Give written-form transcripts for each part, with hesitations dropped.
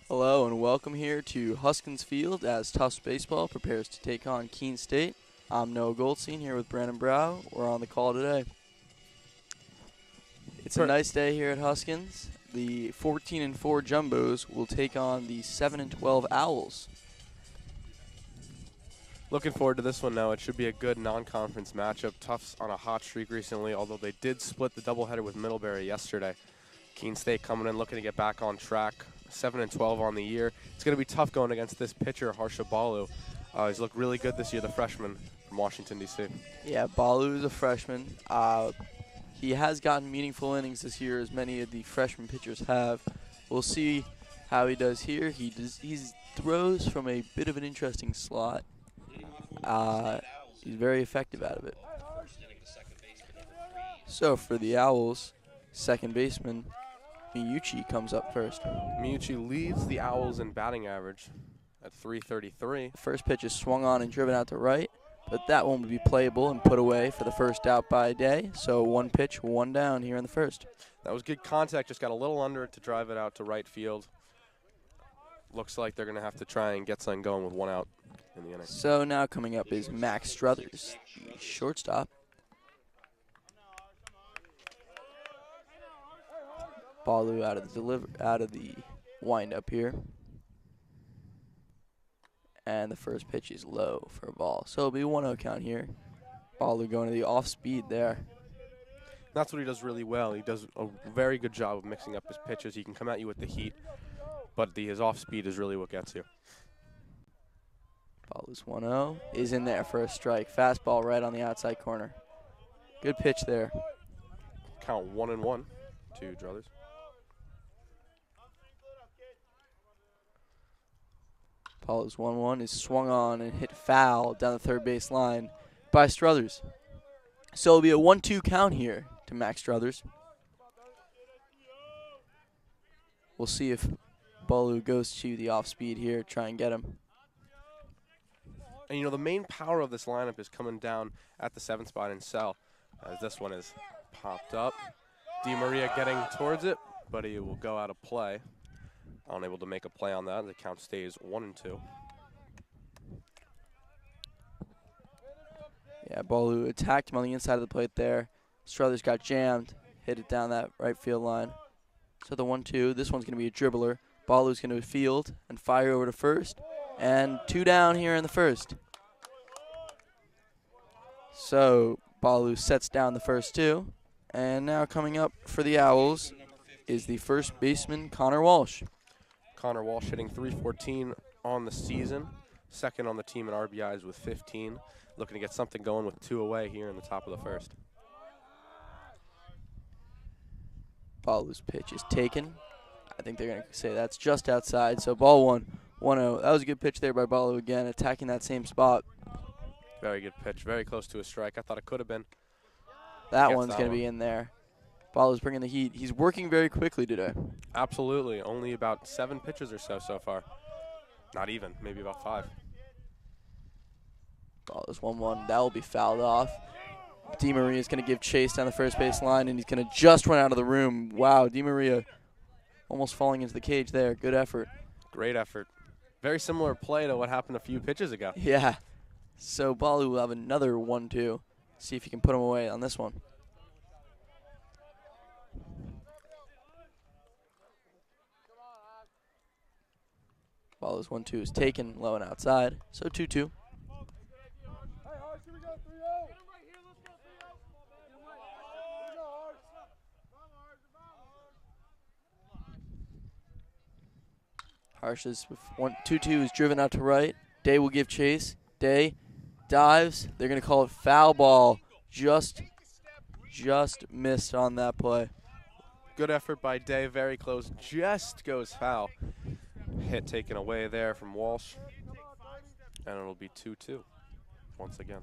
Hello and welcome here to Huskins Field as Tufts baseball prepares to take on Keene State. I'm Noah Goldstein here with Brandon Brow. We're on the call today. It's a nice day here at Huskins. The 14-4 Jumbos will take on the 7-12 Owls. Looking forward to this one now. It should be a good non-conference matchup. Tufts on a hot streak recently, although they did split the doubleheader with Middlebury yesterday. Keene State coming in looking to get back on track. 7-12 on the year. It's going to be tough going against this pitcher, Harsha Balu. He's looked really good this year, the freshman from Washington, D.C. Yeah, Balu is a freshman. He has gotten meaningful innings this year, as many of the freshman pitchers have. We'll see how he does here. He throws from a bit of an interesting slot. He's very effective out of it. So for the Owls, second baseman Miyuchi comes up first. Miyuchi leads the Owls in batting average at .333. First pitch is swung on and driven out to right, but that one would be playable and put away for the first out by Day. So one pitch, one down here in the first. That was good contact, just got a little under it to drive it out to right field. Looks like they're going to have to try and get something going with one out in the inning. So now coming up is Max Struthers, the shortstop. Balu out of the windup here. And the first pitch is low for a ball. So it'll be 1-0 count here. Balu going to the off speed there. That's what he does really well. He does a very good job of mixing up his pitches. He can come at you with the heat, but his off speed is really what gets you. Balu's 1-0 is in there for a strike. Fastball right on the outside corner. Good pitch there. Count 1-1 to Druthers. Balu's 1-1 is swung on and hit foul down the third base line by Struthers. So it'll be a 1-2 count here to Max Struthers. We'll see if Balu goes to the off speed here, try and get him. And, the main power of this lineup is coming down at the 7th spot in cell, as this one is popped up. Di Maria getting towards it, but he will go out of play. Unable to make a play on that. The count stays 1-2. Yeah, Balu attacked him on the inside of the plate there. Struthers got jammed, hit it down that right field line. So the 1-2, this one's going to be a dribbler. Balu's going to field and fire over to first. And 2 down here in the first. So Balu sets down the first 2. And now coming up for the Owls is the first baseman, Connor Walsh. Connor Walsh hitting .314 on the season. Second on the team in RBIs with 15. Looking to get something going with 2 away here in the top of the first. Balu's pitch is taken. I think they're going to say that's just outside. So ball 1-0. That was a good pitch there by Balu again, attacking that same spot. Very good pitch. Very close to a strike. I thought it could have been. That one's going to be in there. Balu's bringing the heat. He's working very quickly today. Absolutely. Only about 7 pitches or so far. Not even. Maybe about 5. Balu's 1-1. That will be fouled off. Di Maria is going to give chase down the first base line, and he's going to just run out of the room. Wow, Di Maria almost falling into the cage there. Good effort. Great effort. Very similar play to what happened a few pitches ago. Yeah. So Balu will have another 1-2. See if he can put him away on this one. Balu's 1-2 is taken low and outside. So 2-2. Harsha's 2-2 is driven out to right. Day will give chase. Day dives. They're going to call it foul ball. Just missed on that play. Good effort by Day. Very close. Just goes foul. Hit taken away there from Walsh. And it'll be 2-2 once again.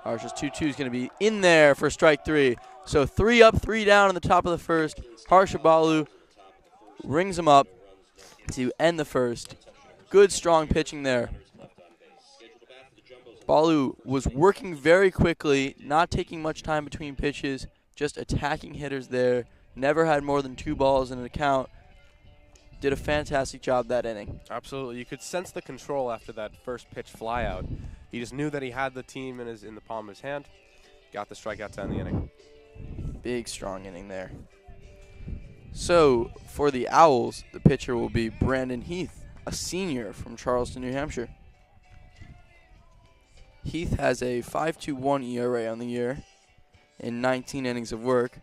Harsha's 2-2 is going to be in there for strike 3. So 3 up, 3 down in the top of the first. Harsha Balu rings him up to end the first. Good, strong pitching there. Balu was working very quickly, not taking much time between pitches, just attacking hitters there. Never had more than 2 balls in an account. Did a fantastic job that inning. Absolutely. You could sense the control after that first pitch flyout. He just knew that he had the team in the palm of his hand. Got the strikeout to end the inning. Big, strong inning there. So, for the Owls, the pitcher will be Brandon Heath, a senior from Charleston, New Hampshire. Heath has a 5.21 ERA on the year in 19 innings of work.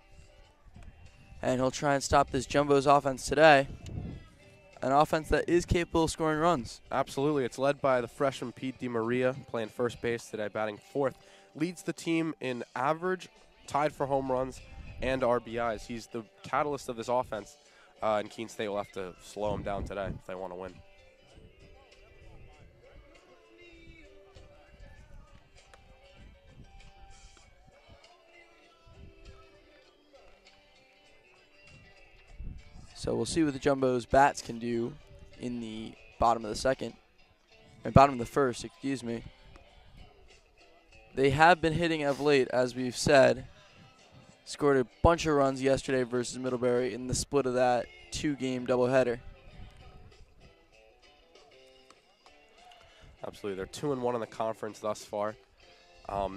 And he'll try and stop this Jumbo's offense today. An offense that is capable of scoring runs. Absolutely. It's led by the freshman Pete DeMaria, playing first base today, batting fourth. Leads the team in average, tied for home runs, and RBIs. He's the catalyst of this offense, and Keene State will have to slow him down today if they want to win. So we'll see what the Jumbo's bats can do in the bottom of the first, excuse me. They have been hitting of late, as we've said. Scored a bunch of runs yesterday versus Middlebury in the split of that 2-game doubleheader. Absolutely. They're 2-1 in the conference thus far.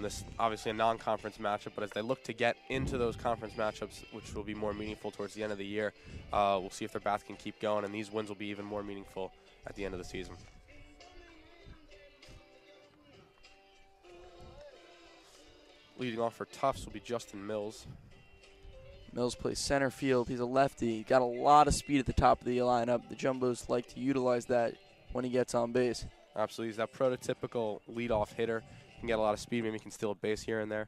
This obviously a non-conference matchup, but as they look to get into those conference matchups, which will be more meaningful towards the end of the year, we'll see if their bats can keep going, and these wins will be even more meaningful at the end of the season. Leading off for Tufts will be Justin Mills. Mills plays center field. He's a lefty. Got a lot of speed at the top of the lineup. The Jumbos like to utilize that when he gets on base. Absolutely. He's that prototypical leadoff hitter. Can get a lot of speed. Maybe he can steal a base here and there.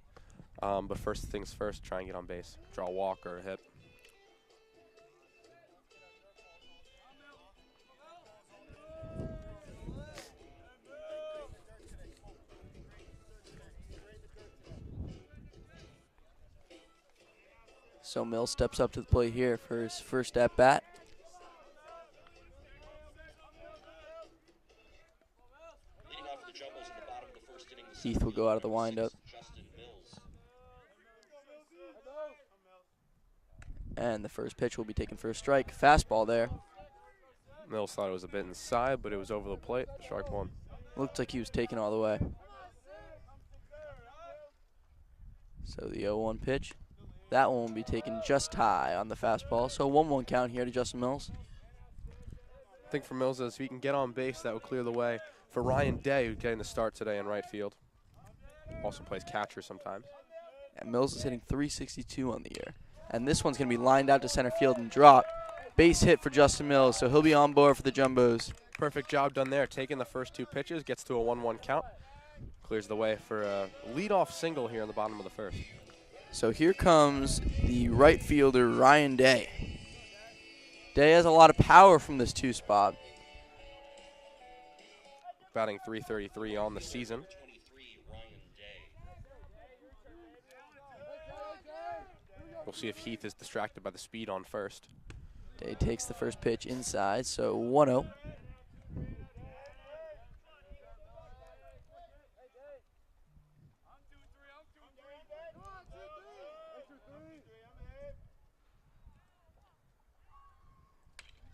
But first things first, try and get on base. Draw a walk or a hit. So Mills steps up to the plate here for his first at-bat. Heath will go out of the windup. And the first pitch will be taken for a strike. Fastball there. Mills thought it was a bit inside, but it was over the plate. Strike one. Looked like he was taken all the way. So the 0-1 pitch. That one will be taken just high on the fastball. So 1-1 count here to Justin Mills. I think for Mills, if he can get on base, that will clear the way for Ryan Day, who's getting the start today in right field. Also plays catcher sometimes. And Mills is hitting .362 on the year. And this one's going to be lined out to center field and dropped. Base hit for Justin Mills, so he'll be on board for the Jumbos. Perfect job done there. Taking the first 2 pitches, gets to a 1-1 count. Clears the way for a leadoff single here in the bottom of the first. So here comes the right fielder, Ryan Day. Day has a lot of power from this 2 spot. Batting .333 on the season. We'll see if Heath is distracted by the speed on first. Day takes the first pitch inside, so 1-0.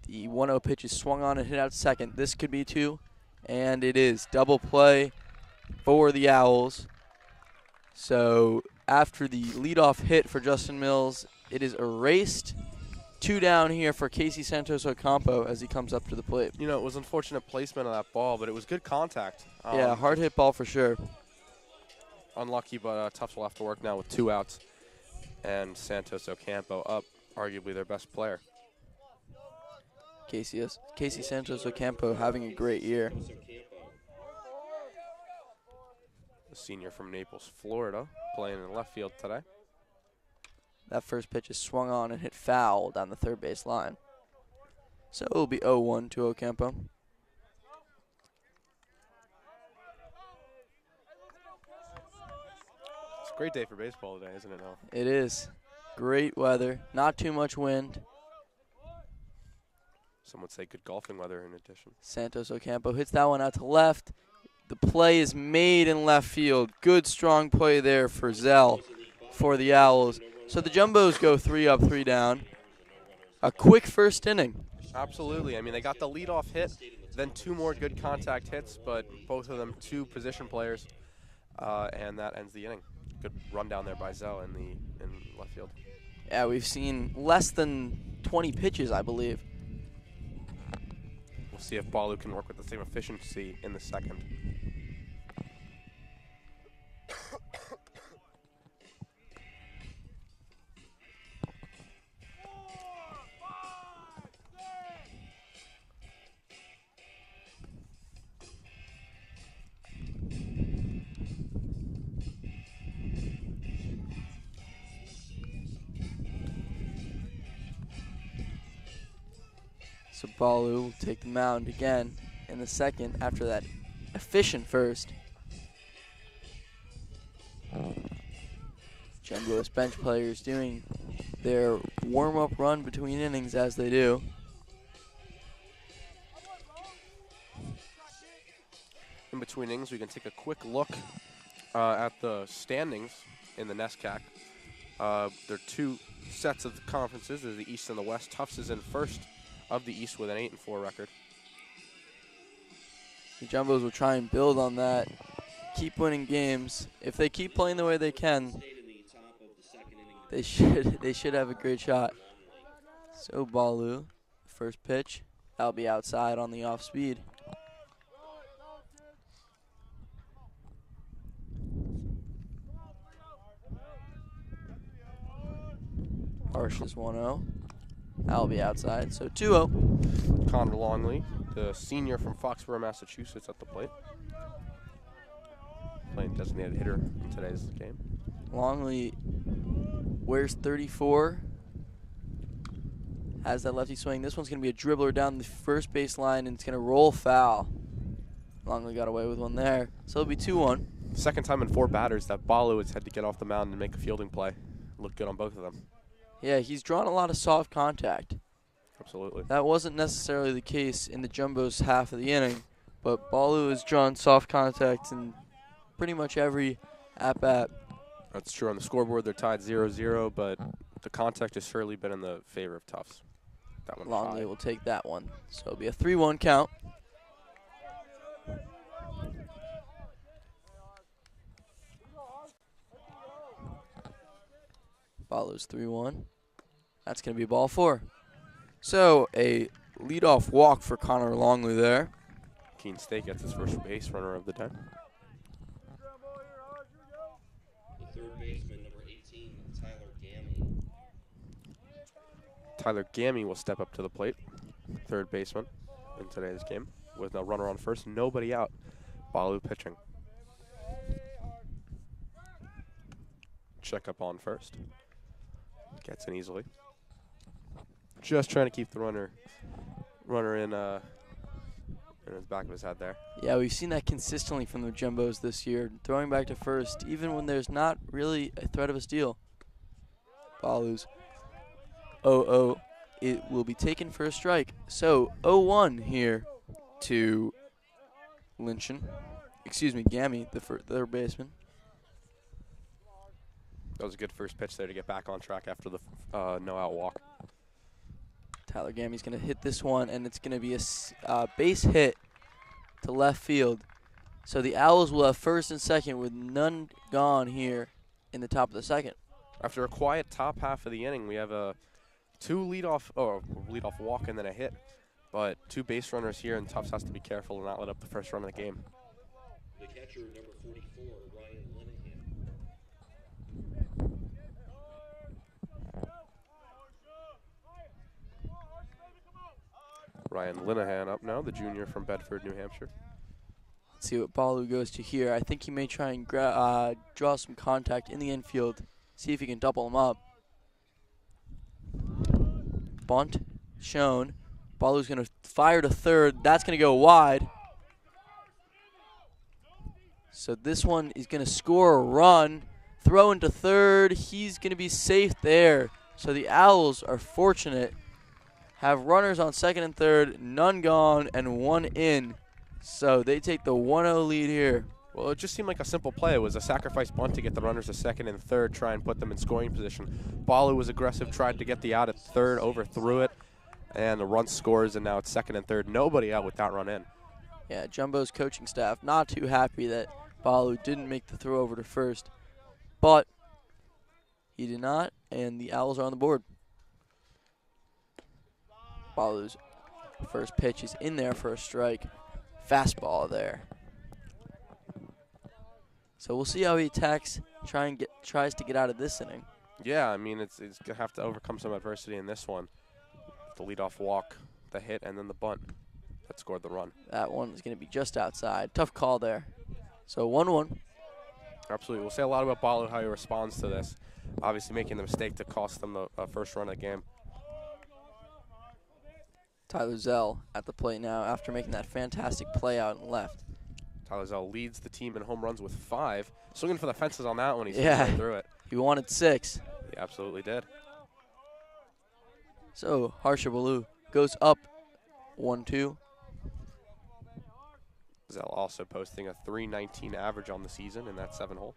The 1-0 pitch is swung on and hit out second. This could be 2, and it is. Double play for the Owls. So after the leadoff hit for Justin Mills, it is erased. 2 down here for Casey Santos Ocampo as he comes up to the plate. You know, it was unfortunate placement of that ball, but it was good contact. Yeah, hard hit ball for sure. Unlucky, but Tufts will have to work now with 2 outs. And Santos Ocampo up, arguably their best player. Casey Santos Ocampo having a great year. The senior from Naples, Florida, playing in left field today. That first pitch is swung on and hit foul down the third base line. So it will be 0-1 to Ocampo. It's a great day for baseball today, isn't it, Noah? It is. Great weather, not too much wind. Some would say good golfing weather in addition. Santos Ocampo hits that one out to left. The play is made in left field. Good, strong play there for Zell for the Owls. So the Jumbos go 3 up, 3 down. A quick first inning. Absolutely. I mean, they got the leadoff hit, then 2 more good contact hits, but both of them 2 position players, and that ends the inning. Good run down there by Zell in left field. Yeah, we've seen less than 20 pitches, I believe. We'll see if Balu can work with the same efficiency in the second. So Balu will take the mound again in the second after that efficient first. Jumbo's bench players doing their warm-up run between innings as they do. In between innings, we can take a quick look at the standings in the NESCAC. There are 2 sets of conferences. There's the East and the West. Tufts is in first of the East with an 8-4 record. The Jumbos will try and build on that, keep winning games. If they keep playing the way they can, they should have a great shot. So Balu, first pitch, that'll be outside on the off speed. Harsh is 1-0. That'll be outside, so 2-0. Connor Longley, the senior from Foxborough, Massachusetts, at the plate. Playing designated hitter in today's game. Longley wears 34. Has that lefty swing. This one's going to be a dribbler down the first base line, and it's going to roll foul. Longley got away with one there, so it'll be 2-1. Second time in 4 batters that Balu has had to get off the mound and make a fielding play. Looked good on both of them. Yeah, he's drawn a lot of soft contact. Absolutely. That wasn't necessarily the case in the Jumbos half of the inning, but Balu has drawn soft contact in pretty much every at-bat. That's true. On the scoreboard, they're tied 0-0, but the contact has surely been in the favor of Tufts. That one Longley high. will take that one. So it'll be a 3-1 count. Balu's 3-1. That's going to be ball 4. So a leadoff walk for Connor Longley there. Keene State gets his first base runner of the day. The third baseman, number 18, Tyler Gammy. Tyler Gammy will step up to the plate. Third baseman in today's game with no runner on first, nobody out. Balu pitching. Check up on first. Gets in easily. Just trying to keep the runner in his back of his head there. Yeah, we've seen that consistently from the Jumbos this year. Throwing back to first, even when there's not really a threat of a steal. Balu's 0-0. It will be taken for a strike. So 0-1 here to Gammy, the third baseman. That was a good first pitch there to get back on track after the no-out walk. Tyler Gammy's going to hit this one, and it's going to be a base hit to left field. So the Owls will have first and second with none gone here in the top of the second. After a quiet top half of the inning, we have a leadoff walk and then a hit. But 2 base runners here, and Tufts has to be careful to not let up the first run of the game. The catcher, number 44, Ryan Linehan. Ryan Linehan up now, the junior from Bedford, New Hampshire. Let's see what Balu goes to here. I think he may try and draw some contact in the infield, see if he can double him up. Bunt shown. Balu's going to fire to third. That's going to go wide. So this one is going to score a run. Throw into third. He's going to be safe there. So the Owls are fortunate have runners on second and third, none gone, and one in. So they take the 1-0 lead here. Well, it just seemed like a simple play. It was a sacrifice bunt to get the runners to second and third, try and put them in scoring position. Balu was aggressive, tried to get the out at third, overthrew it, and the run scores, and now it's second and third. Nobody out with that run in. Yeah, Jumbo's coaching staff not too happy that Balu didn't make the throw over to first, but he did not, and the Owls are on the board. Balu's first pitch is in there for a strike. Fastball there. So we'll see how he attacks, tries to get out of this inning. Yeah, I mean, it's going to have to overcome some adversity in this one. The leadoff walk, the hit, and then the bunt that scored the run. That one is going to be just outside. Tough call there. So 1-1. Absolutely. We'll say a lot about Balu, how he responds to this. Obviously making the mistake to cost them the first run of the game. Tyler Zell at the plate now after making that fantastic play out and left. Tyler Zell leads the team in home runs with 5. Swinging for the fences on that one. He's Yeah. right through it. He wanted 6. He absolutely did. So Harsha Balu goes up 1-2. Zell also posting a .319 average on the season in that 7-hole.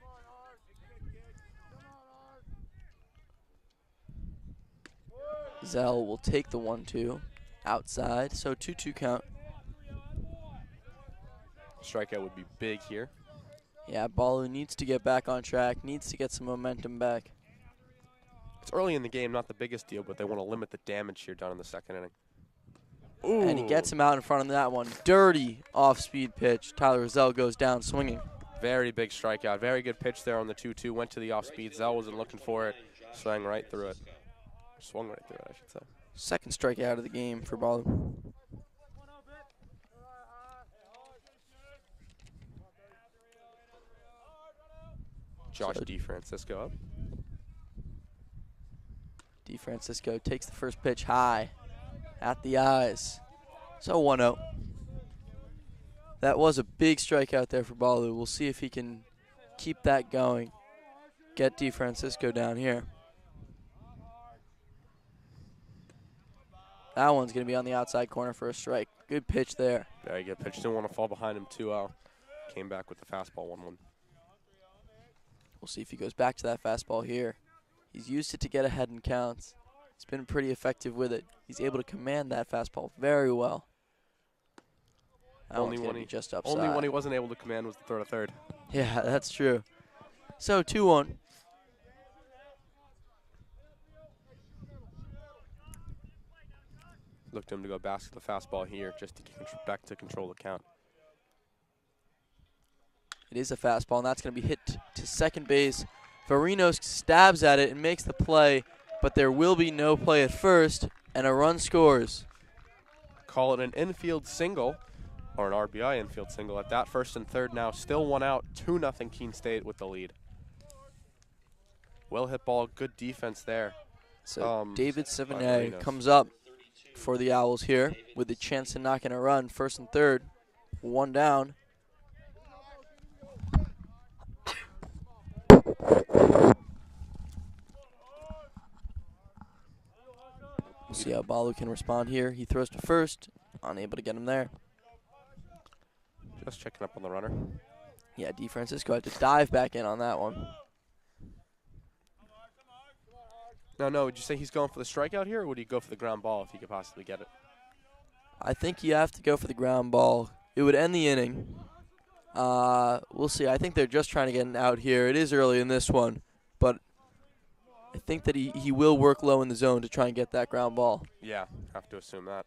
Zell will take the 1-2 outside, so 2-2 count. Strikeout would be big here. Yeah, Balu needs to get back on track, needs to get some momentum back. It's early in the game, not the biggest deal, but they want to limit the damage here down in the second inning. Ooh. And he gets him out in front of that one. Dirty off-speed pitch. Tyler Zell goes down swinging. Very big strikeout. Very good pitch there on the 2-2. Went to the off-speed. Zell wasn't looking for it. Swung right through it. Swung right through it, I should say. Second strikeout of the game for Balu. Josh DeFrancisco up. DeFrancisco takes the first pitch high at the eyes. So 1-0. That was a big strikeout there for Balu. We'll see if he can keep that going. Get DeFrancisco down here. That one's going to be on the outside corner for a strike. Good pitch there. Very good pitch. Didn't want to fall behind him 2-0. Came back with the fastball 1-1. We'll see if he goes back to that fastball here. He's used it to get ahead in counts. He's been pretty effective with it. He's able to command that fastball very well. That Only one's one gonna be just upside. Only one he wasn't able to command was the throw to third. Yeah, that's true. So 2-1. Looked him to go basket the fastball here just to get back to control the count. It is a fastball, and that's going to be hit to second base. Varinos stabs at it and makes the play, but there will be no play at first, and a run scores. Call it an infield single, or an RBI infield single at that. First and third now, still 1 out, 2-0 Keene State with the lead. Well hit ball, good defense there. So David by Sevigny Varinos. comes up for the Owls here with a chance to knock in a run. First and third, 1 down. We'll see how Balu can respond here. He throws to first, unable to get him there. Just checking up on the runner. Yeah, DeFrancisco had to dive back in on that one. No, would you say he's going for the strikeout here, or would he go for the ground ball if he could possibly get it? I think you have to go for the ground ball. It would end the inning. We'll see. I think they're just trying to get an out here. It is early in this one, but I think that he will work low in the zone to try and get that ground ball. Yeah, have to assume that.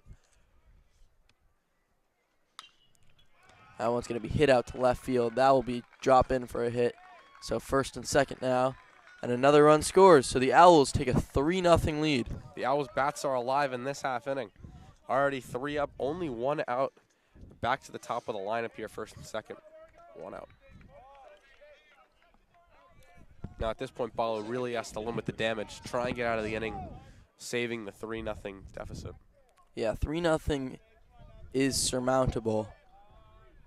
That one's going to be hit out to left field. That will be drop in for a hit. So first and second now. And another run scores. So the Owls take a 3-0 lead. The Owls' bats are alive in this half inning. Already 3 up, only 1 out. Back to the top of the lineup here, first and second. 1 out. Now at this point, Balu really has to limit the damage, try and get out of the inning, saving the 3-0 deficit. Yeah, 3-0 is surmountable.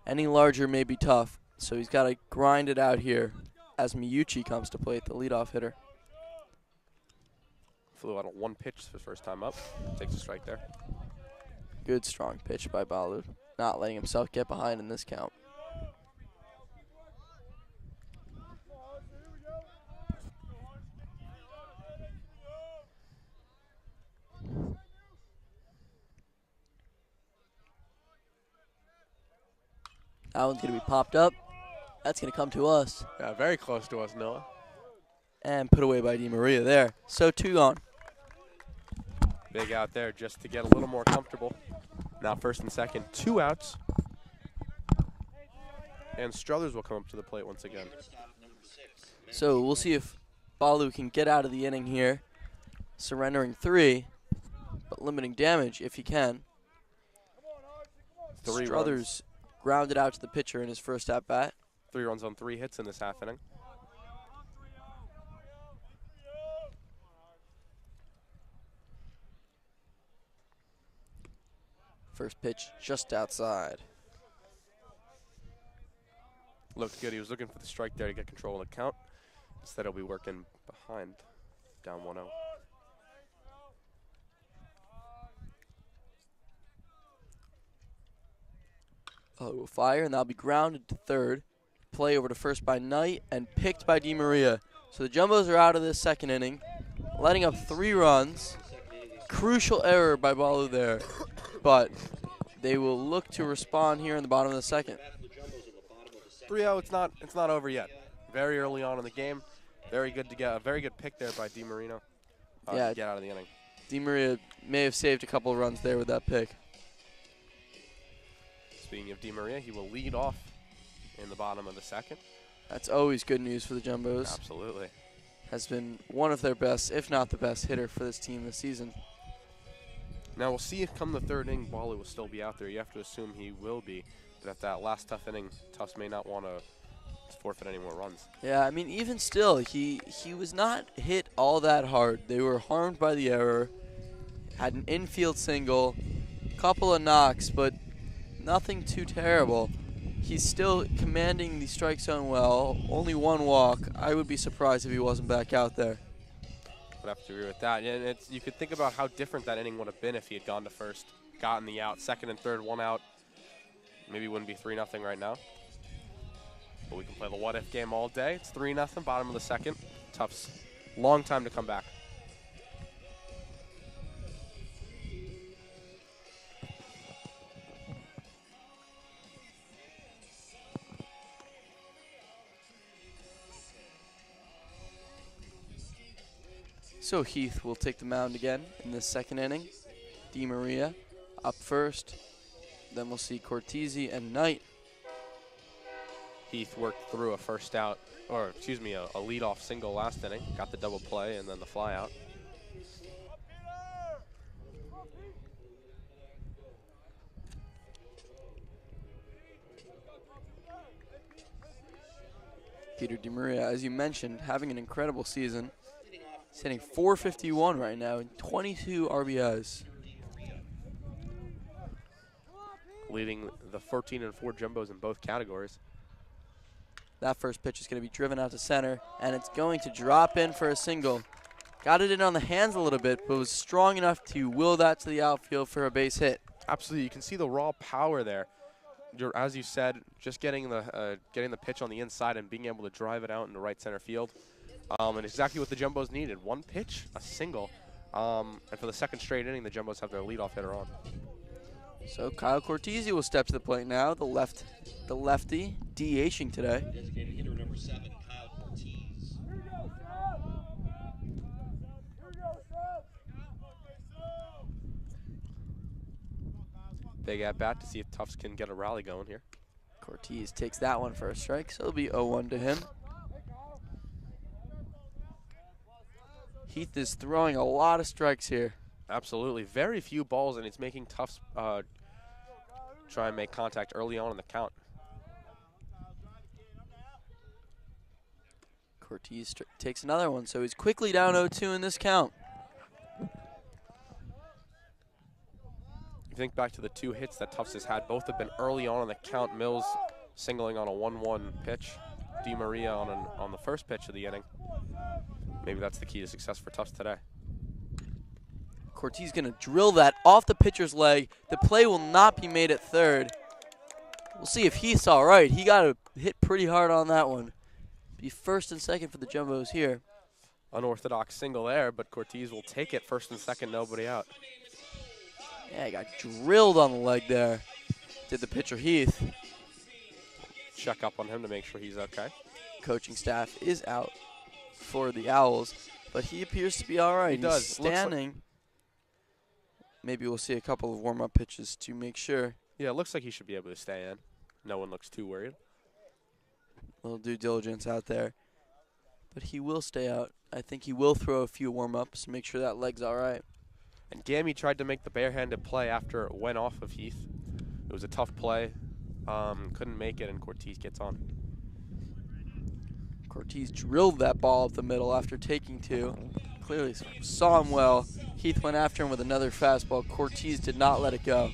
Any larger may be tough, so he's got to grind it out here as Miyuchi comes to plate, the leadoff hitter. Flew out on one pitch his first time up. Takes a strike there. Good strong pitch by Balu. Not letting himself get behind in this count. That one's going to be popped up. That's going to come to us. Yeah, very close to us, Noah. And put away by Di Maria there. So 2 gone. Big out there just to get a little more comfortable. Now first and second, 2 outs. And Struthers will come up to the plate once again. So we'll see if Balu can get out of the inning here. Surrendering 3, but limiting damage if he can. 3 Struthers runs. grounded out to the pitcher in his first at-bat. 3 runs on 3 hits in this half inning. First pitch just outside. Looked good. He was looking for the strike there to get control of the count. Instead, he'll be working behind, down 1-0. Will fire, and that'll be grounded to third. Play over to first by Knight, and picked by Di Maria. So the Jumbos are out of this second inning, letting up 3 runs. Crucial error by Balu there, but they will look to respond here in the bottom of the second. 3-0. It's not over yet. Very early on in the game. Very good to get a very good pick there by Di Marino. Yeah, to get out of the inning. Di Maria may have saved a couple of runs there with that pick. Speaking of Di Maria, he will lead off in the bottom of the second. That's always good news for the Jumbos. Absolutely. Has been one of their best, if not the best, hitter for this team this season. Now we'll see if come the third inning, Balu will still be out there. You have to assume he will be. But at that last tough inning, Tufts may not want to forfeit any more runs. Yeah, I mean, even still, he was not hit all that hard. They were harmed by the error. Had an infield single, couple of knocks, but nothing too terrible. He's still commanding the strike zone well. Only 1 walk. I would be surprised if he wasn't back out there. Would have to agree with that. And you could think about how different that inning would have been if he had gone to first, gotten the out, second and third, 1 out. Maybe it wouldn't be 3-0 right now. But we can play the what-if game all day. It's 3-0, bottom of the second. Tufts, long time to come back. So Heath will take the mound again in this second inning. Di Maria up first. Then we'll see Cortese and Knight. Heath worked through a first out, or excuse me, a leadoff single last inning. Got the double play and then the fly out. Peter Di Maria, as you mentioned, having an incredible season. He's hitting .451 right now and 22 RBIs. Leading the 13-4 Jumbos in both categories. That first pitch is going to be driven out to center, and it's going to drop in for a single. Got it in on the hands a little bit, but was strong enough to will that to the outfield for a base hit. Absolutely, you can see the raw power there. As you said, just getting the pitch on the inside and being able to drive it out into right center field. And exactly what the Jumbos needed. 1 pitch, a single. And for the second straight inning, the Jumbos have their leadoff hitter on. So Kyle Cortese will step to the plate now, the lefty, DHing today. Designated hitter number 7, Kyle Cortese. Big at bat to see if Tufts can get a rally going here. Cortese takes that one for a strike, so it'll be 0-1 to him. Heath is throwing a lot of strikes here. Absolutely. Very few balls, and it's making Tufts try and make contact early on in the count. Cortese takes another one, so he's quickly down 0-2 in this count. You think back to the 2 hits that Tufts has had. Both have been early on in the count. Mills singling on a 1-1 pitch. Di Maria on the first pitch of the inning. Maybe that's the key to success for Tufts today. Cortez going to drill that off the pitcher's leg. The play will not be made at third. We'll see if Heath's all right. He got hit pretty hard on that one. Be first and second for the Jumbos here. Unorthodox single there, but Cortez will take it. First and second, nobody out. Yeah, he got drilled on the leg there. Did the pitcher Heath. Check up on him to make sure he's okay. Coaching staff is out for the Owls, but he appears to be all right. He does. He's standing. Maybe we'll see a couple of warm-up pitches to make sure. Yeah, it looks like he should be able to stay in. No one looks too worried. Little due diligence out there. But he will stay out. I think he will throw a few warm-ups to make sure that leg's all right. And Gammy tried to make the barehanded play after it went off of Heath. It was a tough play. Couldn't make it, and Cortez gets on. Cortez drilled that ball up the middle after taking two. Clearly saw him well. Heath went after him with another fastball. Cortez did not let it go.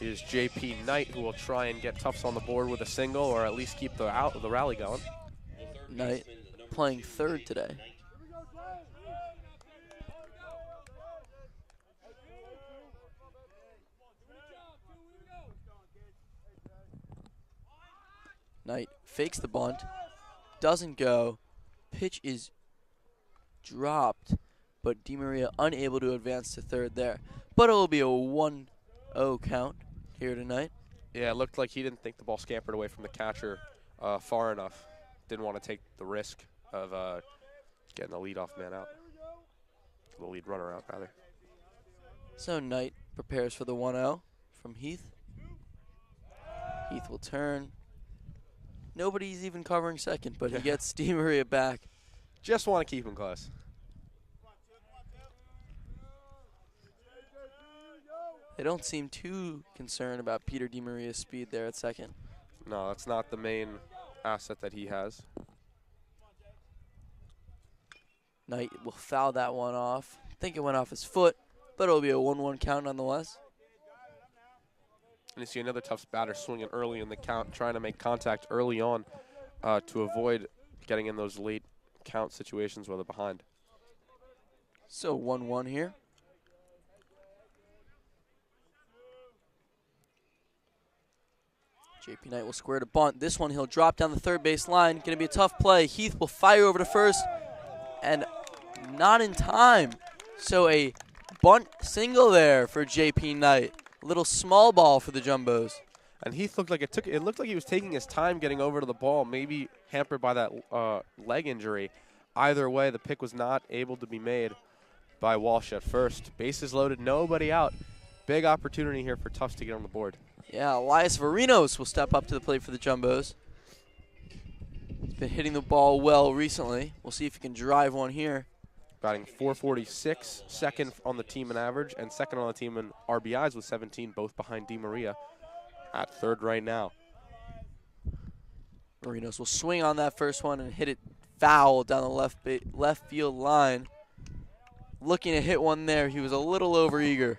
It is J.P. Knight who will try and get Tufts on the board with a single, or at least keep the rally going. Knight playing third today. Knight fakes the bunt, doesn't go. Pitch is dropped, but DiMaria unable to advance to third there. But it will be a 1-0 count here tonight. Yeah, it looked like he didn't think the ball scampered away from the catcher far enough. Didn't want to take the risk of getting the leadoff man out. The lead runner out, rather. So Knight prepares for the 1-0 from Heath. Heath will turn. Nobody's even covering second, but he gets DiMaria back. Just want to keep him close. They don't seem too concerned about Peter DiMaria's speed there at second. No, that's not the main asset that he has. Knight will foul that one off. I think it went off his foot, but it'll be a 1-1 count nonetheless. And you see another Tufts batter swinging early in the count, trying to make contact early on to avoid getting in those late count situations where they're behind. So 1-1 here. JP Knight will square to bunt. This one he'll drop down the third base line. Going to be a tough play. Heath will fire over to first, and not in time. So a bunt single there for JP Knight. A little small ball for the Jumbos. And Heath looked like it looked like he was taking his time getting over to the ball, maybe hampered by that leg injury. Either way, the pick was not able to be made by Walsh at first. Bases loaded, nobody out. Big opportunity here for Tufts to get on the board. Yeah, Elias Varinos will step up to the plate for the Jumbos. He's been hitting the ball well recently. We'll see if he can drive one here. Batting .446, second on the team in average, and second on the team in RBIs with 17, both behind DiMaria at third right now. Marinos will swing on that first one and hit it foul down the left field line. Looking to hit one there. He was a little overeager.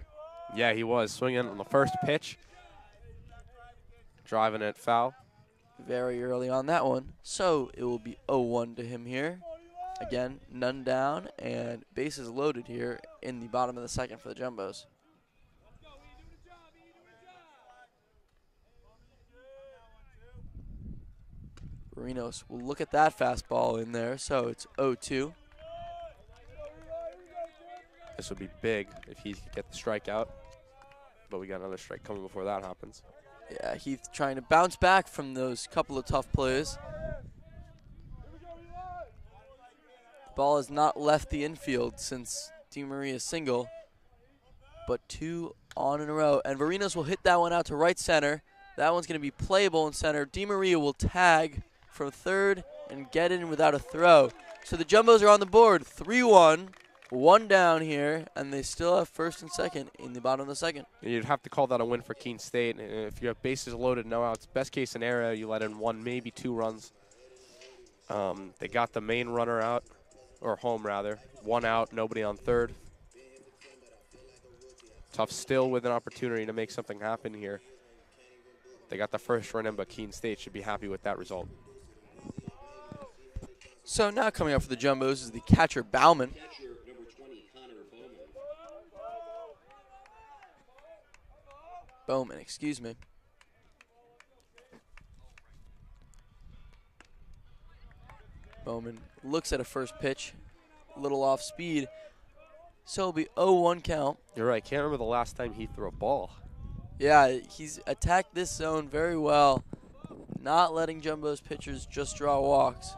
Yeah, he was swinging on the first pitch, driving it foul. Very early on that one. So it will be 0-1 to him here. Again, none down and bases loaded here in the bottom of the second for the Jumbos. Marinos will look at that fastball in there, so it's 0-2. This would be big if he could get the strikeout, but we got another strike coming before that happens. Yeah, Heath trying to bounce back from those couple of tough plays. The ball has not left the infield since DiMaria's single, but 2 on in a row. And Varinos will hit that one out to right center. That one's going to be playable in center. DiMaria will tag from third and get in without a throw. So the Jumbos are on the board, 3-1. 1 down here, and they still have first and second in the bottom of the second. You'd have to call that a win for Keene State. If you have bases loaded, no outs, best case scenario, you let in 1, maybe 2 runs. They got the main runner out, or home rather. 1 out, nobody on third. Tufts still with an opportunity to make something happen here. They got the first run in, but Keene State should be happy with that result. So now coming up for the Jumbos is the catcher Bauman. Bowman, excuse me. Bowman looks at a first pitch, a little off speed. So it'll be 0-1 count. You're right. Can't remember the last time he threw a ball. Yeah, he's attacked this zone very well, not letting Jumbo's pitchers just draw walks.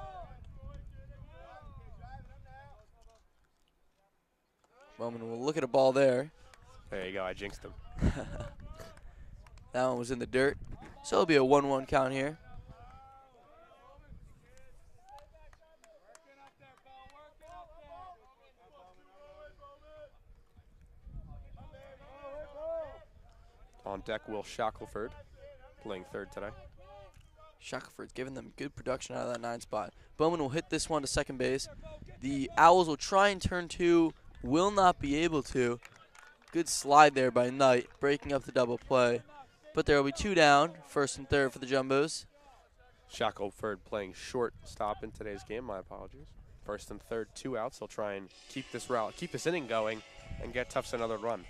Bowman will look at a ball there. There you go. I jinxed him. That one was in the dirt. So it'll be a 1-1 count here. On deck, Will Shackelford, playing third today. Shackelford's giving them good production out of that 9 spot. Bowman will hit this one to second base. The Owls will try and turn 2, will not be able to. Good slide there by Knight, breaking up the double play. But there will be 2 down, first and third for the Jumbos. Shackelford playing shortstop in today's game. My apologies. First and third, 2 outs. He'll try and keep this inning going, and get Tufts another run.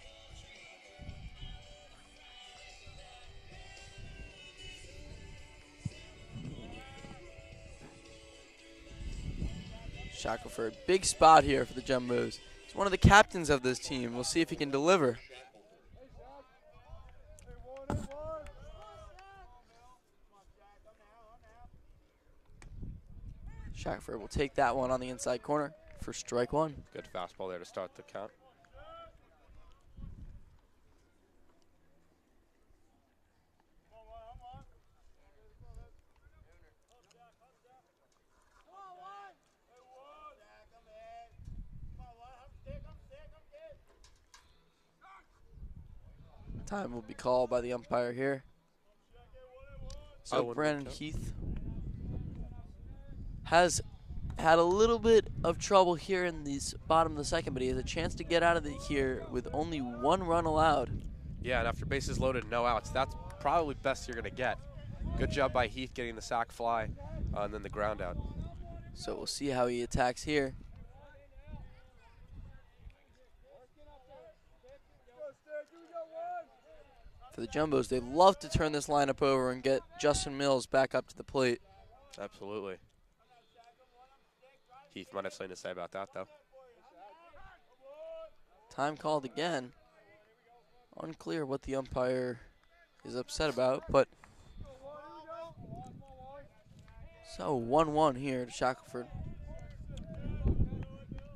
Shackelford, big spot here for the Jumbos. He's one of the captains of this team. We'll see if he can deliver. Shackelford will take that one on the inside corner for strike 1. Good fastball there to start the count. Time will be called by the umpire here. So Brandon Heath has had a little bit of trouble here in the bottom of the second, but he has a chance to get out of it here with only 1 run allowed. Yeah, and after bases loaded, no outs, that's probably best you're going to get. Good job by Heath getting the sac fly and then the ground out. So we'll see how he attacks here. For the Jumbos, they love to turn this lineup over and get Justin Mills back up to the plate. Absolutely. Heath might have something to say about that, though. Time called again. Unclear what the umpire is upset about, but so 1-1 here to Shackelford.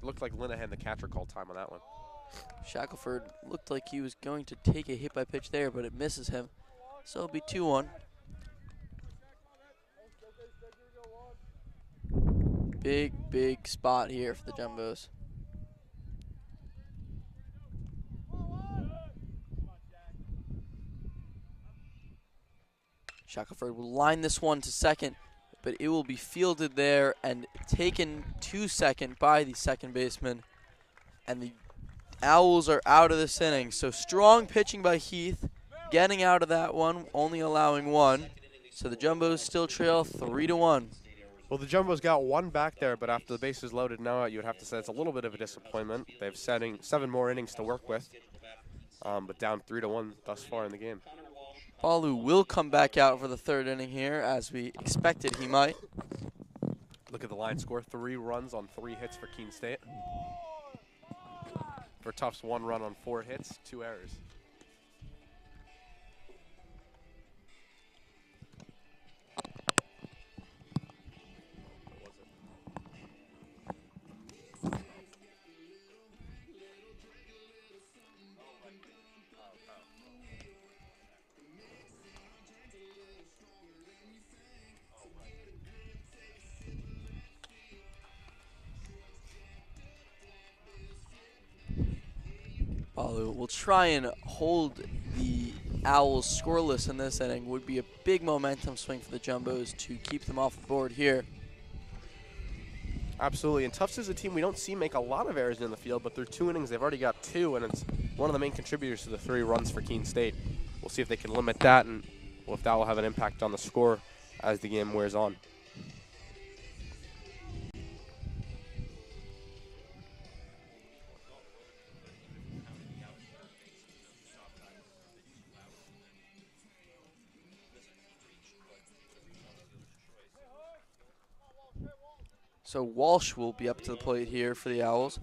Looked like Linehan, the catcher, called time on that one. Shackelford looked like he was going to take a hit by pitch there, but it misses him. So it'll be 2-1. Big spot here for the Jumbos. Shackelford will line this one to second, but it will be fielded there and taken to second by the second baseman. And the Owls are out of this inning. So strong pitching by Heath, getting out of that one, only allowing 1. So the Jumbos still trail 3-1. Well, the Jumbos got 1 back there, but after the bases loaded, no out, you would have to say it's a little bit of a disappointment. They have 7 more innings to work with, but down 3-1 thus far in the game. Balu will come back out for the 3rd inning here, as we expected he might. Look at the line score, 3 runs on 3 hits for Keene State. For Tufts, 1 run on 4 hits, 2 errors. Balu will try and hold the Owls scoreless in this inning. Would be a big momentum swing for the Jumbos to keep them off the board here. Absolutely, and Tufts is a team we don't see make a lot of errors in the field, but through 2 innings, they've already got 2, and it's one of the main contributors to the 3 runs for Keene State. We'll see if they can limit that, and if that will have an impact on the score as the game wears on. So Walsh will be up to the plate here for the Owls.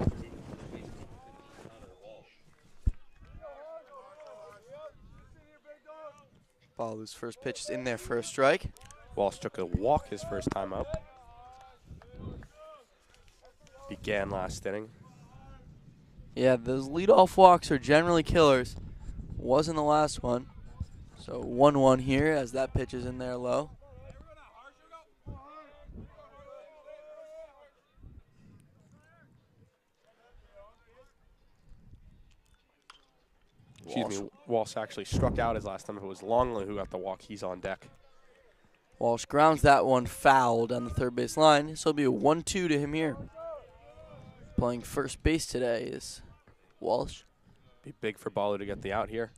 Balu's first pitch is in there for a strike. Walsh took a walk his first time up. Began last inning. Yeah, those leadoff walks are generally killers. Wasn't the last one. So 1-1 here as that pitch is in there low. Excuse me, Walsh actually struck out his last time. It was Longley who got the walk. He's on deck. Walsh grounds that one foul down the third base line. So it'll be a 1-2 to him here. Playing first base today is Walsh. Be big for Balu to get the out here.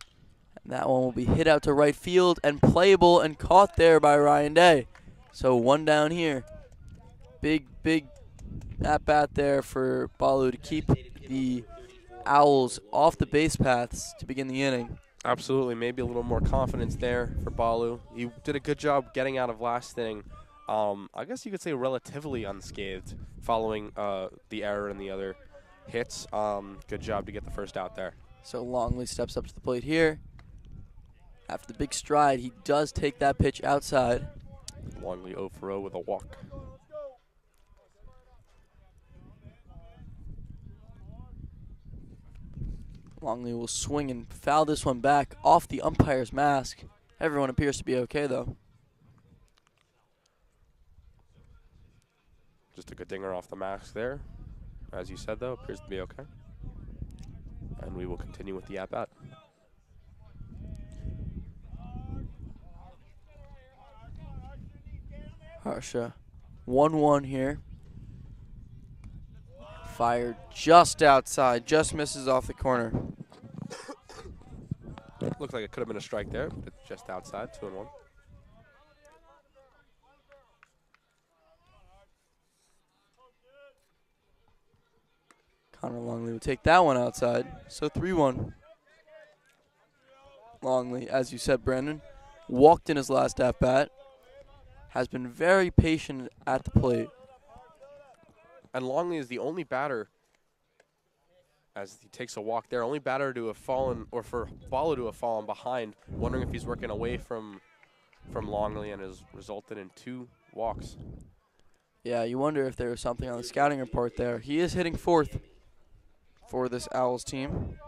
And that one will be hit out to right field and playable and caught there by Ryan Day. So one down here. Big at-bat there for Balu to keep the Owls off the base paths to begin the inning. Absolutely, maybe a little more confidence there for Balu. He did a good job getting out of last inning. I guess you could say relatively unscathed following the error in the other hits. Good job to get the first out there. So Longley steps up to the plate here. After the big stride, he does take that pitch outside. Longley 0 for 0 with a walk. Longley will swing and foul this one back off the umpire's mask. Everyone appears to be okay, though. Just took a dinger off the mask there. As you said, though, appears to be okay. And we will continue with the at-bat. Harsha, 1-1 here. Fired just outside, just misses off the corner. Looks like it could have been a strike there, but it's just outside, 2-1. Connor Longley will take that one outside, so 3-1. Longley, as you said, Brandon, walked in his last at-bat, has been very patient at the plate. And Longley is the only batter, as he takes a walk there, only batter to have fallen, or for Balu to have fallen behind, wondering if he's working away from Longley, and has resulted in 2 walks. Yeah, you wonder if there was something on the scouting report there. He is hitting fourth for this Owls team.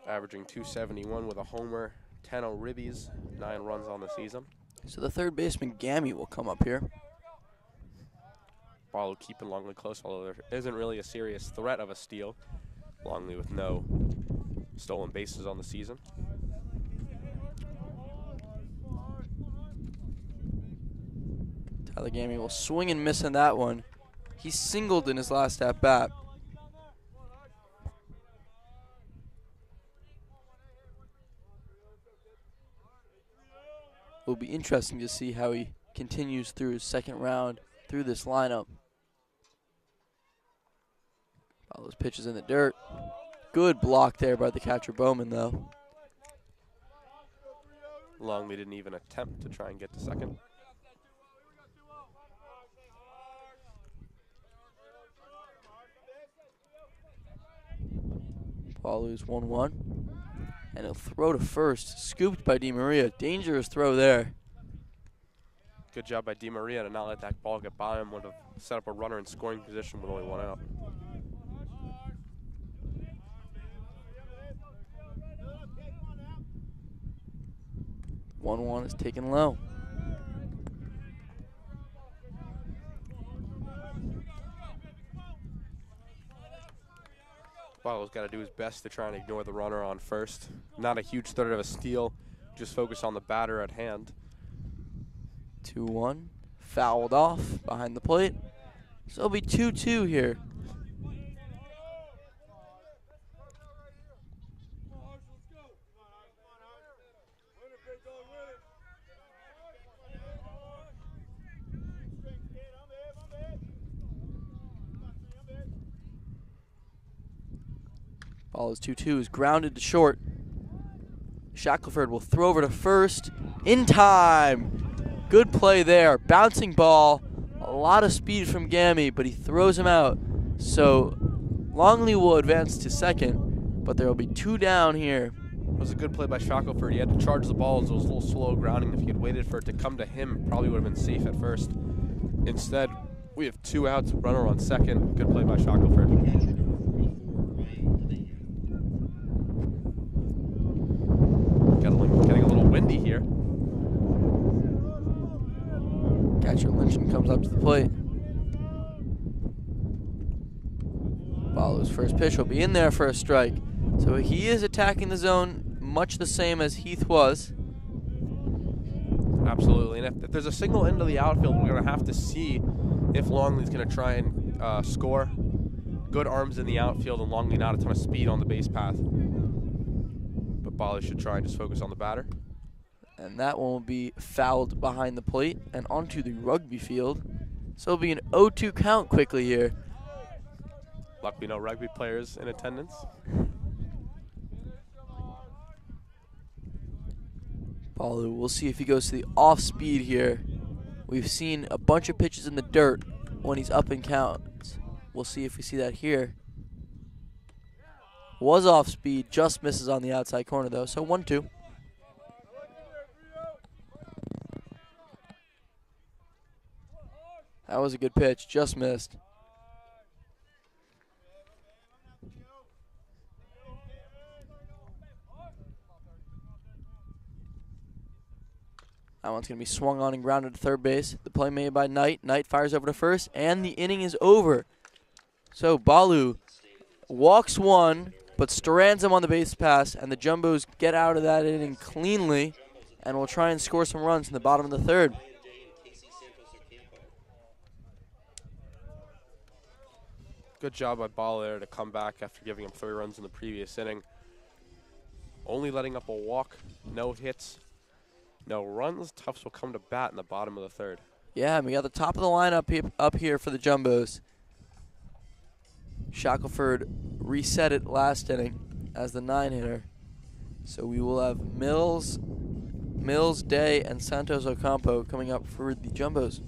Averaging 271 with a homer, 10 ribbies, 9 runs on the season. So the third baseman, Gammy, will come up here. Balu keeping Longley close, although there isn't really a serious threat of a steal. Longley with no stolen bases on the season. Tyler Gammy will swing and miss on that one. He singled in his last at-bat. It will be interesting to see how he continues through his second round through this lineup. All those pitches in the dirt. Good block there by the catcher Bowman, though. Longley didn't even attempt to try and get to second. Balu's 1-1. And he'll throw to first. Scooped by DiMaria. Dangerous throw there. Good job by DiMaria to not let that ball get by him. Would have set up a runner in scoring position with only 1 out. One is taken low. Balu's got to do his best to try and ignore the runner on first. Not a huge threat of a steal. Just focus on the batter at hand. 2-1. Fouled off behind the plate. So it'll be 2-2 here. Ball is 2-2, is grounded to short. Shackelford will throw over to first in time. Good play there. Bouncing ball A lot of speed from Gammy, but he throws him out. So Longley will advance to second, but there will be 2 down here. It was a good play by Shackelford. He had to charge the ball as it was a little slow grounding. If he had waited for it to come to him, probably would have been safe at first. Instead, we have 2 outs, runner on second. Good play by Shackelford. Catcher number 44, Ryan Getting a little windy here. Catcher Lynchon comes up to the plate. Balu's first pitch will be in there for a strike. So he is attacking the zone much the same as Heath was. Absolutely. And if there's a signal into the outfield, we're going to have to see if Longley's going to try and score. Good arms in the outfield, and Longley not a ton of speed on the base path. But Balu should try and just focus on the batter. And that one will be fouled behind the plate and onto the rugby field. So it'll be an 0-2 count quickly here. Luckily, no rugby players in attendance. Balu, we'll see if he goes to the off speed here. We've seen a bunch of pitches in the dirt when he's up and counts. We'll see if we see that here. Was off speed, just misses on the outside corner though, so 1-2. That was a good pitch, just missed. That one's going to be swung on and grounded to third base. The play made by Knight. Knight fires over to first, and the inning is over. So Balu walks one, but strands him on the base pass, and the Jumbos get out of that inning cleanly and will try and score some runs in the bottom of the third. Ryan Day and Casey Santos Ocampo. Good job by Balu there to come back after giving him 3 runs in the previous inning. Only letting up a walk, no hits, no runs. Tufts will come to bat in the bottom of the third. Yeah, and we got the top of the lineup up here for the Jumbos. Shackelford reset it last inning as the 9-hitter. So we will have Mills, Day, and Santos Ocampo coming up for the Jumbos.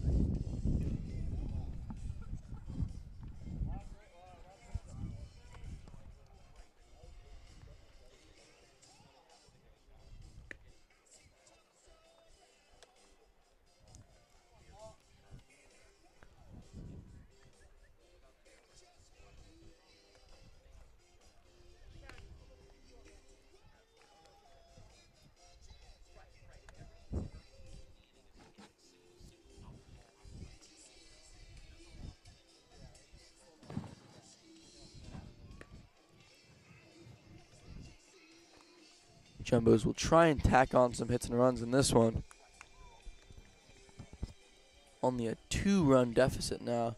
Jumbos will try and tack on some hits and runs in this one. Only a 2-run deficit now.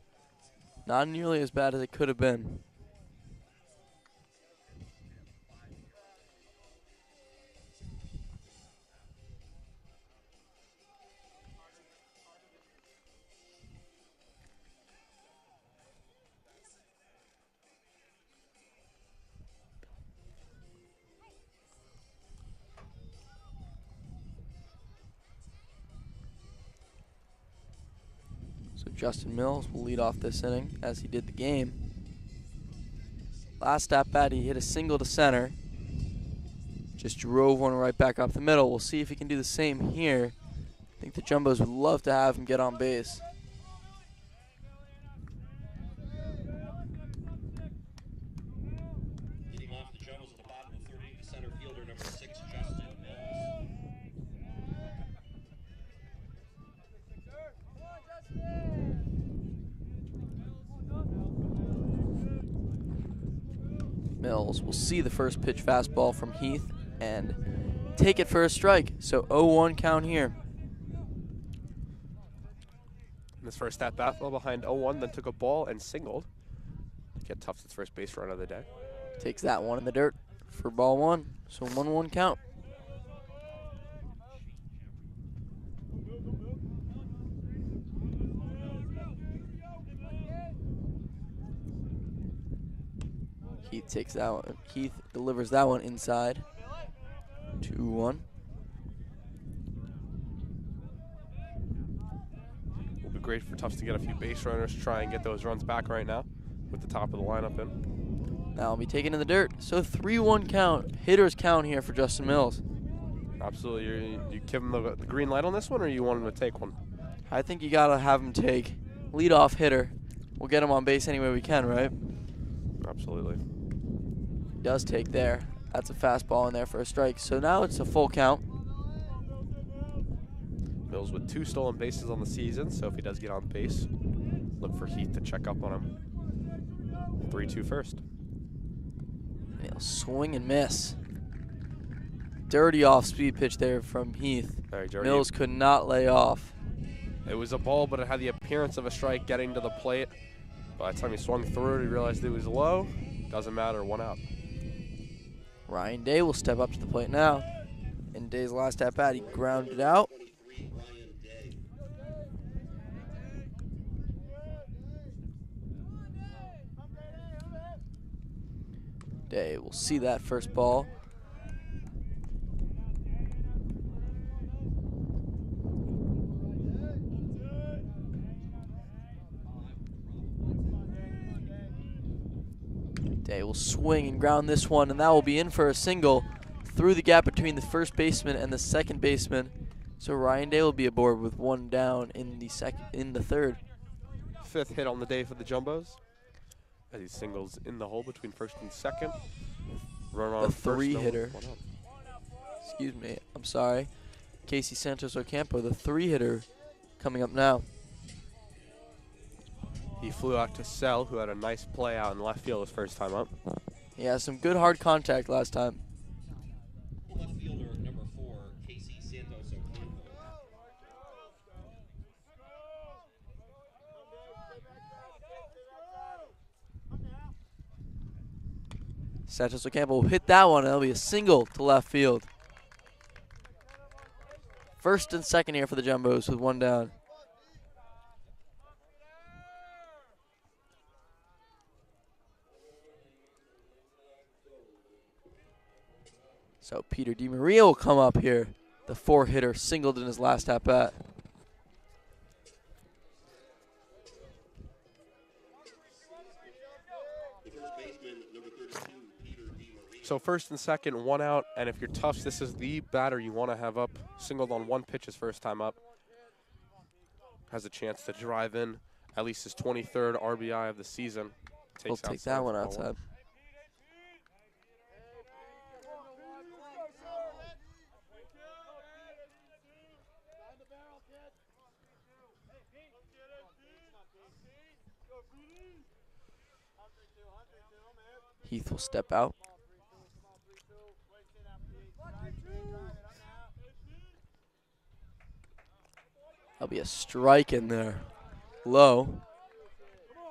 Not nearly as bad as it could have been. So Justin Mills will lead off this inning as he did the game. Last at bat, he hit a single to center. Just drove one right back up the middle. We'll see if he can do the same here. I think the Jumbos would love to have him get on base. Leading off the Jumbos at the bottom of the third inning, the center fielder number 6, Justin Mills. Mills will see the first pitch fastball from Heath and take it for a strike. So 0-1 count here. In his first at bat, fell behind 0-1, then took a ball and singled to get Tufts its first base run of the day. Takes that one in the dirt for ball 1. So 1-1 count. Heath takes that one. Heath delivers that one inside. 2-1. We'll be be great for Tufts to get a few base runners, try and get those runs back right now with the top of the lineup in. Now I'll be taken in the dirt. So 3-1 count. Hitters count here for Justin Mills. Absolutely. You give him the green light on this one, or you want him to take one? I think you got to have him take. Leadoff hitter. We'll get him on base any way we can, right? Absolutely. He does take there. That's a fastball in there for a strike. So now it's a full count. Mills with 2 stolen bases on the season, so if he does get on base, look for Heath to check up on him. 3-2 first. He'll swing and miss. Dirty off-speed pitch there from Heath. Very dirty. Mills could not lay off. It was a ball, but it had the appearance of a strike getting to the plate. By the time he swung through it, he realized it was low. Doesn't matter, 1 out. Ryan Day will step up to the plate now. In Day's last at-bat, he grounded out. Day will see that first ball. Day will swing and ground this one, and that will be in for a single through the gap between the first baseman and the second baseman. So Ryan Day will be aboard with 1 down in the third. 5th hit on the day for the Jumbos. As he singles in the hole between first and second. Run on A first, 3-hitter. 1 out. Excuse me, I'm sorry. Casey Santos Ocampo, the 3-hitter, coming up now. He flew out to Sell, who had a nice play out in left field his first time up. He has some good hard contact last time. Left fielder number 4, Casey Santos Ocampo. Santos Ocampo will hit that one, and that'll be a single to left field. First and second here for the Jumbos with 1 down. So Peter DiMaria will come up here. The 4-hitter singled in his last at-bat. So first and second, 1 out, and if you're Tufts, this is the batter you want to have up. Singled on 1 pitch his first time up. Has a chance to drive in at least his 23rd RBI of the season. We'll take that one outside. Heath will step out. That'll be a strike in there. Low.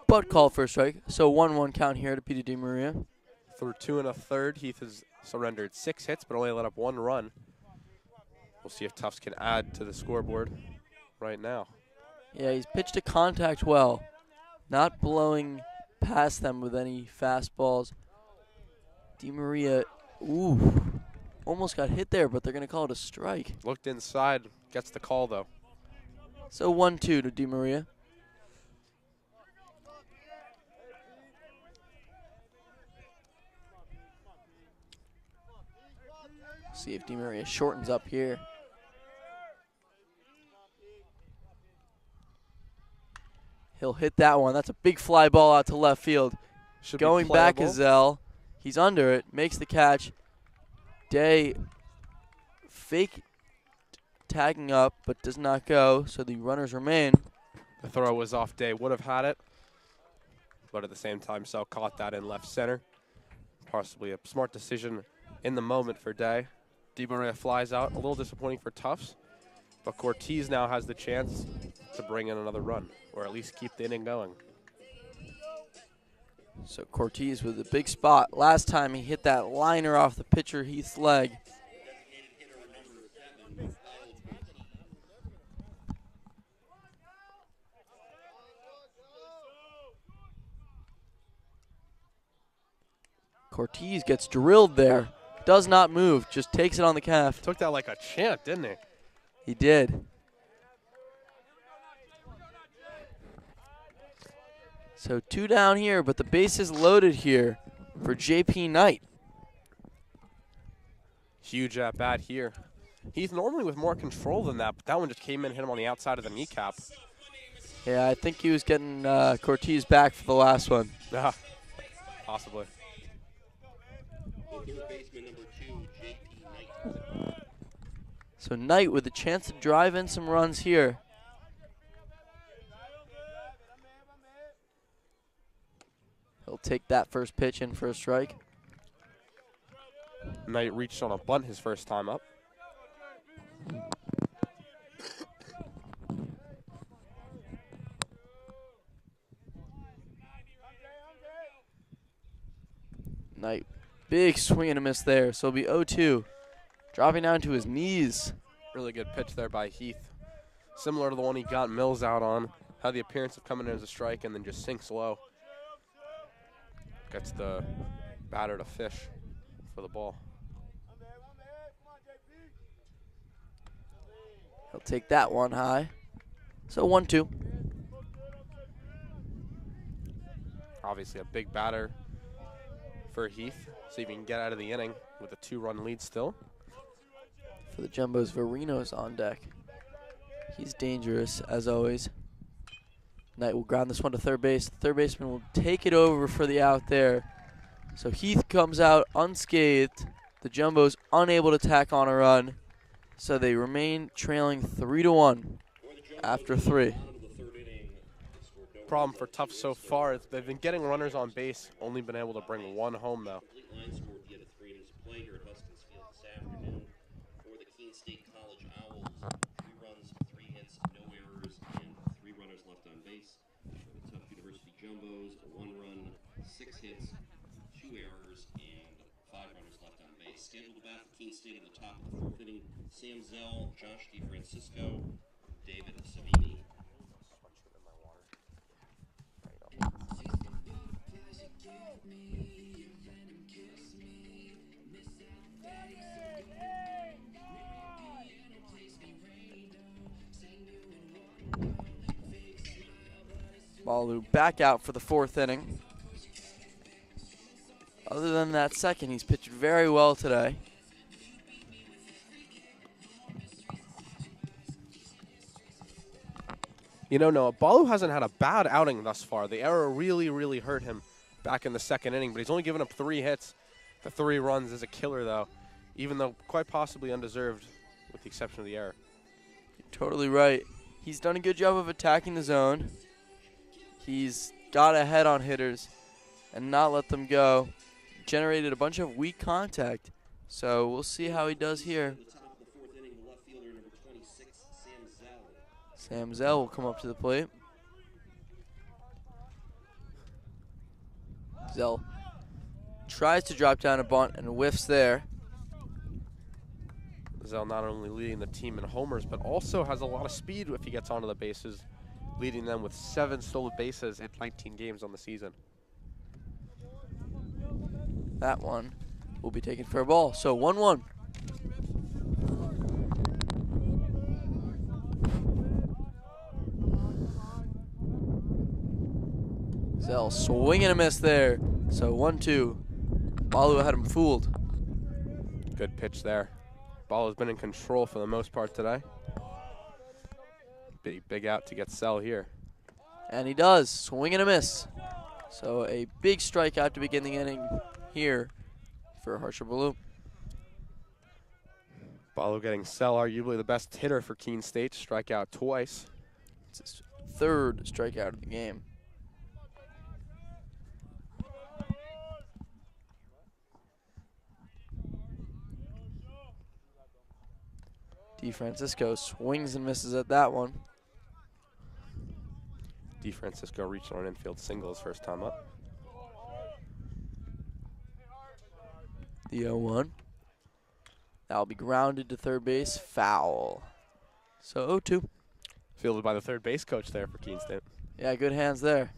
But called for a strike. So 1-1 count here to Peter DiMaria. Through 2 1/3, Heath has surrendered 6 hits, but only let up 1 run. We'll see if Tufts can add to the scoreboard right now. Yeah, he's pitched to contact well. Not blowing past them with any fastballs. DiMaria, ooh, almost got hit there, but they're going to call it a strike. Looked inside, gets the call though. So 1-2 to DiMaria. See if DiMaria shortens up here. He'll hit that one. That's a big fly ball out to left field. Should Going be back playable. is Zell. He's under it. Makes the catch. Day fake tagging up, but does not go. So the runners remain. The throw was off. Day would have had it, but at the same time, Sell caught that in left center. Possibly a smart decision in the moment for Day. DiMaria flies out. A little disappointing for Tufts, but Cortez now has the chance to bring in another run, or at least keep the inning going. So Cortez with a big spot. Last time he hit that liner off the pitcher Heath's leg. Cortez gets drilled there. Does not move, just takes it on the calf. Took that like a champ, didn't he? He did. So 2 down here, but the base is loaded here for JP Knight. Huge at bat here. He's normally with more control than that, but that one just came in and hit him on the outside of the kneecap. Yeah, I think he was getting Cortez back for the last one. Yeah, possibly. The third baseman, number 2, J.P. Knight. So Knight with a chance to drive in some runs here. He'll take that first pitch in for a strike. Knight reached on a bunt his first time up. Knight, big swing and a miss there. So it'll be 0-2. Dropping down to his knees. Really good pitch there by Heath. Similar to the one he got Mills out on. Had the appearance of coming in as a strike and then just sinks low. Gets the batter to fish for the ball. He'll take that one high. So 1-2. Obviously a big batter for Heath. See if he can get out of the inning with a 2-run lead still. For the Jumbos, Verino's on deck. He's dangerous, as always. Knight will ground this one to third base. The third baseman will take it over for the out there. So Heath comes out unscathed. The Jumbos unable to tack on a run. So they remain trailing 3-1 after 3. Problem for Tufts so far is they've been getting runners on base, only been able to bring one home though. Line scored yet a 3 innings play here at Huskins Field this afternoon for the Keene State College Owls. 3 runs, 3 hits, no errors, and 3 runners left on base. For the Tufts University Jumbos, 1 run, 6 hits, 2 errors, and 5 runners left on base. Scheduled to bat for Keene State at the top of the 4th inning, Sam Zell, Josh DeFrancisco, David Savini. Balu back out for the 4th inning. Other than that second, he's pitched very well today. You know, Noah, Balu hasn't had a bad outing thus far. The error really hurt him back in the 2nd inning, but he's only given up 3 hits. The 3 runs is a killer, though, even though quite possibly undeserved with the exception of the error. You're totally right. He's done a good job of attacking the zone. He's got ahead on hitters and not let them go. Generated a bunch of weak contact. So we'll see how he does here. Sam Zell will come up to the plate. Zell tries to drop down a bunt and whiffs there. Zell not only leading the team in homers, but also has a lot of speed if he gets onto the bases, leading them with 7 stolen bases in 19 games on the season. That one will be taken for a ball. So 1-1. Zell swing and a miss there. So 1-2. Balu had him fooled. Good pitch there. Ball has been in control for the most part today. Big out to get Zell here. And he does. Swing and a miss. So a big strikeout to begin the inning here for Harsha Balu. Balu getting Zell, arguably the best hitter for Keene State. Strike out twice. It's his 3rd strikeout of the game. DeFrancisco swings and misses at that one. DeFrancisco reached on an infield single his first time up. The 0-1. That'll be grounded to third base. Foul. So 0-2. Fielded by the third base coach there for Keene State. Yeah, good hands there.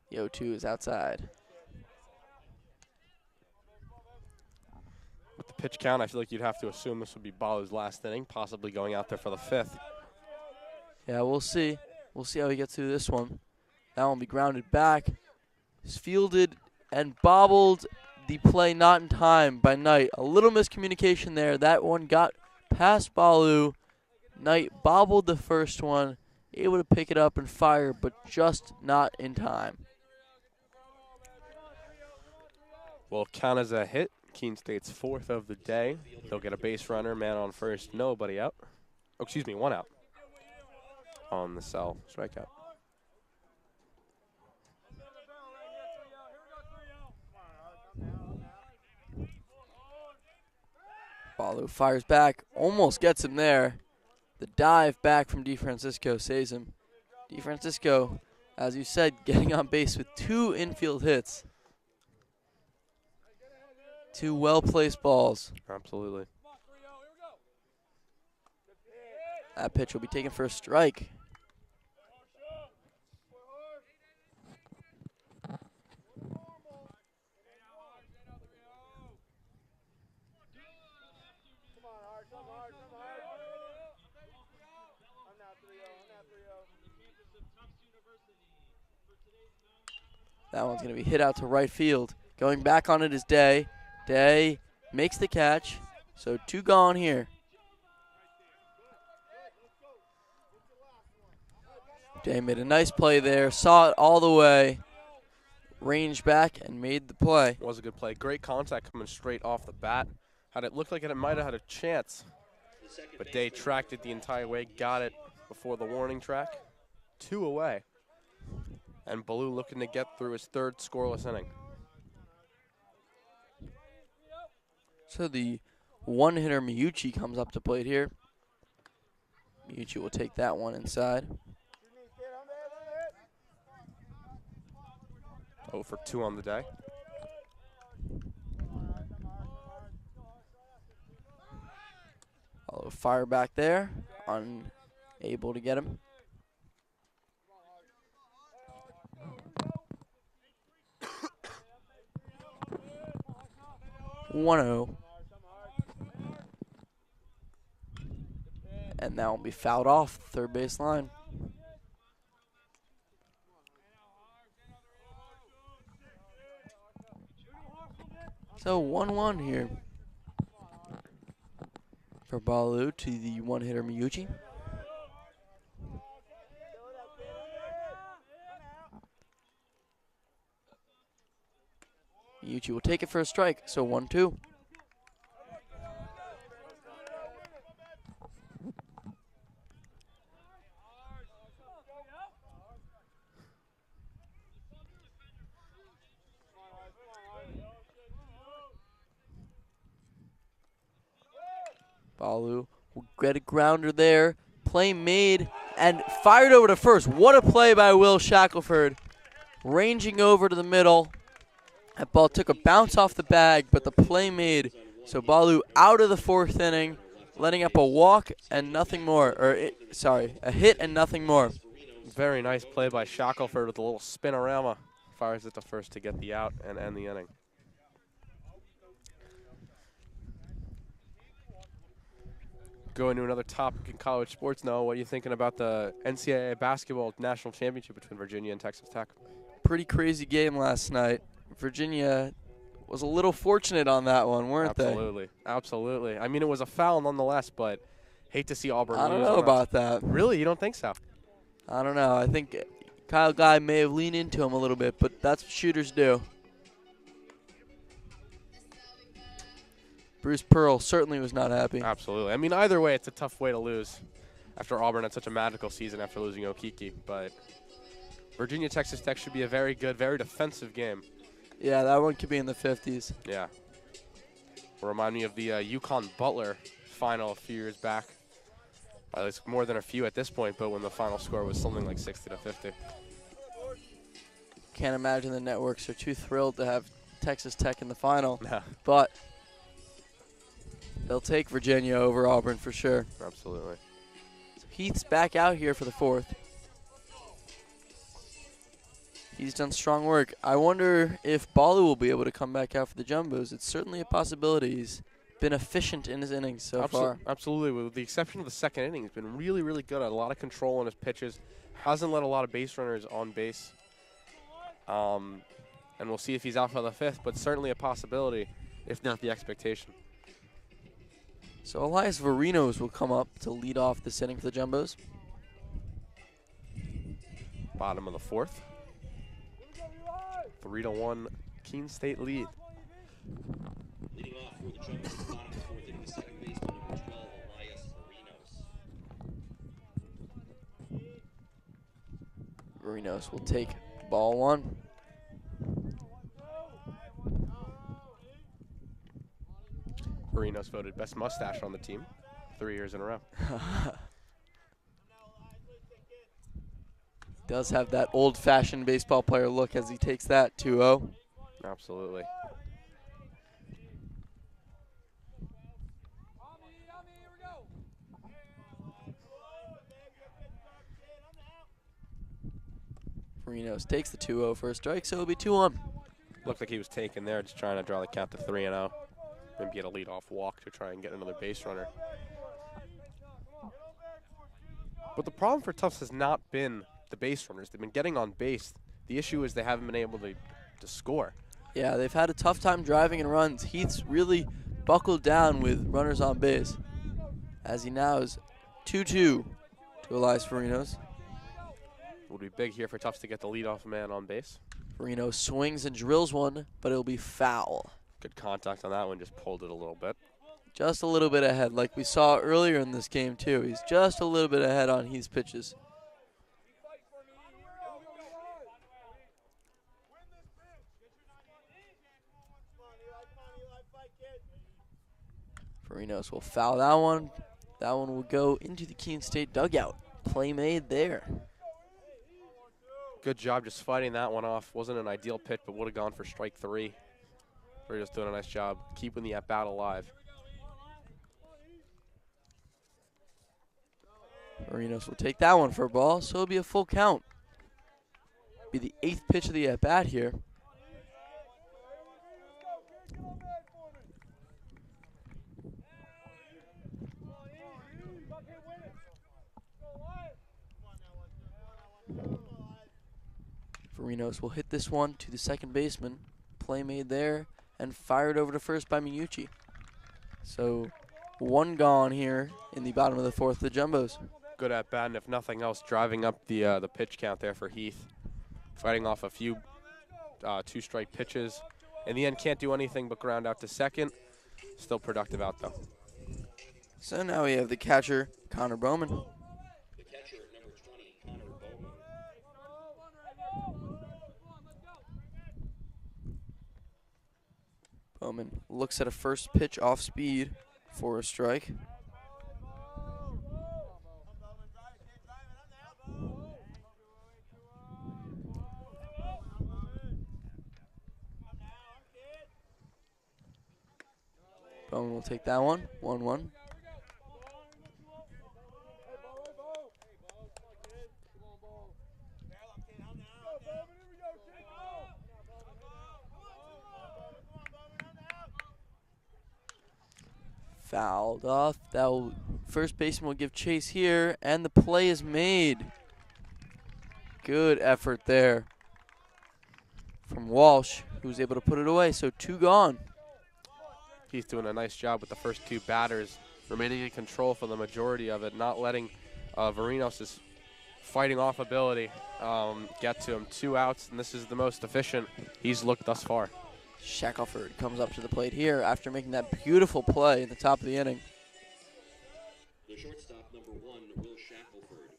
The 0-2 is outside. With the pitch count, I feel like you'd have to assume this would be Balu's last inning, possibly going out there for the 5th. Yeah, we'll see. We'll see how he gets through this one. That one will be grounded back. He's fielded and bobbled. The play not in time by Knight. A little miscommunication there. That one got past Balu. Knight bobbled the first one, able to pick it up and fire, but just not in time. Will count as a hit. Keene State's 4th of the day. They'll get a base runner, man on first, nobody out. Oh, excuse me, 1 out on the cell strikeout. Balu fires back, almost gets him there. The dive back from DeFrancisco saves him. DeFrancisco, as you said, getting on base with 2 infield hits. 2 well-placed balls. Absolutely. That pitch will be taken for a strike. That one's going to be hit out to right field. Going back on it is Day. Day makes the catch. So 2 gone here. Day made a nice play there. Saw it all the way. Ranged back and made the play. Was a good play. Great contact coming straight off the bat. Had it looked like it might have had a chance. But Day tracked it the entire way. Got it before the warning track. 2 away. And Balu looking to get through his 3rd scoreless inning. So the one-hitter Miyuchi comes up to plate here. Miyuchi will take that one inside. 0 for 2 on the day. A fire back there. Unable to get him. 1-0. And that will be fouled off third base line. So 1-1 here for Balu to the one-hitter Miyuchi. Miyuchi will take it for a strike, so 1-2. Balu will get a grounder there. Play made and fired over to first. What a play by Will Shackelford. Ranging over to the middle. That ball took a bounce off the bag, but the play made. So Balu out of the 4th inning, letting up a walk and nothing more. A hit and nothing more. Very nice play by Shackelford with a little spinorama. Fires it to first to get the out and end the inning. Going to another topic in college sports now. What are you thinking about the NCAA basketball national championship between Virginia and Texas Tech? Pretty crazy game last night. Virginia was a little fortunate on that one, weren't they? Absolutely. Absolutely. I mean, it was a foul nonetheless, but hate to see Auburn lose. I don't know about that. Really? You don't think so? I don't know. I think Kyle Guy may have leaned into him a little bit, but that's what shooters do. Bruce Pearl certainly was not happy. Absolutely. I mean, either way, it's a tough way to lose after Auburn had such a magical season after losing Okiki. But Virginia-Texas Tech should be a very good, very defensive game. Yeah, that one could be in the 50s. Yeah. Remind me of the UConn Butler final a few years back. It's more than a few at this point, but when the final score was something like 60-50. Can't imagine the networks are too thrilled to have Texas Tech in the final. Yeah. But they'll take Virginia over Auburn for sure. Absolutely. So Heath's back out here for the 4th. He's done strong work. I wonder if Balu will be able to come back out for the Jumbos. It's certainly a possibility. He's been efficient in his innings so far. Absolutely. With the exception of the second inning, he's been really, really good at a lot of control on his pitches. Hasn't let a lot of base runners on base. And we'll see if he's out for the fifth, but certainly a possibility, if not the expectation. So Elias Varinos will come up to lead off this inning for the Jumbos. Bottom of the fourth. 3-1 Keene State lead. Leading off for the Jumbos, the bottom of the fourth inning, the second baseman, number 12, Elias Varinos. Varinos will take ball one. Varinos voted best mustache on the team 3 years in a row. Does have that old-fashioned baseball player look as he takes that 2-0. Absolutely. Varinos takes the 2-0 for a strike, so it'll be 2-1. Looked like he was taken there, just trying to draw the count to 3-0. Maybe get a leadoff walk to try and get another base runner. But the problem for Tufts has not been the base runners. They've been getting on base. The issue is they haven't been able to score. Yeah, they've had a tough time driving in runs. Heath's really buckled down with runners on base, as he now is 2-2 to Elias Varinos. Would be big here for Tufts to get the leadoff man on base. Varinos swings and drills one, but it'll be foul. Good contact on that one, just pulled it a little bit. Just a little bit ahead, like we saw earlier in this game, too. He's just a little bit ahead on Heath's pitches. Varinos will foul that one. That one will go into the Keene State dugout. Play made there. Good job just fighting that one off. Wasn't an ideal pitch, but would have gone for strike 3. Varinos doing a nice job keeping the at-bat alive. Varinos will take that one for a ball, so it'll be a full count. Be the 8th pitch of the at-bat here. Varinos will hit this one to the second baseman. Play made there and fired over to first by Miyuchi. So one gone here in the bottom of the fourth, the Jumbos. Good at bat, and if nothing else, driving up the pitch count there for Heath. Fighting off a few 2-strike pitches. In the end, can't do anything but ground out to second. Still productive out, though. So now we have the catcher, Connor Bowman. The catcher, number 20, Connor Bowman. Bowman looks at a first pitch off speed for a strike. Bowman will take that one, 1-1. Fouled off. First baseman will give chase here, and the play is made. Good effort there from Walsh, who's able to put it away. So 2 gone. He's doing a nice job with the first 2 batters, remaining in control for the majority of it, not letting Varinos' fighting off ability get to him. 2 outs, and this is the most efficient he's looked thus far. Shackelford comes up to the plate here after making that beautiful play in the top of the inning. The shortstop, number 1, Will Shackelford.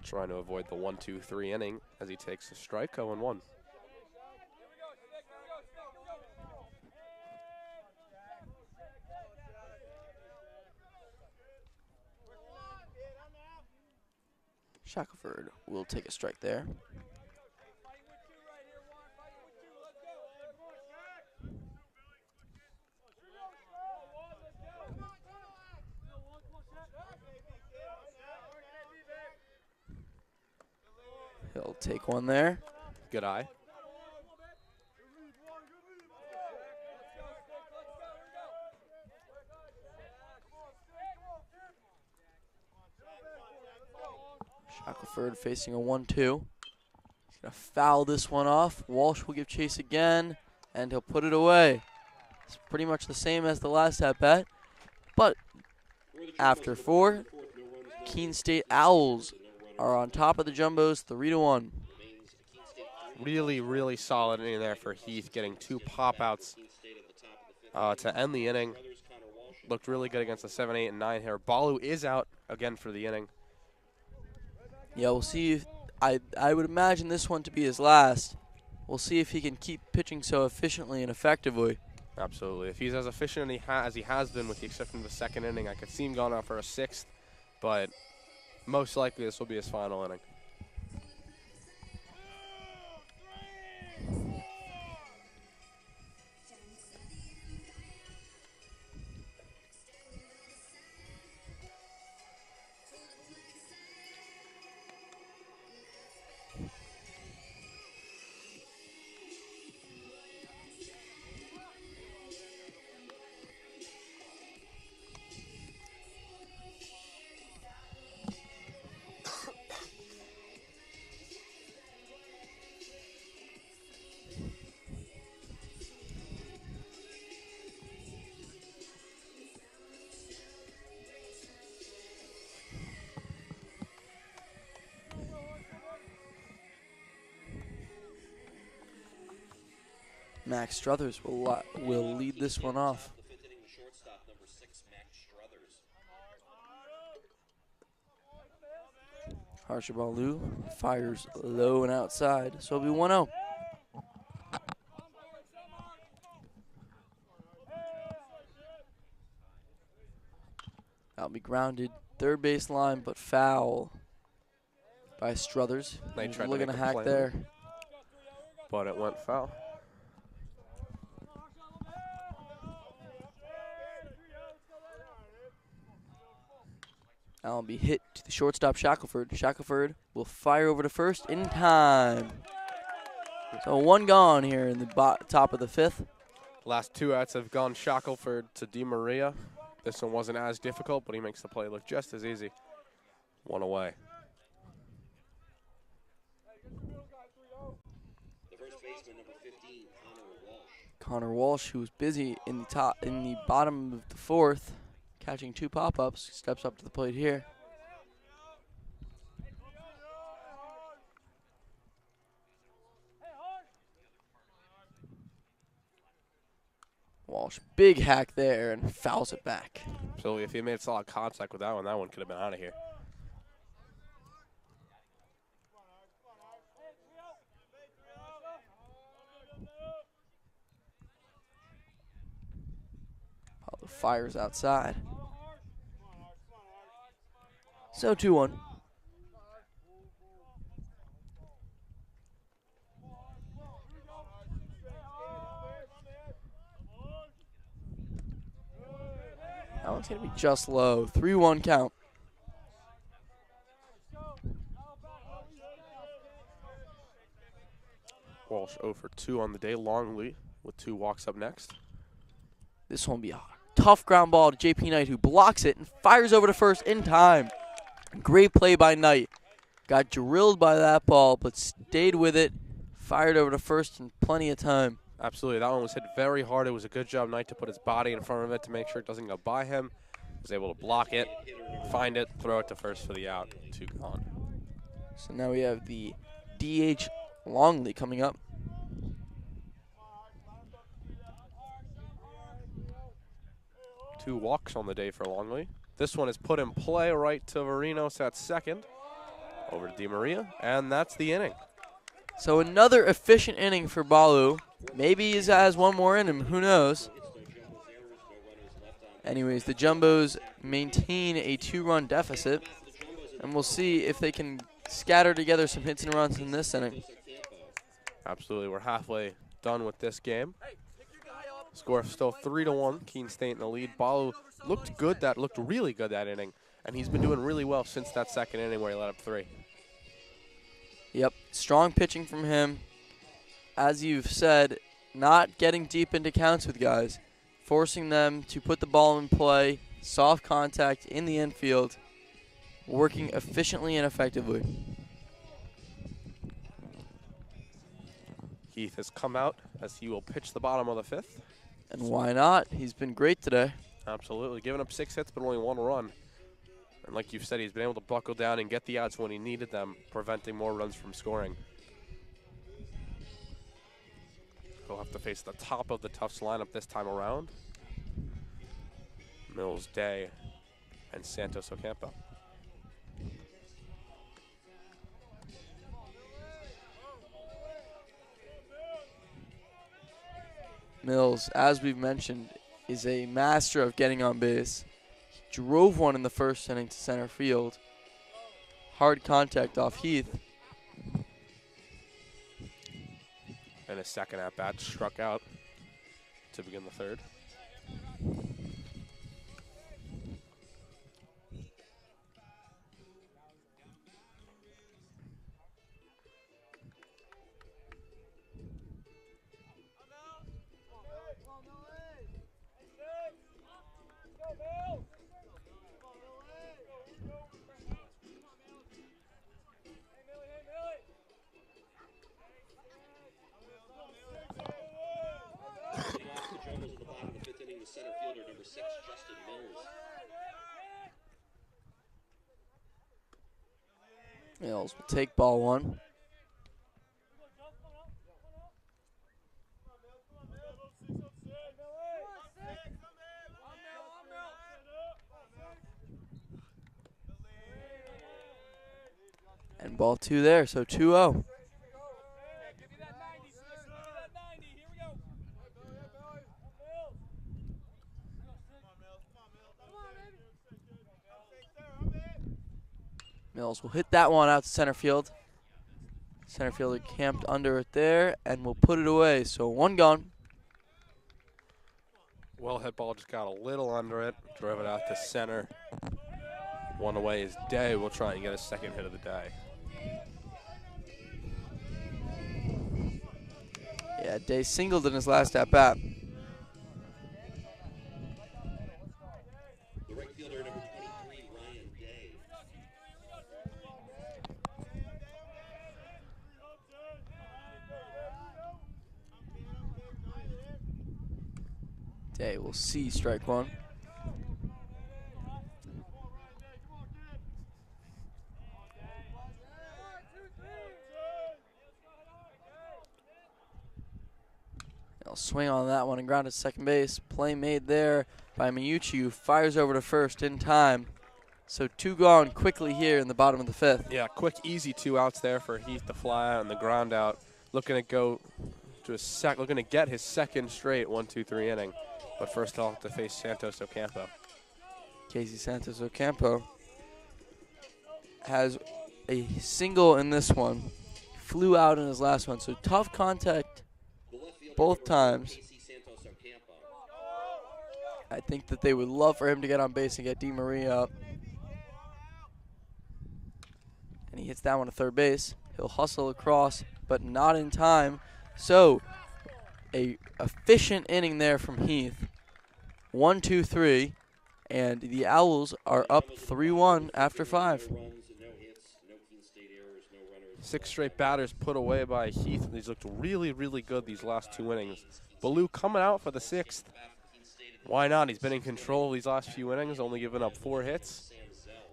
Trying to avoid the 1-2-3 inning as he takes a strike, 0-1. Shackelford will take a strike there. He'll take one there. Good eye. Shackelford facing a 1-2. He's going to foul this one off. Walsh will give chase again, and he'll put it away. It's pretty much the same as the last at-bat. But after 4, Keene State Owls are on top of the Jumbos 3-1. Really, really solid inning there for Heath, getting 2 pop-outs to end the inning. Looked really good against the 7, 8, and 9 here. Balu is out again for the inning. Yeah, we'll see. I would imagine this one to be his last. We'll see if he can keep pitching so efficiently and effectively. Absolutely. If he's as efficient as he has been, with the exception of the 2nd inning, I could see him going out for a 6th, but most likely this will be his final inning. Max Struthers will lead this one off. Harsha Balu fires low and outside, so it'll be 1-0. That'll be grounded 3rd base line, but foul by Struthers. They tried to looking make to a hack play, there. but it went foul. That'll be hit to the shortstop, Shackelford. Shackelford will fire over to first in time. So 1 gone here in the top of the 5th. Last 2 outs have gone Shackelford to DiMaria. This one wasn't as difficult, but he makes the play look just as easy. 1 away. The first baseman, number 15, Connor Walsh. Connor Walsh, who's busy in the bottom of the 4th, catching 2 pop-ups, steps up to the plate here. Walsh, big hack there, and fouls it back. So if he made solid contact with that one could have been out of here. Paulo fires outside. So 2-1. That one's going to be just low. 3-1 count. Walsh 0 for 2 on the day. Longley with 2 walks up next. This one will be a tough ground ball to JP Knight, who blocks it and fires over to first in time. Great play by Knight. Got drilled by that ball, but stayed with it. Fired over to first in plenty of time. Absolutely. That one was hit very hard. It was a good job, Knight, to put his body in front of it to make sure it doesn't go by him. Was able to block it, find it, throw it to first for the out. 2 gone. So now we have the DH Longley coming up. Two walks on the day for Longley. This one is put in play right to Varinos at second. Over to DiMaria, and that's the inning. So another efficient inning for Balu. Maybe he has one more in him, who knows. Anyways, the Jumbos maintain a 2-run deficit, and we'll see if they can scatter together some hits and runs in this inning. Absolutely, we're halfway done with this game. Score still 3-1. Keene State in the lead. Balu looked really good that inning, and he's been doing really well since that second inning where he let up 3. Yep, strong pitching from him. As you've said, not getting deep into counts with guys, forcing them to put the ball in play, soft contact in the infield. working efficiently and effectively. Heath has come out as he will pitch the bottom of the 5th. And why not? He's been great today. Absolutely. Giving up 6 hits, but only 1 run. And like you've said, he's been able to buckle down and get the outs when he needed them, preventing more runs from scoring. He'll have to face the top of the Tufts lineup this time around. Mills, Day, and Santos Ocampo. Mills, as we've mentioned, is a master of getting on base. He drove one in the first inning to center field. Hard contact off Heath. And his second at-bat struck out to begin the 3rd. Center fielder number 6, Justin Mills. Mills will take ball 1. And ball 2 there, so 2-0. Mills will hit that one out to center field. Center fielder camped under it there and will put it away. So 1 gone. Well hit ball just got a little under it. Drove it out to center. 1 away is Day. Will try and get a second hit of the day. Yeah, Day singled in his last at-bat. The right fielder number 23, Ryan Day. Day will see strike 1. He'll swing on that one and ground to second base. Play made there by Miyuchi, who fires over to first in time. So 2 gone quickly here in the bottom of the 5th. Yeah, quick, easy 2 outs there for Heath to fly out and the ground out. Looking to go to looking to get his second straight 1-2-3 inning. But first he'll have to face Santos Ocampo. Casey Santos Ocampo has a single in this one. Flew out in his last one, so tough contact both times. I think that they would love for him to get on base and get DeMaria up. And he hits that one to third base. He'll hustle across, but not in time. So, a efficient inning there from Heath. 1-2-3, and the Owls are up 3-1 after 5. 6 straight batters put away by Heath. He's looked really, really good these last 2 innings. Baloo coming out for the 6th. Why not? He's been in control these last few innings, only giving up 4 hits.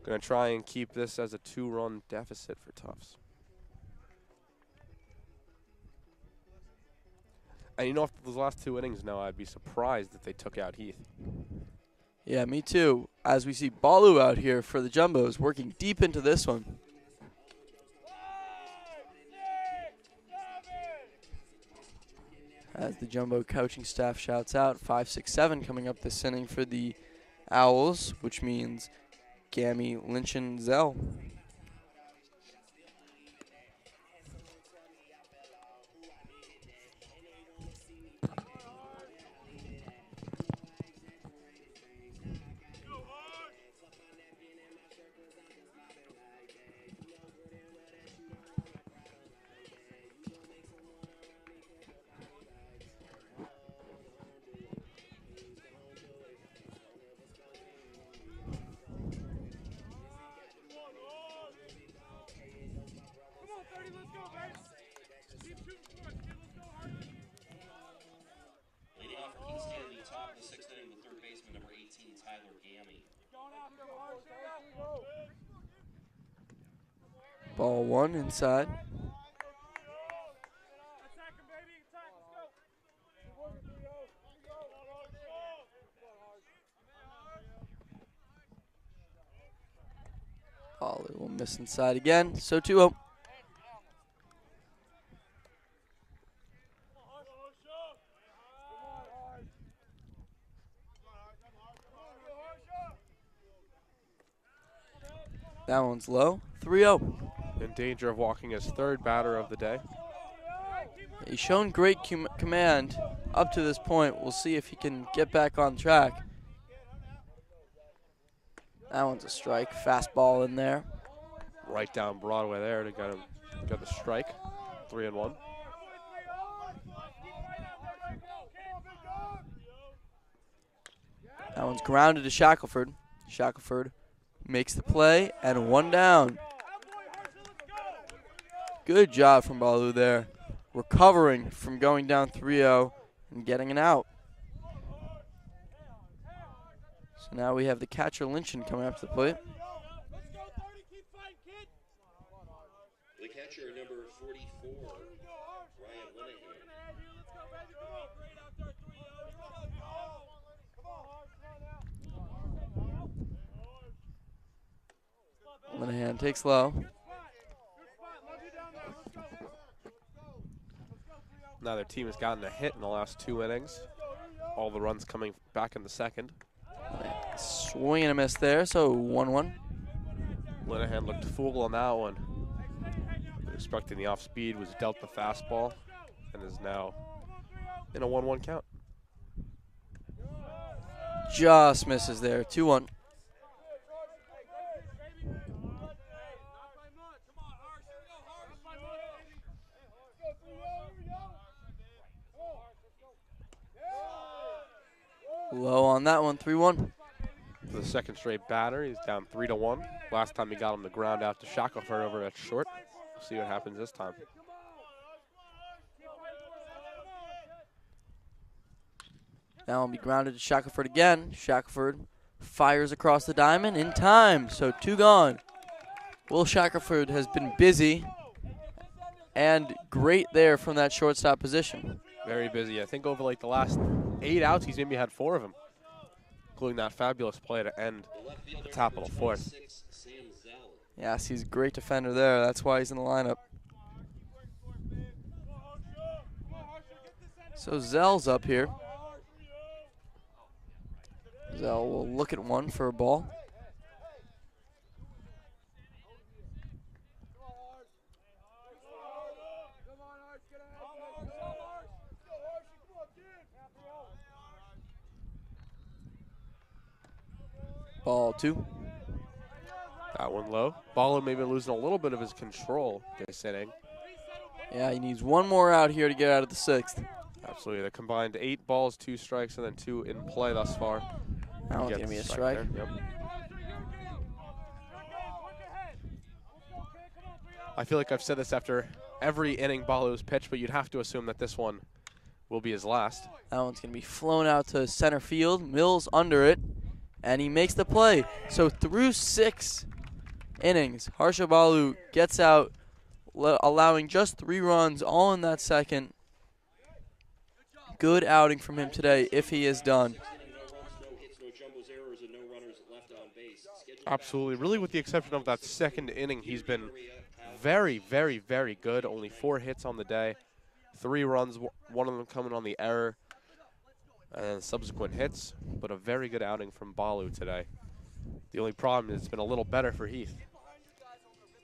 Going to try and keep this as a 2-run deficit for Tufts. And you know, after those last 2 innings now, I'd be surprised if they took out Heath. Yeah, me too. As we see Balu out here for the Jumbos, working deep into this one. As the Jumbo coaching staff shouts out, 5, 6, 7 coming up this inning for the Owls, which means Gammy, Lynch, and Zell. Ball one inside. Balu will miss inside again, so 2-0. That one's low, 3-0. In danger of walking his third batter of the day. He's shown great command up to this point. We'll see if he can get back on track. That one's a strike. Fastball in there. Right down Broadway there to get the strike. 3-1. That one's grounded to Shackelford. Shackelford makes the play, and one down. Good job from Balu there. Recovering from going down 3-0 and getting an out. So now we have the catcher Lynchen coming up to the plate. The catcher, number 44, Ryan Linehan takes low. Now their team has gotten a hit in the last 2 innings. All the runs coming back in the second. Swing and a miss there, so 1-1. Linehan looked fool on that one. Expecting the off speed, was dealt the fastball, and is now in a 1-1 count. Just misses there, 2-1. Low on that one, 3-1. For the second straight batter, he's down 3-1. Last time he got him to ground out to Shackelford over at short. We'll see what happens this time. Now will be grounded to Shackelford again. Shackelford fires across the diamond in time, so 2 gone. Will Shackelford has been busy and great there from that shortstop position. Very busy. I think over like the last 8 outs, he's maybe had 4 of them, including that fabulous play to end the top of the fourth. Yes, he's a great defender there. That's why he's in the lineup. So Zell's up here. Zell will look at one for a ball. Ball 2. That one low. Baller maybe losing a little bit of his control this inning. Yeah, he needs one more out here to get out of the 6th. Absolutely. They combined 8 balls, 2 strikes, and then 2 in play thus far. That one's going to be a strike. Yep. I feel like I've said this after every inning Balu's pitched, but you'd have to assume that this one will be his last. That one's going to be flown out to center field. Mills under it, and he makes the play. So through 6 innings, Harsha Balu gets out, allowing just 3 runs, all in that second. Good outing from him today if he is done. Absolutely. Really, with the exception of that second inning, he's been very, very, very good. Only 4 hits on the day. 3 runs, one of them coming on the error, and then subsequent hits. But a very good outing from Balu today. The only problem is it's been a little better for Heath.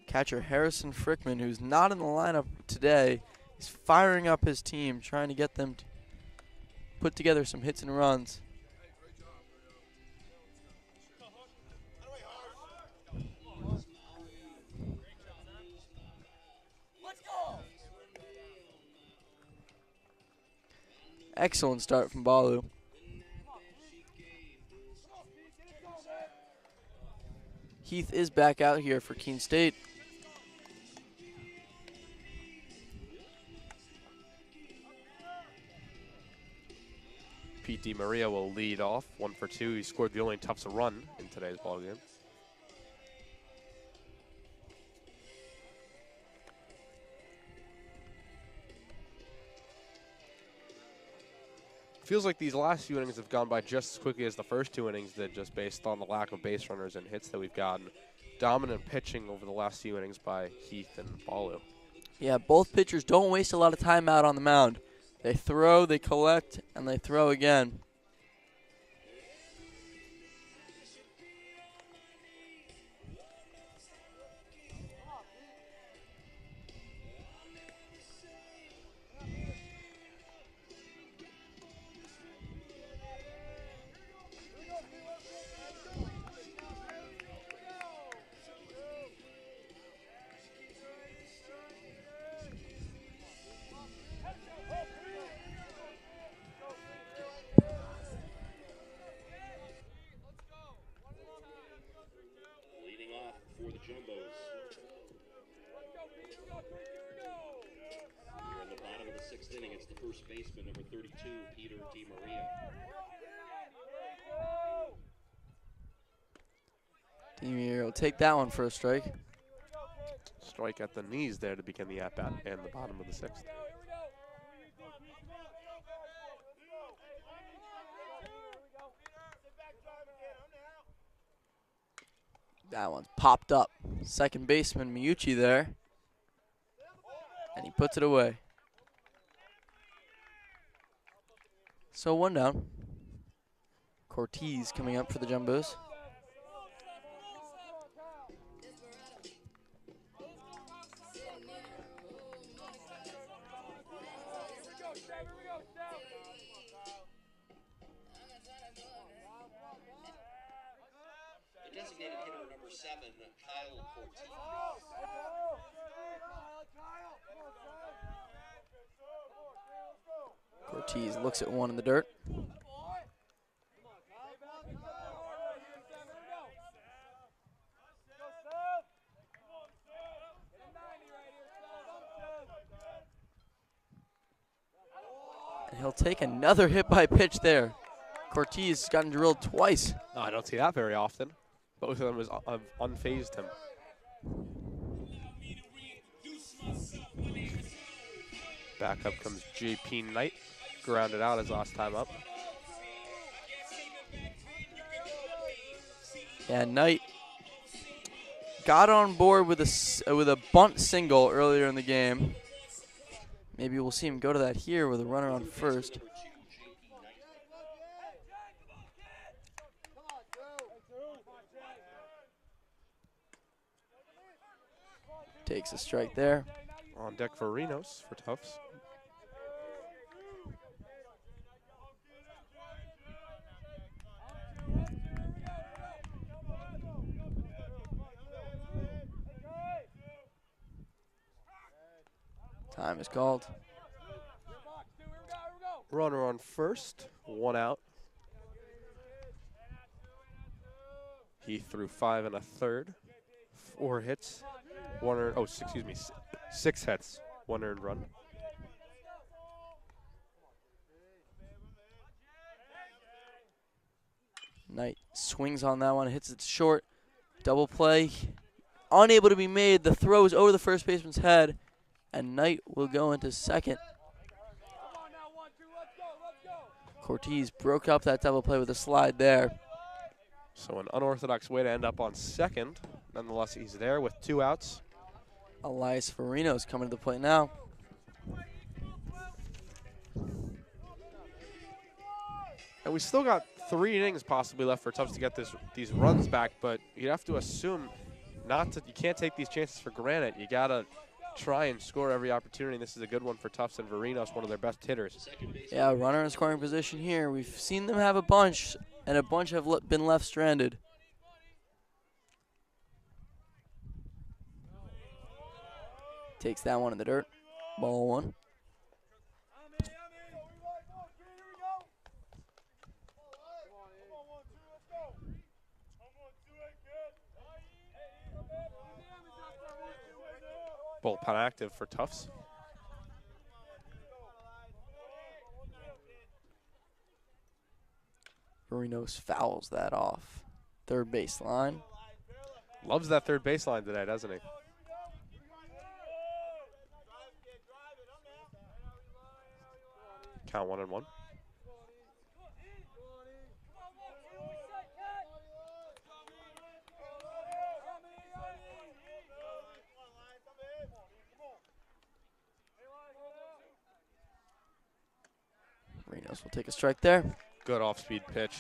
Catcher Harrison Frickman, who's not in the lineup today, is firing up his team, trying to get them to put together some hits and runs. Excellent start from Balu. Heath is back out here for Keene State. Pete DiMaria will lead off, 1 for 2. He scored the only Tufts run in today's ballgame. Feels like these last few innings have gone by just as quickly as the first 2 innings did, just based on the lack of base runners and hits that we've gotten. Dominant pitching over the last few innings by Heath and Balu. Yeah, both pitchers don't waste a lot of time out on the mound. They throw, they collect, and they throw again. Leading off for the Jumbos. Here in the bottom of the 6th inning, it's the first baseman, number 32, Peter DiMaria. DiMaria will take that one for a strike. Strike at the knees there to begin the at-bat and the bottom of the 6th. That one's popped up. Second baseman Miyuchi there. And he puts it away. So 1 down. Cortez coming up for the Jumbos. The designated hitter, number 7, Kyle Cortez. Cortez looks at one in the dirt. And he'll take another hit by pitch there. Cortez has gotten drilled twice. Oh, I don't see that very often. Both of them have unfazed him. Back up comes J.P. Knight. Grounded out his last time up. Yeah, Knight got on board with a bunt single earlier in the game. Maybe we'll see him go to that here with a runner on first. Takes a strike there. On deck for Renos for Tufts. Time is called. Runner on first, 1 out. He threw 5 1/3, 4 hits, 6 hits, 1 earned run. Knight swings on that one, hits it short. Double play, unable to be made. The throw is over the first baseman's head, and Knight will go into second. Cortez broke up that double play with a slide there. So an unorthodox way to end up on second. Nonetheless, he's there with 2 outs. Elias Farino's coming to the plate now. And we still got 3 innings possibly left for Tufts to get these runs back, but you have to assume you can't take these chances for granted. You gotta try and score every opportunity. This is a good one for Tufts, and Varinos, one of their best hitters. Yeah, runner in scoring position here. We've seen them have a bunch, and a bunch have been left stranded. Takes that one in the dirt. Ball 1. Bullpen active for Tufts. Marinos fouls that off. Third base line. Loves that third baseline today, doesn't he? Count 1-1. Rios will take a strike there. Good off-speed pitch.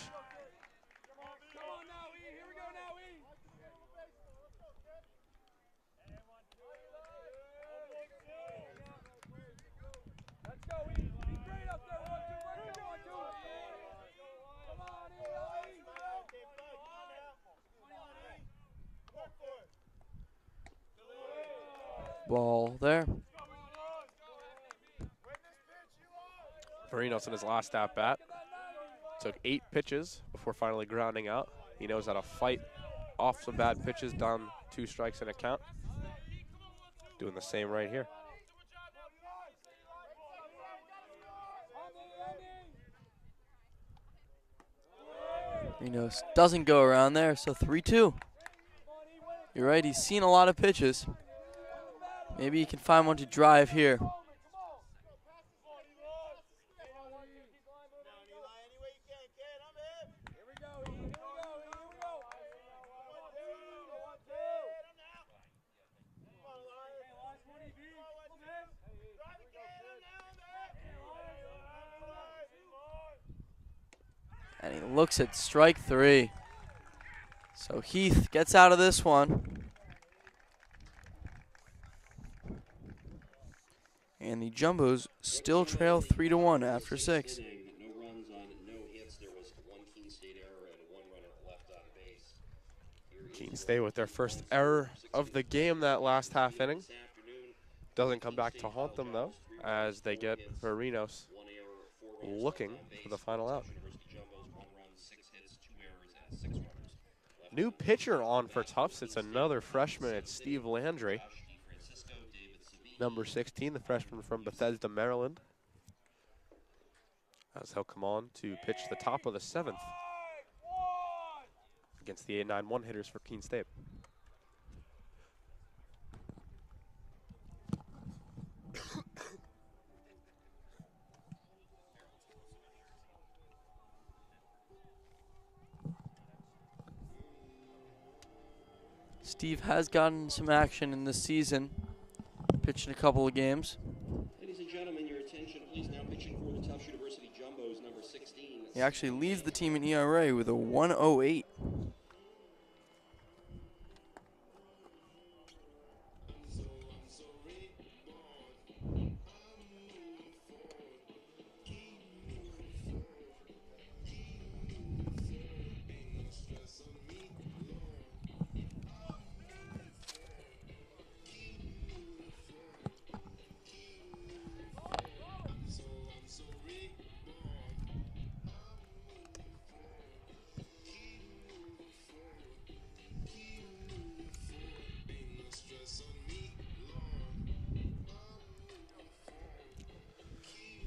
Ball there. Marinos in his last at-bat took 8 pitches before finally grounding out. He knows how to fight off some bad pitches, down 2 strikes in a count. Doing the same right here. Rios doesn't go around there, so 3-2. You're right, he's seen a lot of pitches. Maybe he can find one to drive here. And he looks at strike 3. So Heath gets out of this one. And the Jumbos still trail 3-1 after 6. No runs on no hits. There was 1 Keene State error and 1 runner left on base. Keene State with their first error of the game that last half inning. Doesn't come back to haunt them though, as they get Marinos looking for the final out. New pitcher on for Tufts. It's another freshman. It's Steve Landry. Number 16, the freshman from Bethesda, Maryland. As he'll come on to pitch the top of the 7th against the 8-9-1 hitters for Keene State. Steve has gotten some action in this season, pitching a couple of games. Ladies and gentlemen, your attention please. Now pitching for the Tufts University Jumbos, number 16. He actually leads the team in ERA with a 1.08.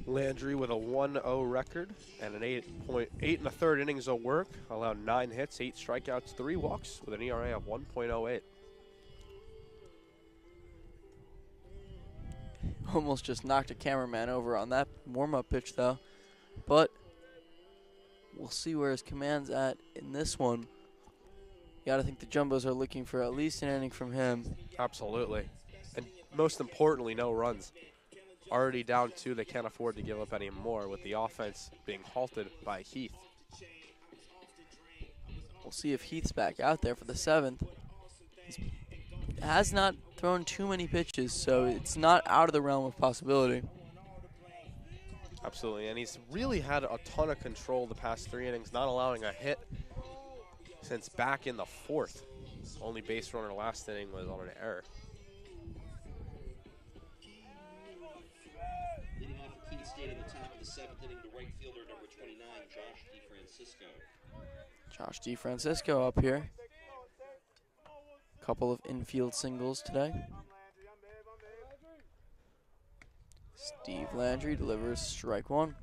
Landry with a 1-0 record and an 8 1/3 innings of work, allowed 9 hits, 8 strikeouts, 3 walks with an ERA of 1.08. Almost just knocked a cameraman over on that warm-up pitch though. But we'll see where his command's at in this one. You gotta think the Jumbos are looking for at least an inning from him. Absolutely. And most importantly, no runs. Already down 2, they can't afford to give up any more with the offense being halted by Heath. We'll see if Heath's back out there for the 7th. He has not thrown too many pitches, so it's not out of the realm of possibility. Absolutely, and he's really had a ton of control the past 3 innings, not allowing a hit since back in the 4th. Only base runner last inning was on an error. Leading off for Keene State in the top of the 7th inning, the right fielder, number 29, Josh DeFrancisco. Josh DeFrancisco up here. Couple of infield singles today. Steve Landry delivers strike 1.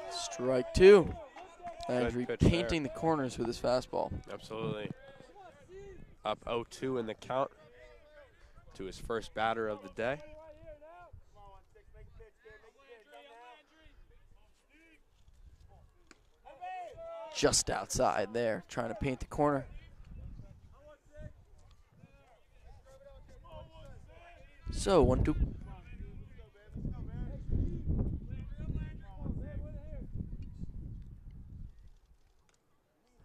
Strike 2. Landry painting the corners with his fastball. Absolutely. Up 0-2 in the count to his first batter of the day. just outside there, trying to paint the corner. So 1-2.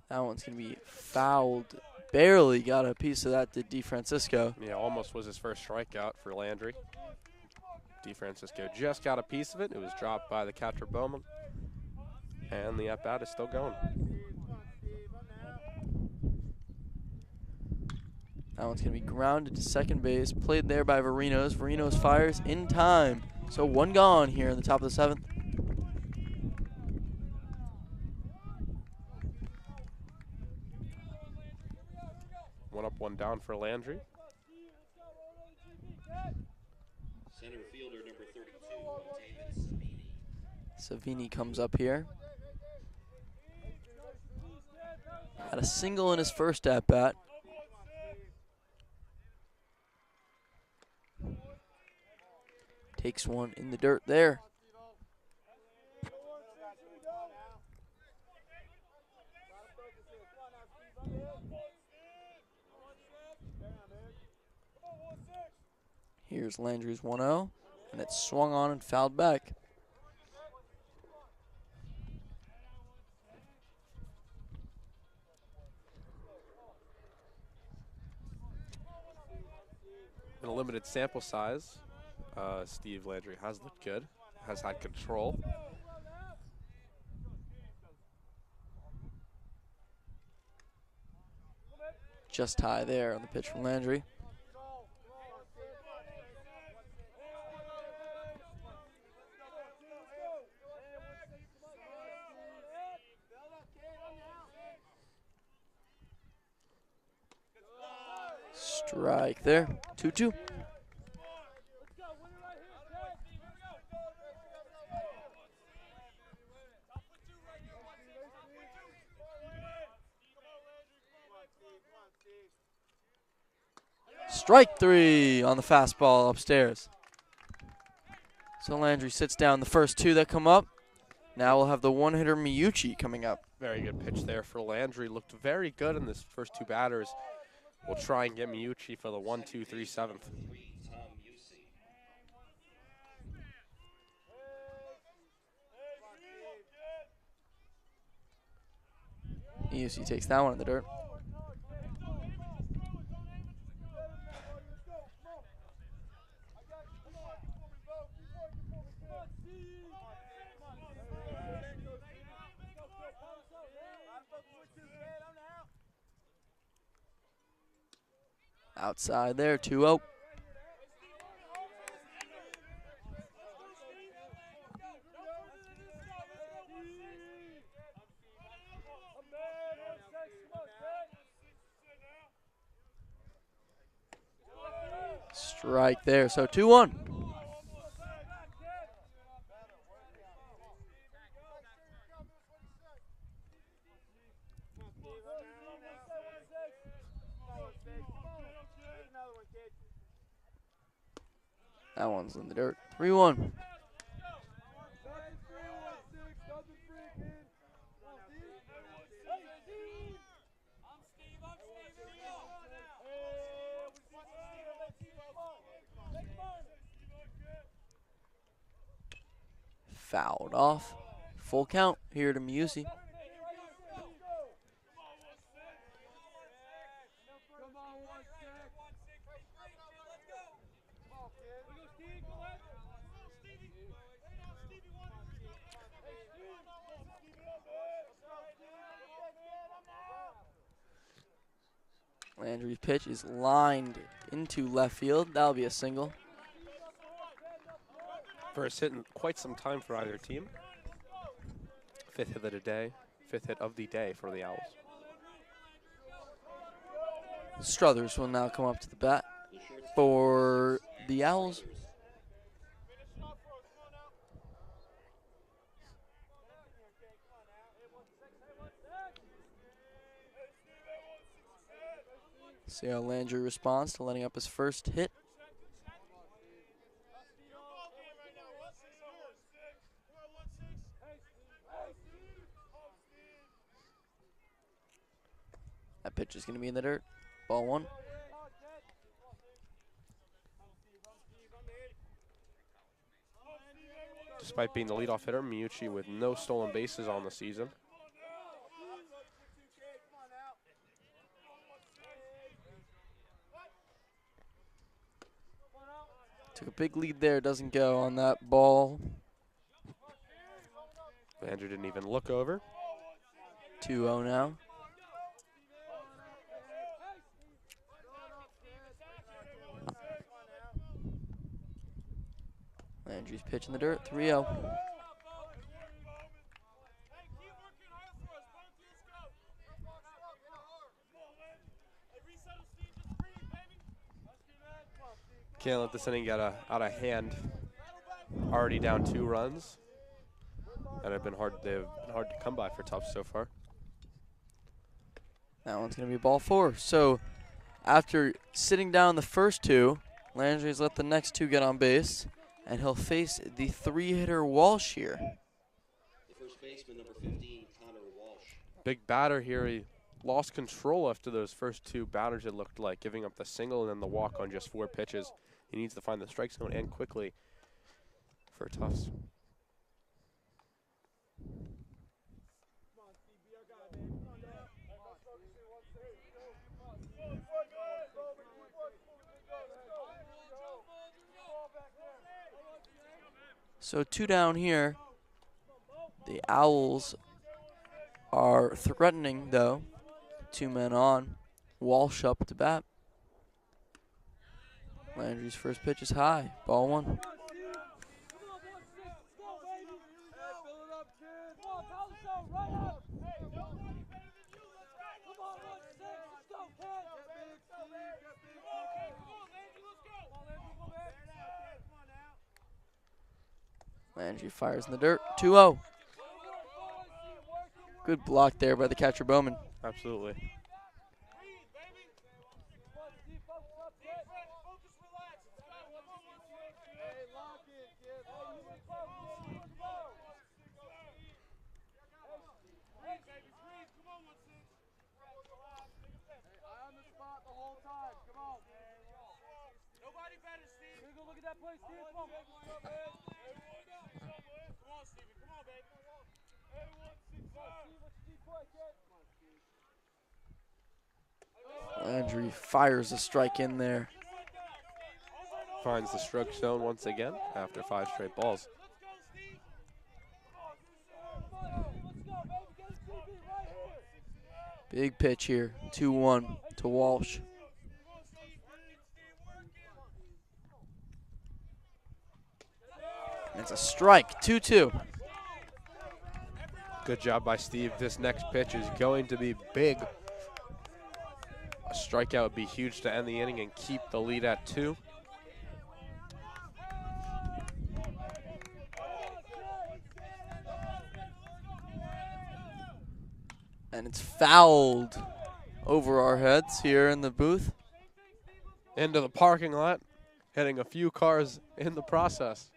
That one's going to be fouled. Barely got a piece of that to DeFrancisco. Yeah, almost was his first strikeout for Landry. DeFrancisco just got a piece of it. It was dropped by the catcher Bowman. And the at-bat is still going. That one's going to be grounded to second base. Played there by Varinos. Varinos fires in time. So one gone here in the top of the seventh. One up, one down for Landry. Center fielder number 32, David Savini. Savini comes up here. Had a single in his first at-bat. Takes one in the dirt there. Here's Landry's 1-0, and it's swung on and fouled back. In a limited sample size, Steve Landry has looked good, has had control. Just high there on the pitch from Landry. Strike there, 2-2. Strike three on the fastball upstairs. So Landry sits down the first two that come up. Now we'll have the one-hitter Miyuchi coming up. Very good pitch there for Landry. Looked very good in this first two batters. We'll try and get Miyuchi for the 1-2-3 7th. Miyuchi takes that one in the dirt. Outside there, 2-0. Strike there, so 2-1. That one's in the dirt. 3-1. Fouled off. Full count here to Miyuchi. Landry's pitch is lined into left field. That'll be a single. First hit in quite some time for either team. Fifth hit of the day. Fifth hit of the day for the Owls. Struthers will now come up to the bat for the Owls. See how Landry responds to letting up his first hit. pitch is going to be in the dirt. Ball one. Despite being the leadoff hitter, Miyuchi with no stolen bases on the season. Took a big lead there, doesn't go on that ball. Andrew didn't even look over. 2-0 now. Landry's pitch in the dirt, 3-0. Can't let this inning get out of hand. Already down 2 runs. And they've been hard to come by for Tufts so far. That one's going to be ball 4. So after sitting down the first 2, Landry's let the next 2 get on base, and he'll face the 3-hitter Walsh here. The first baseman, number 15, Connor Walsh. Big batter here. He lost control after those first 2 batters, it looked like, giving up the single and then the walk on just 4 pitches. He needs to find the strike zone and quickly for Tufts. So 2 down here. The Owls are threatening, though. 2 men on. Walsh up to bat. Landry's first pitch is high. Ball 1. Landry fires in the dirt. 2-0. Good block there by the catcher Bowman. Absolutely. Landry fires a strike in there. Finds the strike zone once again after 5 straight balls. Big pitch here. 2-1 to Walsh. It's a strike. 2-2. Good job by Steve. This next pitch is going to be big. A strikeout would be huge to end the inning and keep the lead at 2. And it's fouled over our heads here in the booth. Into the parking lot, hitting a few cars in the process.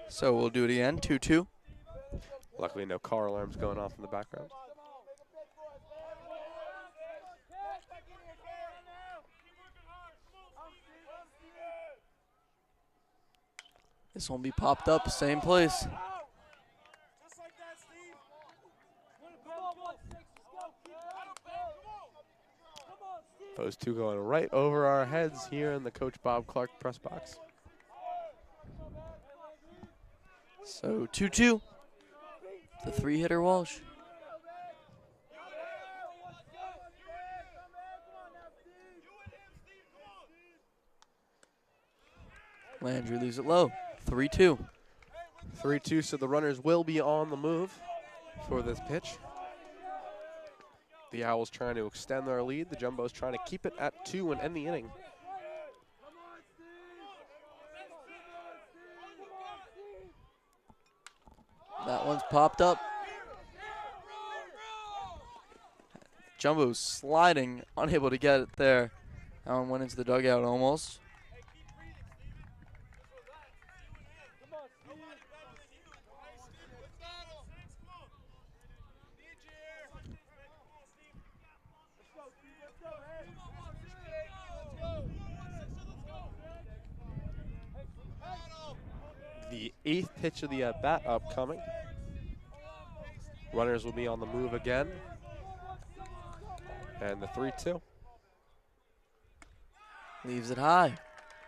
So we'll do it again. 2-2. Luckily, no car alarms going off in the background. This one be popped up, same place. Those 2 going right over our heads here in the Coach Bob Clark press box. So 2-2. The 3-hitter Walsh. Landry leaves it low. 3-2. 3-2, so the runners will be on the move for this pitch. The Owls trying to extend their lead. The Jumbos trying to keep it at 2 and end the inning. That one's popped up. Jumbo's sliding, unable to get it there. That one went into the dugout almost. 8th pitch of the at-bat upcoming. Runners will be on the move again. And the 3-2. Leaves it high.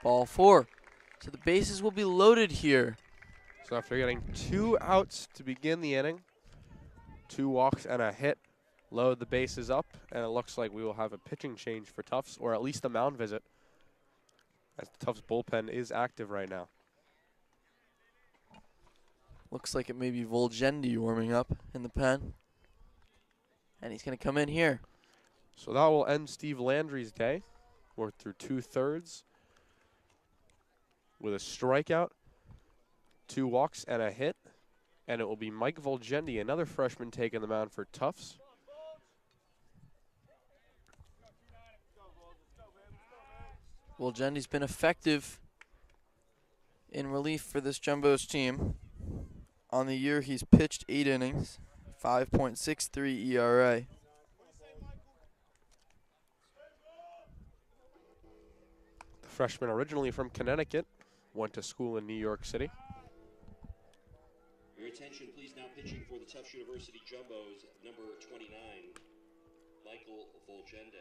Ball 4. So the bases will be loaded here. So after getting 2 outs to begin the inning, 2 walks and a hit, load the bases up, and it looks like we will have a pitching change for Tufts, or at least a mound visit, as the Tufts bullpen is active right now. Looks like it may be Volgendi warming up in the pen. And he's going to come in here. So that will end Steve Landry's day. We're through 2/3 with a strikeout, 2 walks, and a hit. And it will be Mike Volgendi, another freshman, taking the mound for Tufts. Volgendi's been effective in relief for this Jumbo's team. On the year, he's pitched 8 innings, 5.63 ERA. The freshman originally from Connecticut, went to school in New York City. Your attention, please. Now pitching for the Tufts University Jumbos, number 29, Michael Volgende.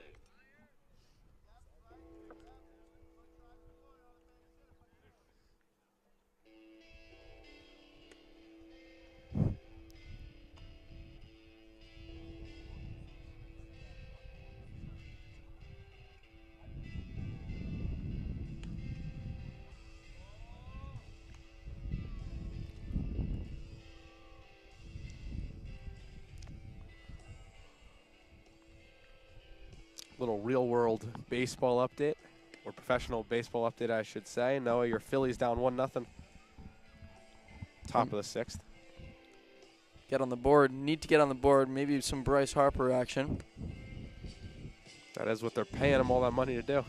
Little real-world baseball update, or professional baseball update, I should say. Noah, your Phillies down 1-0. Top of the 6th. Get on the board. Need to get on the board. Maybe some Bryce Harper action. That is what they're paying him all that money to do.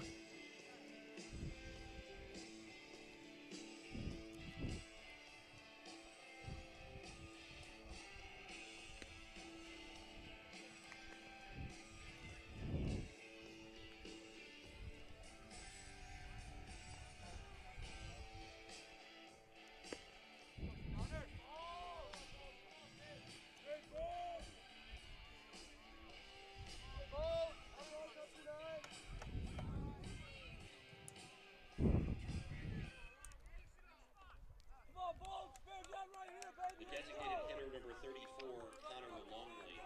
The designated hitter, number 34, Connor Longley.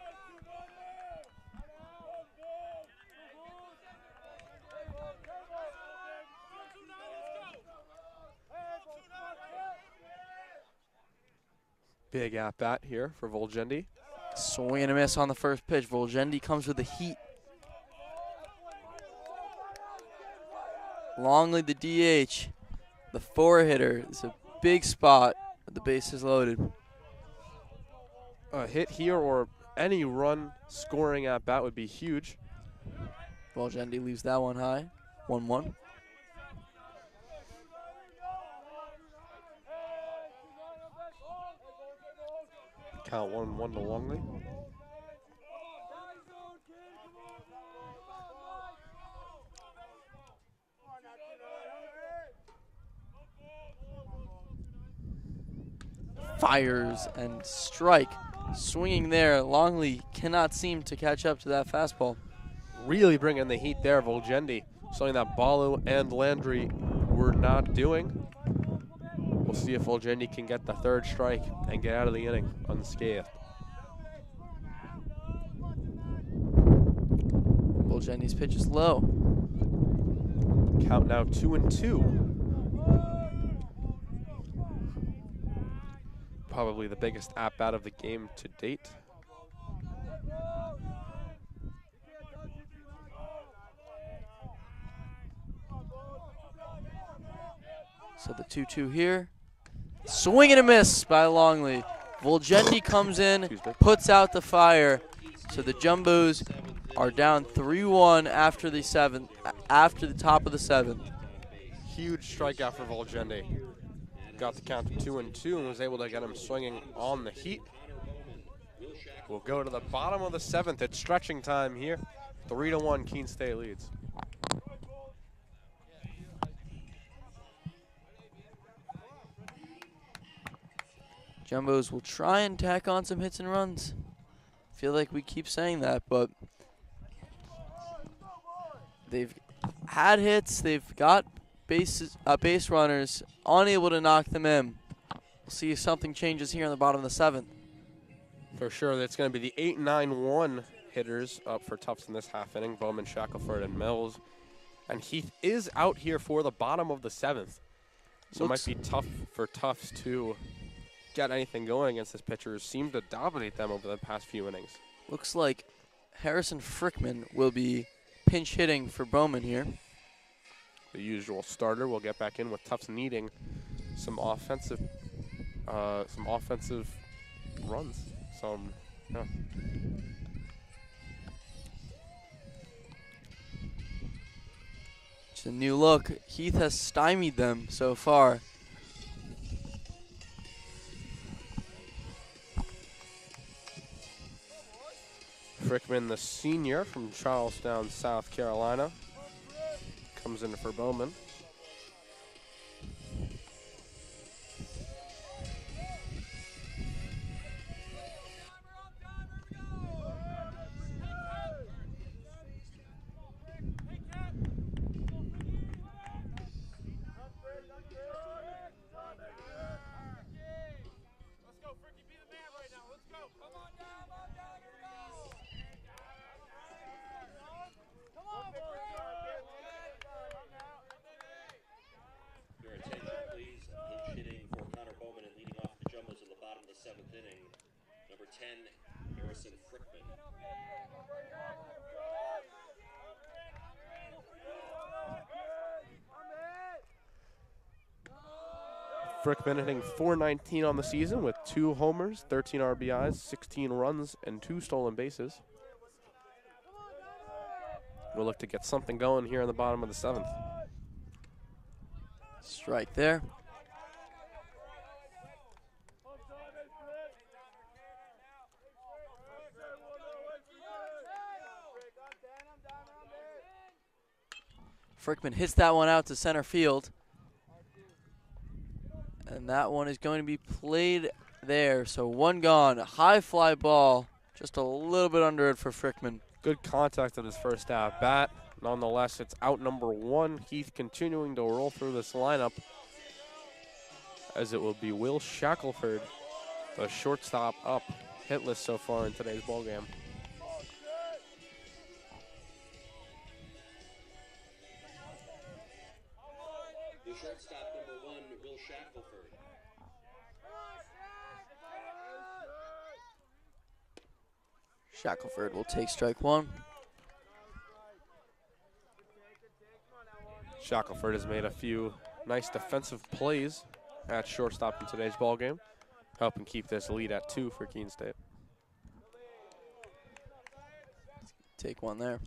Big at-bat here for Volgendi. Swing and a miss on the first pitch. Volgendi comes with the heat. Longley, the DH. The 4-hitter. It's a big spot. The base is loaded. A hit here or any run scoring at bat would be huge. Volgendi leaves that one high. 1-1. Count 1-1 to Longley. Fires and strike. Swinging there. Longley cannot seem to catch up to that fastball. Really bringing the heat there, Volgendi. Something that Balu and Landry were not doing. We'll see if Volgendi can get the 3rd strike and get out of the inning unscathed. Volgendi's pitch is low. Count now 2-2. Probably the biggest at-bat of the game to date. So the 2-2 here. Swing and a miss by Longley. Volgendi comes in, puts out the fire. So the Jumbos are down 3-1 after the 7th, after the top of the 7th. Huge strikeout for Volgendi. Got the count to 2-2 and was able to get him swinging on the heat. We'll go to the bottom of the 7th. It's stretching time here. 3-1, Keene State leads. Jumbos will try and tack on some hits and runs. Feel like we keep saying that, but they've had hits. They've got base runners, unable to knock them in. We'll see if something changes here in the bottom of the 7th. For sure, that's going to be the 8-9-1 hitters up for Tufts in this half inning. Bowman, Shackelford, and Mills. And Heath is out here for the bottom of the 7th. So it might be tough for Tufts to get anything going against this pitcher who seemed to dominate them over the past few innings. Looks like Harrison Frickman will be pinch hitting for Bowman here. The usual starter will get back in with Tufts needing some offensive runs. Yeah. It's a new look. Heath has stymied them so far. Frickman, the senior from Charlestown, South Carolina, comes in for Bowman. Your attention, please. Pinch hitting for Connor Bowman and leading off the Jumbos in the bottom of the 7th inning. Number 10, Harrison Frickman. Frickman hitting .419 on the season with 2 homers, 13 RBIs, 16 runs, and 2 stolen bases. We'll look to get something going here in the bottom of the 7th. Strike there. Frickman hits that one out to center field. And that one is going to be played there. So 1 gone. A high fly ball. Just a little bit under it for Frickman. Good contact on his first at bat. Nonetheless, it's out number 1. Heath continuing to roll through this lineup, as it will be Will Shackelford, the shortstop, up hitless so far in today's ballgame. The shortstop, number 1, Will Shackelford. Shackelford will take strike 1. Shackelford has made a few nice defensive plays at shortstop in today's ballgame, helping keep this lead at 2 for Keene State. Take 1 there.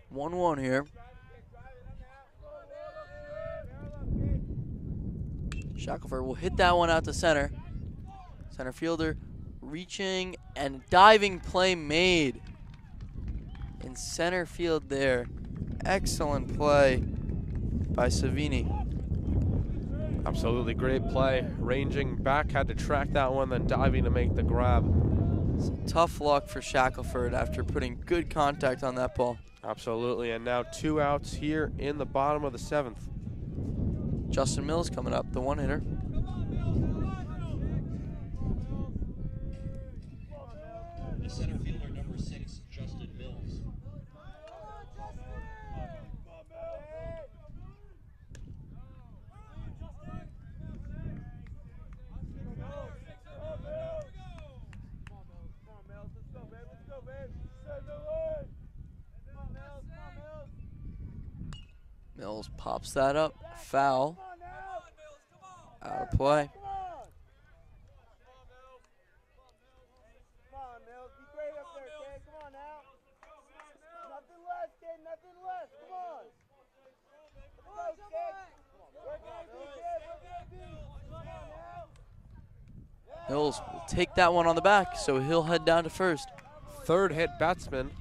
One here. Shackelford will hit that one out to center. Center fielder reaching and diving play made in center field there. Excellent play by Savini. Absolutely great play. Ranging back, had to track that one, then diving to make the grab. Some tough luck for Shackelford after putting good contact on that ball. Absolutely, and now 2 outs here in the bottom of the 7th. Justin Mills coming up, the 1-hitter. The center fielder, number 6, Justin Mills. Mills pops that up, foul, out of play. Mills will take that one on the back, so he'll head down to first. Third hit batsman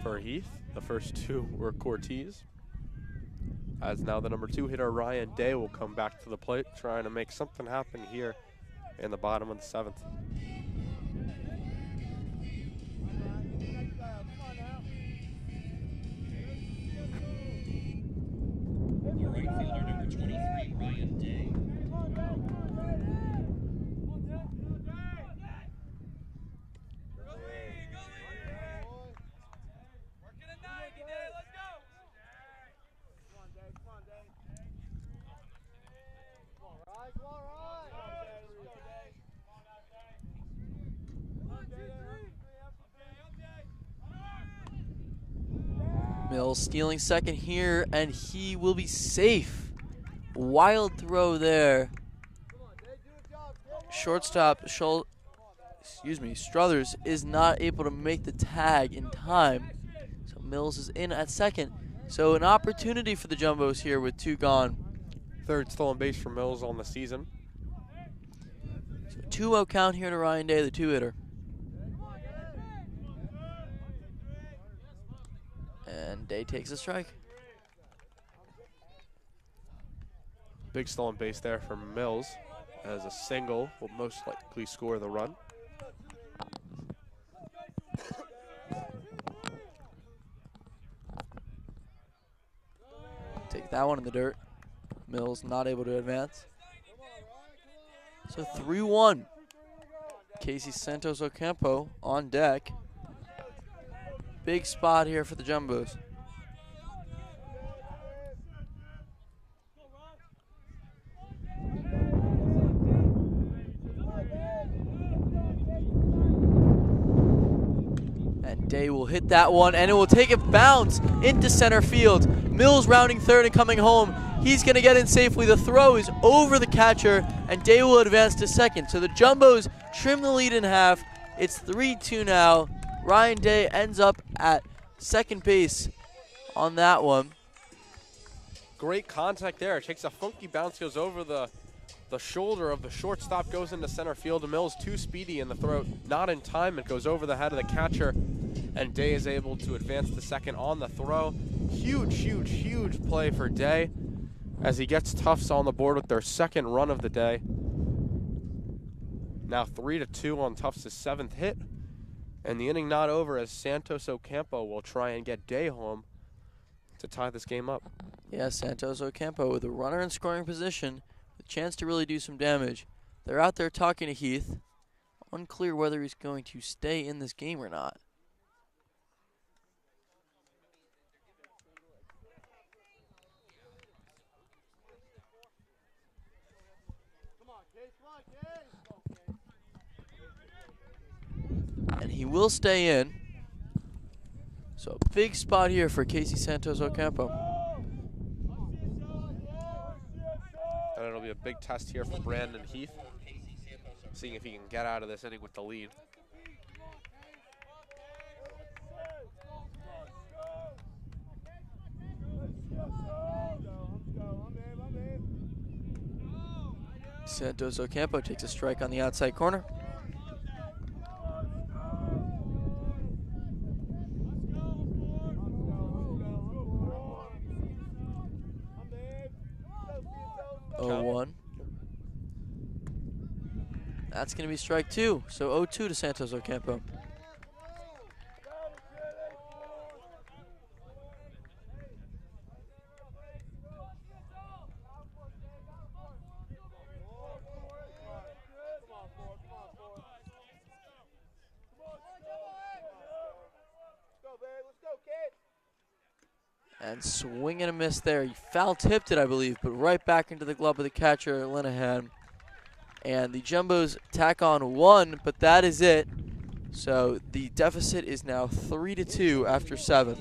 for Heath. The first two were Cortez. As now the number 2 hitter, Ryan Day, will come back to the plate, trying to make something happen here in the bottom of the 7th. The right fielder, number 23, Ryan Day. Mills stealing second here, and he will be safe. Wild throw there. Shortstop Struthers is not able to make the tag in time. So Mills is in at second. So an opportunity for the Jumbos here with 2 gone. Third stolen base for Mills on the season. So 2-0 count here to Ryan Day, the 2-hitter. And Day takes a strike. Big stolen base there for Mills, as a single will most likely score the run. Take that one in the dirt. Mills not able to advance. So 3-1. Casey Santos Ocampo on deck. Big spot here for the Jumbos. And Day will hit that one, and it will take a bounce into center field. Mills rounding third and coming home. He's going to get in safely. The throw is over the catcher, and Day will advance to second. So the Jumbos trim the lead in half. It's 3-2 now. Ryan Day ends up at second base on that one. Great contact there. It takes a funky bounce, goes over the shoulder of the shortstop, goes into center field. Mills too speedy in the throw, not in time. It goes over the head of the catcher, and Day is able to advance to second on the throw. Huge, huge, huge play for Day as he gets Tufts on the board with their second run of the day. Now 3-2 on Tufts' 7th hit. And the inning not over as Santos Ocampo will try and get Day home to tie this game up. Yeah, Santos Ocampo with a runner in scoring position, a chance to really do some damage. They're out there talking to Heath. Unclear whether he's going to stay in this game or not. And he will stay in. So a big spot here for Casey Santos Ocampo. And it'll be a big test here for Brandon Heath, seeing if he can get out of this inning with the lead. Santos Ocampo takes a strike on the outside corner. That's going to be strike 2. So 0-2 to Santos Ocampo. And swing and a miss there. He foul tipped it, I believe, but right back into the glove of the catcher, Linehan. And the Jumbos tack on 1, but that is it. So the deficit is now 3-2 after 7.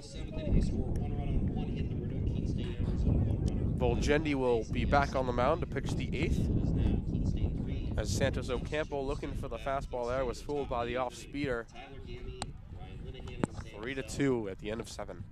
Volgendi will be back on the mound to pitch the 8th. As Santos Ocampo, looking for the fastball there, was fooled by the off-speeder. 3-2 at the end of 7.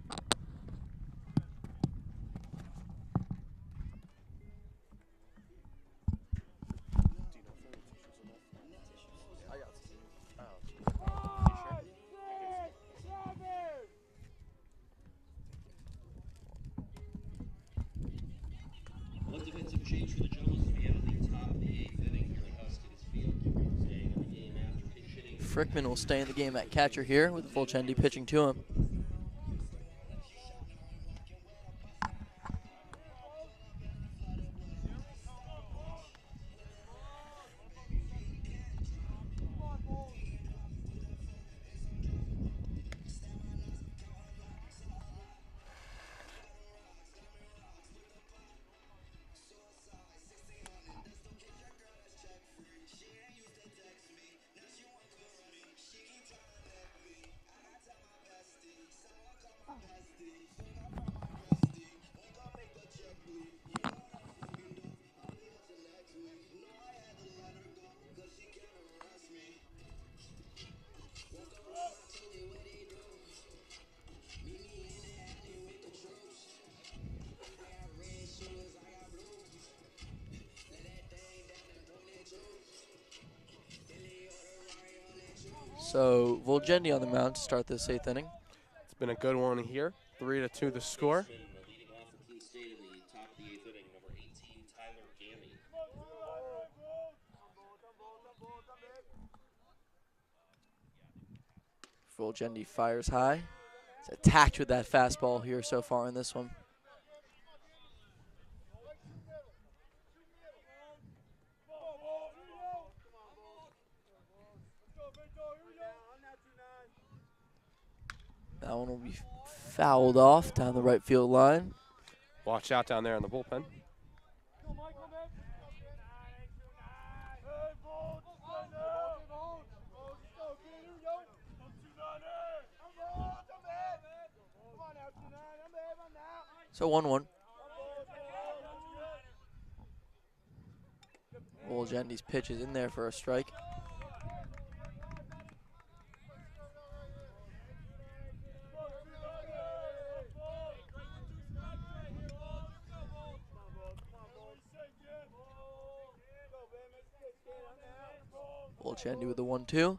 Frickman will stay in the game at catcher here with Volchendi pitching to him. So Volchendi on the mound to start this 8th inning. It's been a good one here. 3-2 the score. Leading off for Keene State in the top of the 8th inning, number 18, Tyler Gammy. Volchendi fires high. He's attacked with that fastball here so far in this one. That one will be fouled off down the right field line. Watch out down there in the bullpen. So 1-1. Volchendi's pitch is in there for a strike. Volchendi with the 1-2.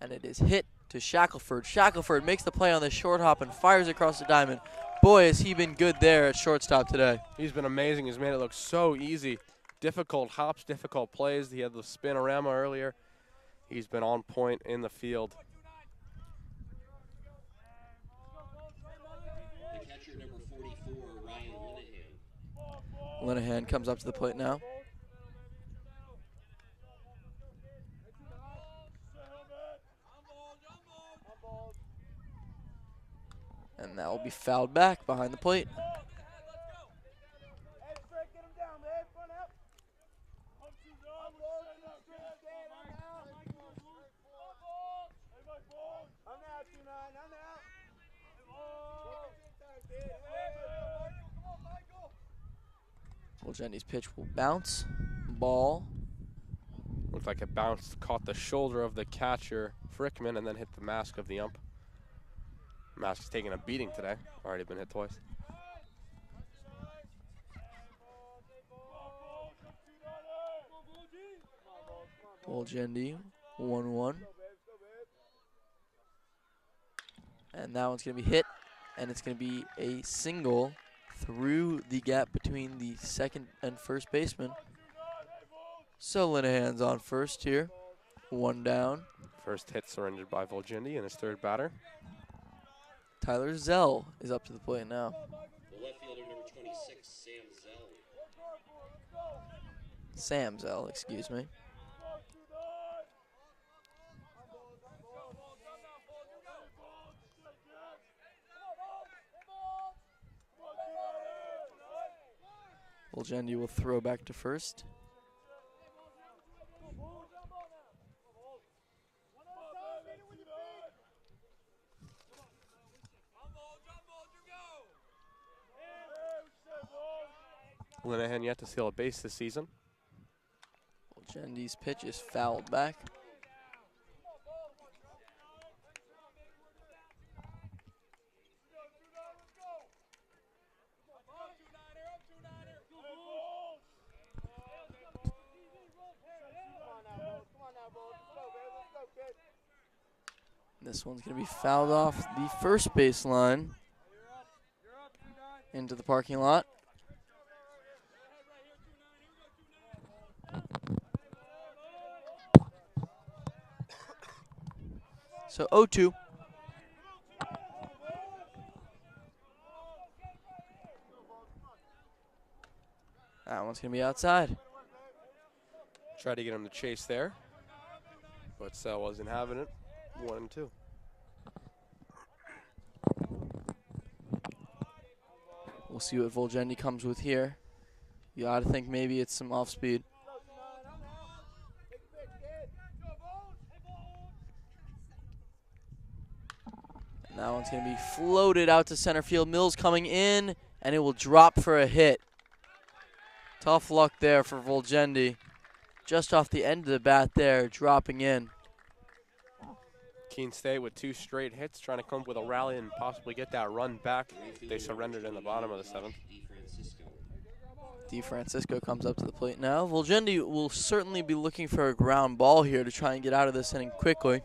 And it is hit to Shackelford. Shackelford makes the play on the short hop and fires across the diamond. Boy, has he been good there at shortstop today. He's been amazing. He's made it look so easy. Difficult hops, difficult plays. He had the spinorama earlier. He's been on point in the field. The catcher, number 44, Ryan Linehan. Linehan comes up to the plate now. And that will be fouled back behind the plate. Volchendi's pitch will bounce. Ball. Looked like it bounced, caught the shoulder of the catcher, Frickman, and then hit the mask of the ump. Mask's taking a beating today. Already been hit twice. Volchendi, 1-1. And that one's going to be hit, and it's going to be a single through the gap between the second and first baseman. So Linehan's on first here. 1 down. First hit surrendered by Volchendi and his third batter. Tyler Zell is up to the plate now. The left fielder, number 26, Sam Zell. Sam Zell, excuse me. Volchendi will throw back to first. Linehan yet to steal a base this season. Volchendi's pitch is fouled back. This one's going to be fouled off the first baseline into the parking lot. So 0-2. That one's going to be outside. Tried to get him to chase there, but Sal wasn't having it. 1-2. We'll see what Volgendi comes with here. You ought to think maybe it's some off speed. And that one's going to be floated out to center field. Mills coming in, and it will drop for a hit. Tough luck there for Volgendi. Just off the end of the bat there, dropping in. Keene State with 2 straight hits, trying to come up with a rally and possibly get that run back. They surrendered in the bottom of the 7th. DeFrancisco comes up to the plate now. Volgendi will certainly be looking for a ground ball here to try and get out of this inning quickly.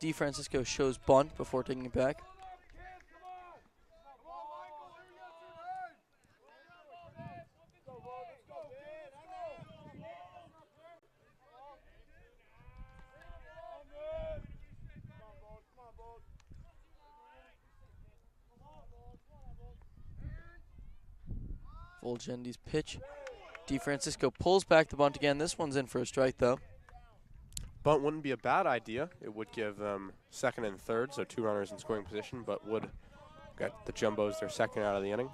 DeFrancisco shows bunt before taking it back. Volgendi's pitch. DeFrancisco pulls back the bunt again. This one's in for a strike, though. Bunt wouldn't be a bad idea. It would give them 2nd and 3rd, so 2 runners in scoring position, but would get the Jumbos their 2nd out of the inning.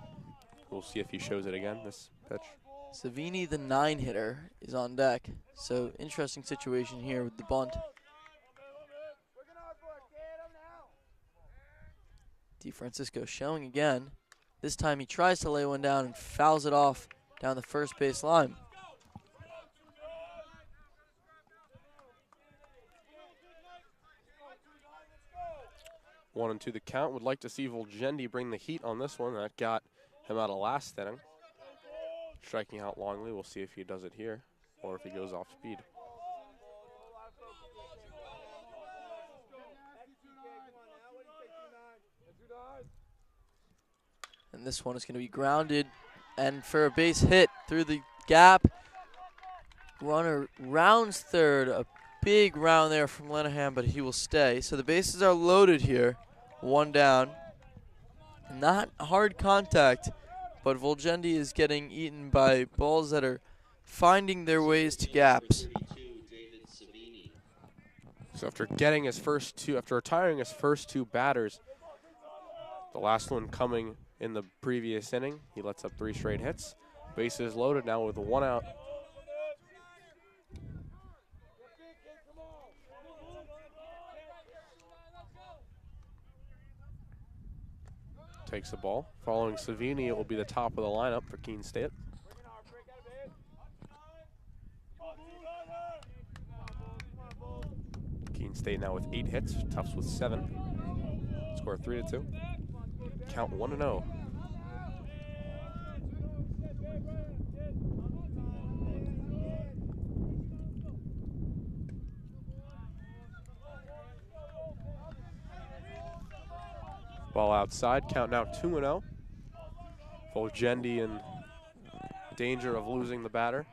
We'll see if he shows it again, this pitch. Savini, the 9-hitter, is on deck. So interesting situation here with the bunt. DeFrancisco showing again. This time he tries to lay one down and fouls it off down the first base line. One and 2 the count. Would like to see Volgendi bring the heat on this one. That got him out of last inning. Striking out Longley. We'll see if he does it here or if he goes off speed. And this one is going to be grounded and for a base hit through the gap. Runner rounds third. A big round there from Lenahan, but he will stay. So the bases are loaded here. 1 down. Not hard contact, but Volgendi is getting eaten by balls that are finding their ways to gaps. So after getting his first 2, after retiring his first 2 batters, the last one coming in the previous inning, he lets up 3 straight hits. Bases loaded now with 1 out. Takes the ball. Following Savini, it will be the top of the lineup for Keene State. Keene State now with 8 hits, Tufts with 7. Score 3-2. Count 1-0. Ball outside, count now 2-0. Volgendi in danger of losing the batter,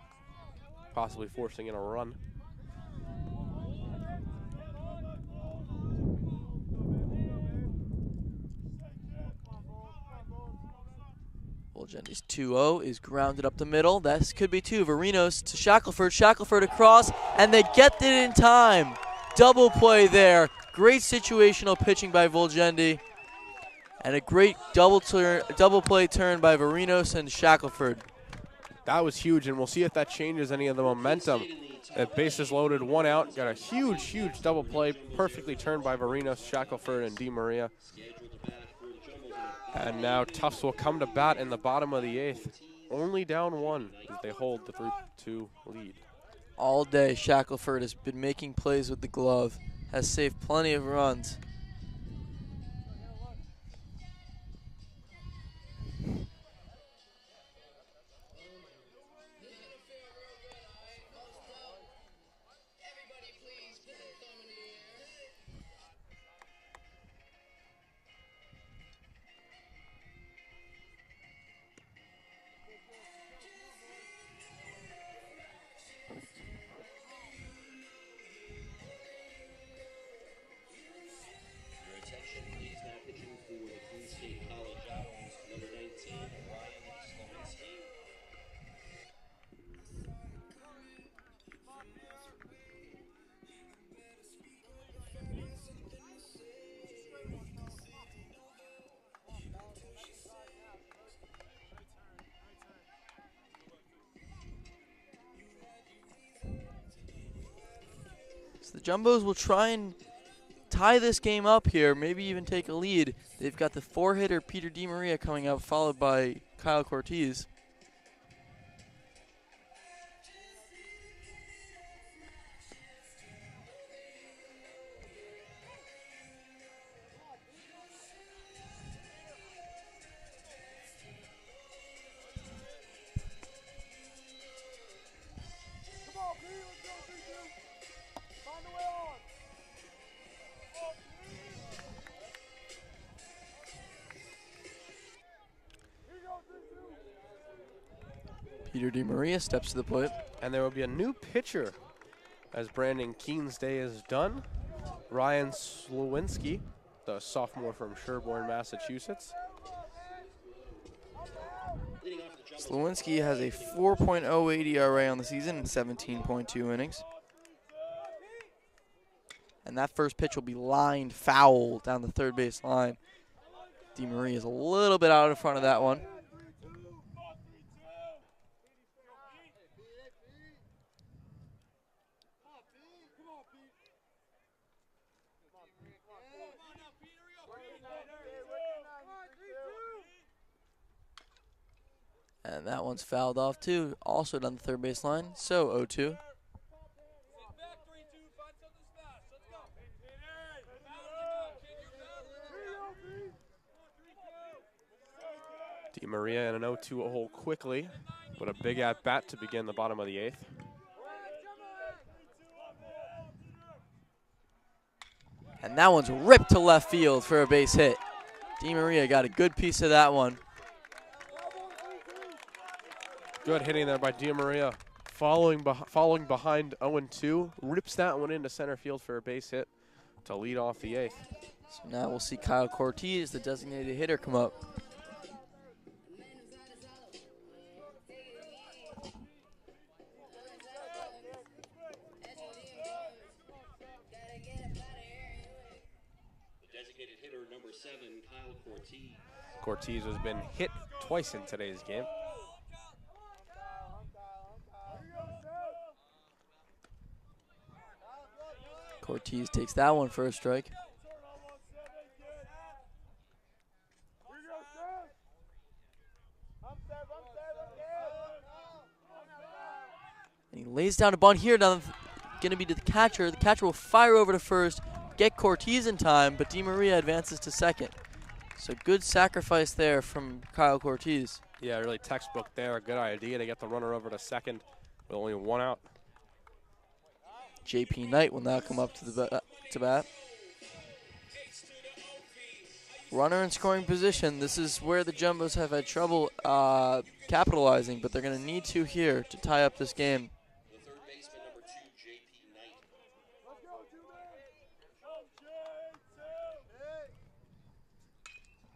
possibly forcing in a run. Volgendi's 2-0 is grounded up the middle. This could be 2. Varinos to Shackelford. Shackelford across, and they get it in time. Double play there. Great situational pitching by Volgendi. And a great double play turn by Varinos and Shackelford. That was huge, and we'll see if that changes any of the momentum. At bases loaded, 1 out. Got a huge double play, perfectly turned by Varinos, Shackelford, and DiMaria. And now Tufts will come to bat in the bottom of the 8th. Only down 1 as they hold the 3-2 lead. All day, Shackelford has been making plays with the glove. Has saved plenty of runs. He's now pitching for the Keene State College Owls, number 19, Ryan Slowinski. So the Jumbos will try and tie this game up here, maybe even take a lead. They've got the 4-hitter Peter DiMaria coming up, followed by Kyle Cortez. Peter DiMaria steps to the plate. And there will be a new pitcher as Brandon Keene's day is done. Ryan Slowinski, the sophomore from Sherborne, Massachusetts. Slowinski has a 4.08 ERA on the season in 17.2 innings. And that first pitch will be lined foul down the third base line. DiMaria is a little bit out in front of that one. And that one's fouled off too, also down the third base line, so 0-2. DiMaria in an 0-2 hole quickly, but a big at-bat to begin the bottom of the 8th. And that one's ripped to left field for a base hit. DiMaria got a good piece of that one. Good hitting there by DiMaria. Following behind 0-2, rips that one into center field for a base hit to lead off the 8th. So now we'll see Kyle Cortez, the designated hitter, come up. The designated hitter, number 7, Kyle Cortez. Cortez has been hit twice in today's game. Cortez takes that one for a strike. And he lays down a bunt here. Now going to be to the catcher. The catcher will fire over to first, get Cortez in time, but DiMaria advances to second. So good sacrifice there from Kyle Cortez. Yeah, really textbook there. A good idea to get the runner over to second with only one out. JP Knight will now come up to the bat. Runner in scoring position. This is where the Jumbos have had trouble capitalizing, but they're going to need to here to tie up this game. The third baseman, number 2, JP Knight.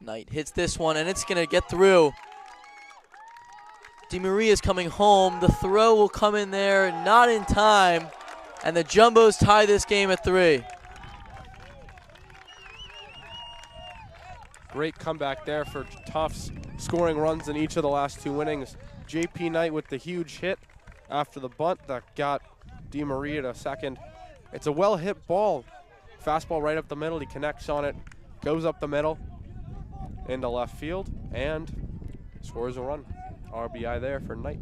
Knight hits this one, and it's going to get through. DiMaria is coming home. The throw will come in there, not in time. And the Jumbos tie this game at 3. Great comeback there for Tufts, scoring runs in each of the last 2 innings. JP Knight with the huge hit after the bunt that got DiMaria to second. It's a well-hit ball. Fastball right up the middle. He connects on it, goes up the middle into left field, and scores a run. RBI there for Knight.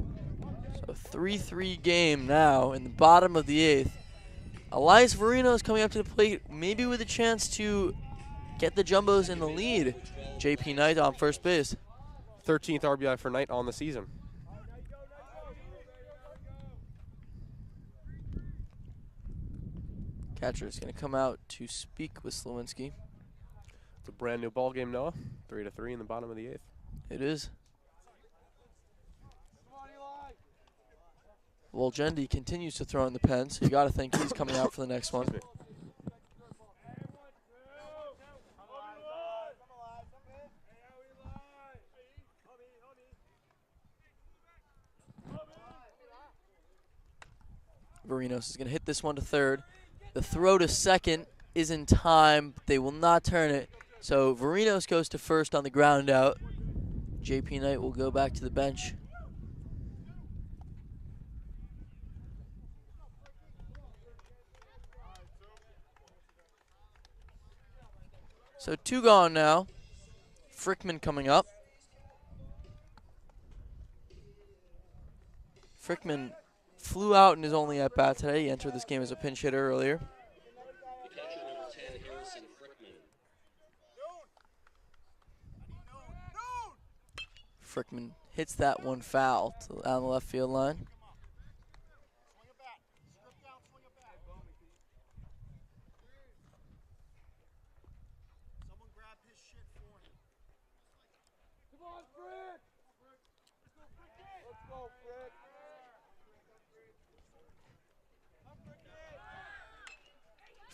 So 3-3 game now in the bottom of the 8th. Elias Verino is coming up to the plate, maybe with a chance to get the Jumbos in the lead. JP Knight on first base. 13th RBI for Knight on the season. Catcher is going to come out to speak with Slowinski. It's a brand new ball game, Noah. 3-3 in the bottom of the 8th. It is. Wolgendi continues to throw in the pen, so you got to think he's coming out for the next one. Varinos is going to hit this one to third. The throw to second is in time. They will not turn it. So Varinos goes to first on the ground out. JP Knight will go back to the bench. So 2 gone now. Frickman coming up. Frickman flew out in his only at-bat today. He entered this game as a pinch hitter earlier. The catcher, number 10, Harrison Frickman. Frickman hits that one foul on the left field line.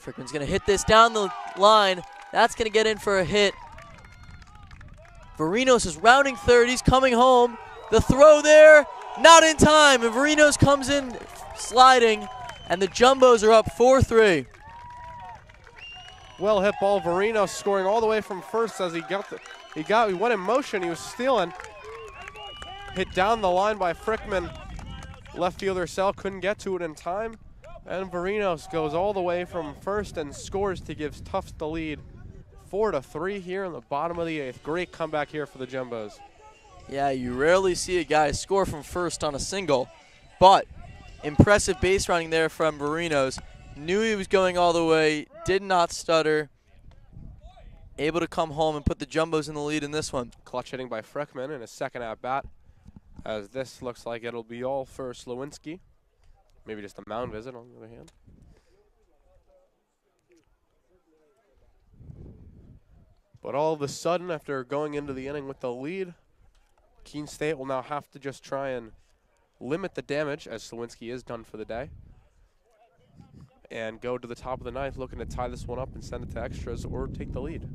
Frickman's going to hit this down the line. That's going to get in for a hit. Varinos is rounding third. He's coming home. The throw there, not in time. And Varinos comes in sliding, and the Jumbos are up 4-3. Well hit ball. Varinos scoring all the way from first as he went in motion. He was stealing. Hit down the line by Frickman. Left fielder Sell couldn't get to it in time. And Varinos goes all the way from first and scores to give Tufts the lead. 4-3 here in the bottom of the 8th. Great comeback here for the Jumbos. Yeah, you rarely see a guy score from first on a single, but impressive base running there from Varinos. Knew he was going all the way, did not stutter. Able to come home and put the Jumbos in the lead in this one. Clutch hitting by Frickman in his second at-bat, as this looks like it'll be all for Slowinski. Maybe just a mound visit on the other hand. But all of a sudden, after going into the inning with the lead, Keene State will now have to just try and limit the damage, as Slowinski is done for the day, and go to the top of the 9th looking to tie this one up and send it to extras or take the lead.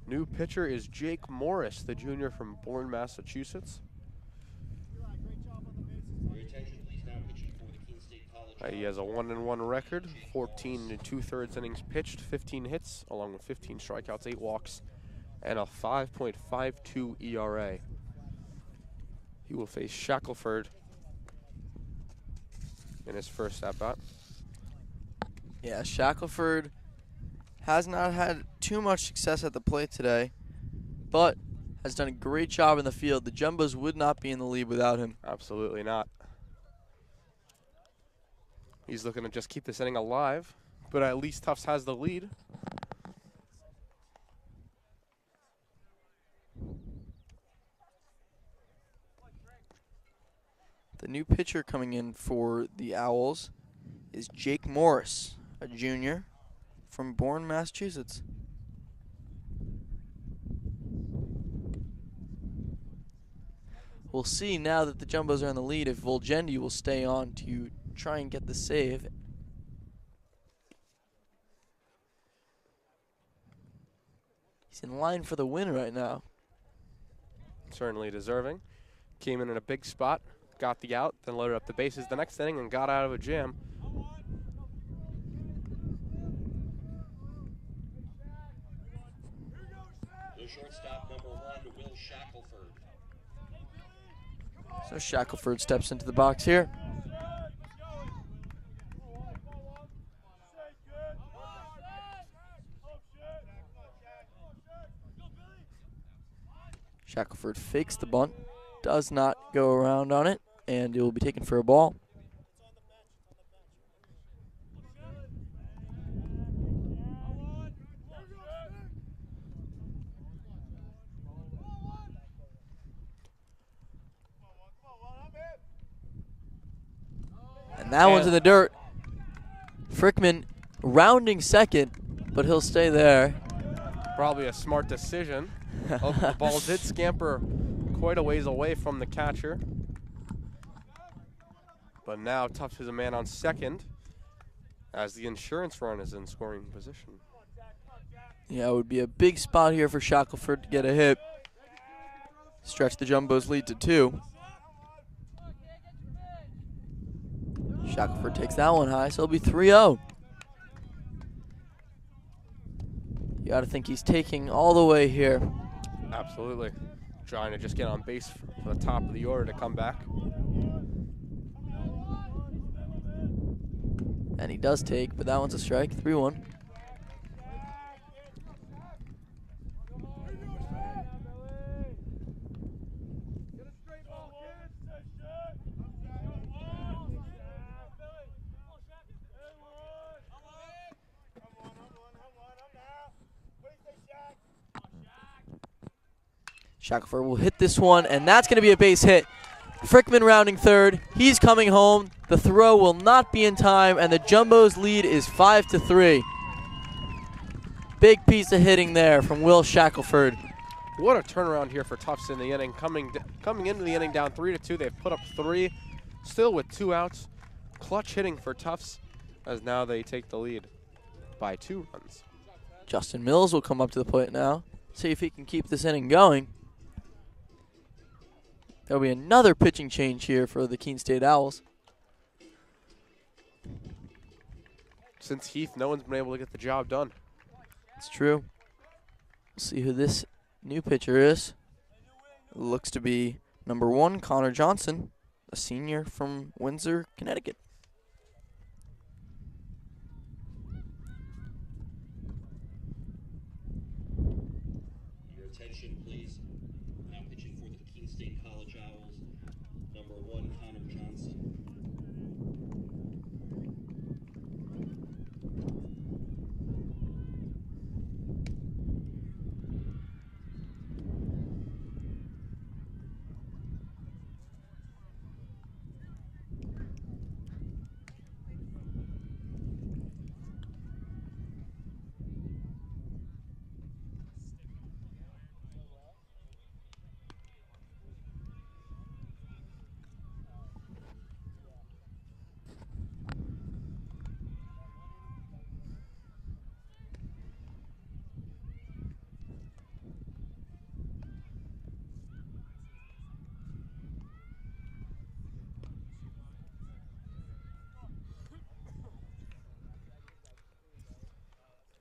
New pitcher is Jake Morris, the junior from Bourne, Massachusetts. Your attention, please. Now pitching for the Keene State College. He has a 1-1 record, 14 2/3 innings pitched, 15 hits, along with 15 strikeouts, 8 walks, and a 5.52 ERA. He will face Shackelford in his first at-bat. Yeah, Shackelford has not had too much success at the plate today, but has done a great job in the field. The Jumbos would not be in the lead without him. Absolutely not. He's looking to just keep this inning alive, but at least Tufts has the lead. The new pitcher coming in for the Owls is Jake Morris, a junior from Bourne, Massachusetts. We'll see now that the Jumbos are in the lead if Volgendi will stay on to try and get the save. He's in line for the win right now. Certainly deserving. Came in a big spot, got the out, then loaded up the bases the next inning and got out of a jam. The shortstop, number 1, Will Shackelford. So Shackelford steps into the box here. Shackelford fakes the bunt, does not go around on it, and it will be taken for a ball. And that one's in the dirt. Frickman rounding second, but he'll stay there. Probably a smart decision. The ball did scamper quite a ways away from the catcher. But now Tufts is a man on second as the insurance run is in scoring position. Yeah, it would be a big spot here for Shackelford to get a hit. Stretch the Jumbos lead to 2. Shackelford takes that one high, so it'll be 3-0. You got to think he's taking all the way here. Absolutely. Trying to just get on base for the top of the order to come back. And he does take, but that one's a strike. 3-1. Shackelford will hit this one, and that's going to be a base hit. Frickman rounding third. He's coming home. The throw will not be in time, and the Jumbos lead is 5-3. Big piece of hitting there from Will Shackelford. What a turnaround here for Tufts in the inning. Coming into the inning down 3-2. They've put up 3, still with 2 outs. Clutch hitting for Tufts as now they take the lead by 2 runs. Justin Mills will come up to the plate now. See if he can keep this inning going. There'll be another pitching change here for the Keene State Owls. Since Heath, no one's been able to get the job done. It's true. We'll see who this new pitcher is. Looks to be number 1, Connor Johnson, a senior from Windsor, Connecticut. Your attention, please. Now pitching for the Keene State College Owls, number 1, Connor Johnson.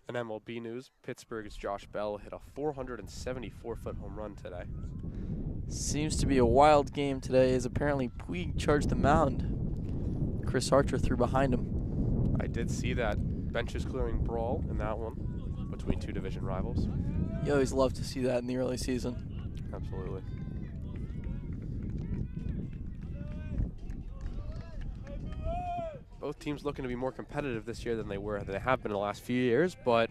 In MLB news, Pittsburgh's Josh Bell hit a 474-foot home run today. Seems to be a wild game today as apparently Puig charged the mound. Chris Archer threw behind him. I did see that benches clearing brawl in that one between 2 division rivals. You always love to see that in the early season. Absolutely. Both teams looking to be more competitive this year than they have been in the last few years, but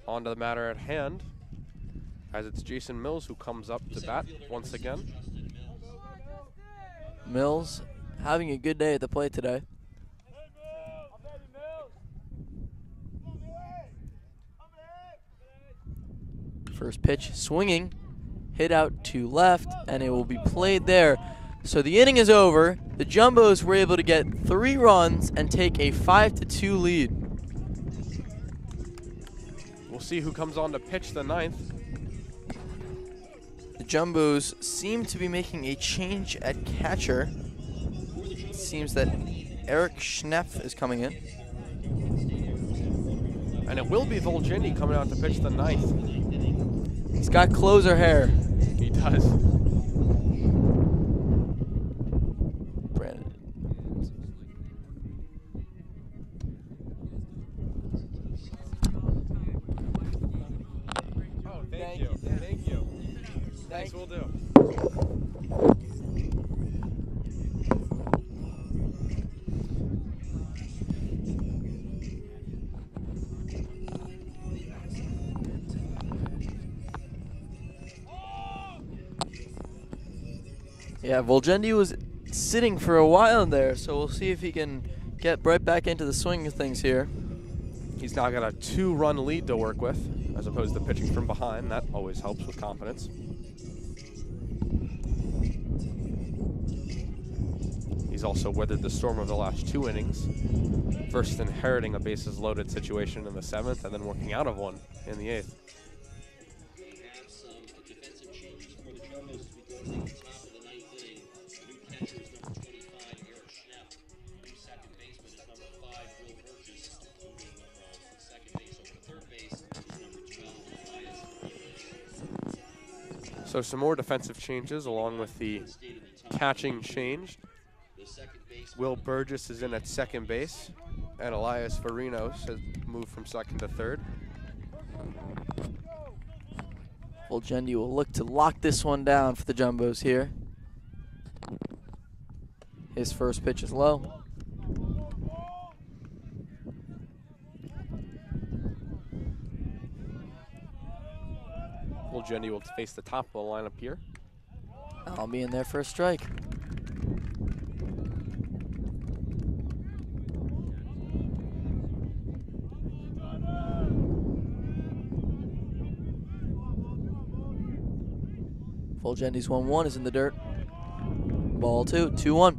on to the matter at hand, as it's Jason Mills who comes up to bat once again. Mills having a good day at the plate today. First pitch swinging, hit out to left, and it will be played there. So the inning is over. The Jumbos were able to get 3 runs and take a 5-2 lead. We'll see who comes on to pitch the 9th. The Jumbos seem to be making a change at catcher. It seems that Eric Schneff is coming in. And it will be Volgendi coming out to pitch the 9th. He's got closer hair. He does. Brandon. Oh, thank you. Thank you. Thanks, will do. Yeah, Volgendi was sitting for a while there, so we'll see if he can get right back into the swing of things here. He's now got a 2-run lead to work with, as opposed to pitching from behind. That always helps with confidence. He's He's also weathered the storm of the last 2 innings, first inheriting a bases-loaded situation in the 7th and then working out of one in the 8th. We have some defensive changes for the Jumbos as we go to the top of the 9th inning. New catcher is number 25, Eric Schnepp. New second baseman is number 5, Will Burgess. Moving from second base over to third base is number 12, Elias Rios. So some more defensive changes along with the catching change. The second base Will Burgess is in at second base, and Elias Varinos has moved from second to third. Volgendi will look to lock this one down for the Jumbos here. His first pitch is low. Volgendi will face the top of the lineup here. I'll be in there for a strike. Volgendi's 1-1 is in the dirt. Ball 2, 2-1.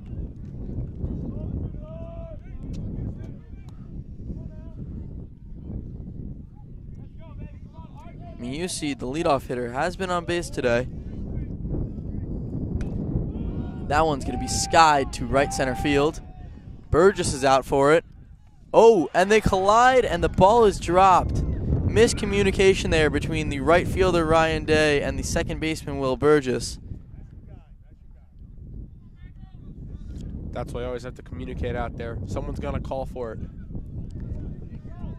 Miusi, the leadoff hitter, has been on base today. That one's going to be skied to right center field. Burgess is out for it. Oh, and they collide, and the ball is dropped. Miscommunication there between the right fielder, Ryan Day, and the second baseman, Will Burgess. That's why you always have to communicate out there. Someone's going to call for it.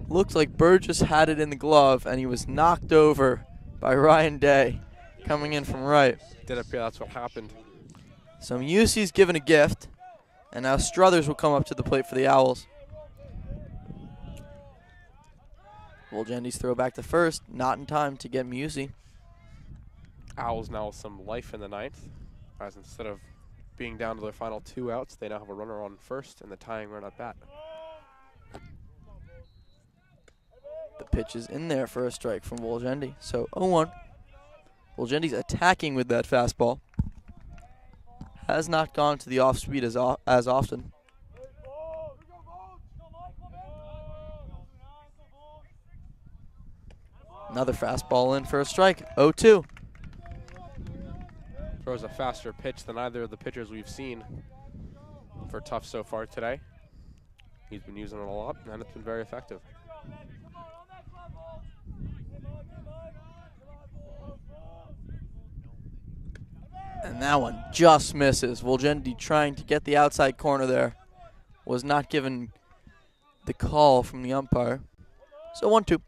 Looked like Burgess had it in the glove, and he was knocked over by Ryan Day coming in from right. Did appear that's what happened. So Musi's given a gift, and now Struthers will come up to the plate for the Owls. Volgendi's throw back to first, not in time to get Musi. Owls now with some life in the 9th, as instead of being down to their final 2 outs, they now have a runner on first and the tying run at bat. The pitch is in there for a strike from Volgendi. So 0-1. Volgendi's attacking with that fastball. Has not gone to the off speed as often. Another fastball in for a strike. 0-2. Throws a faster pitch than either of the pitchers we've seen for Tufts so far today. He's been using it a lot, and it's been very effective. And that one just misses. Volgendi trying to get the outside corner there. Was not given the call from the umpire. So 1-2.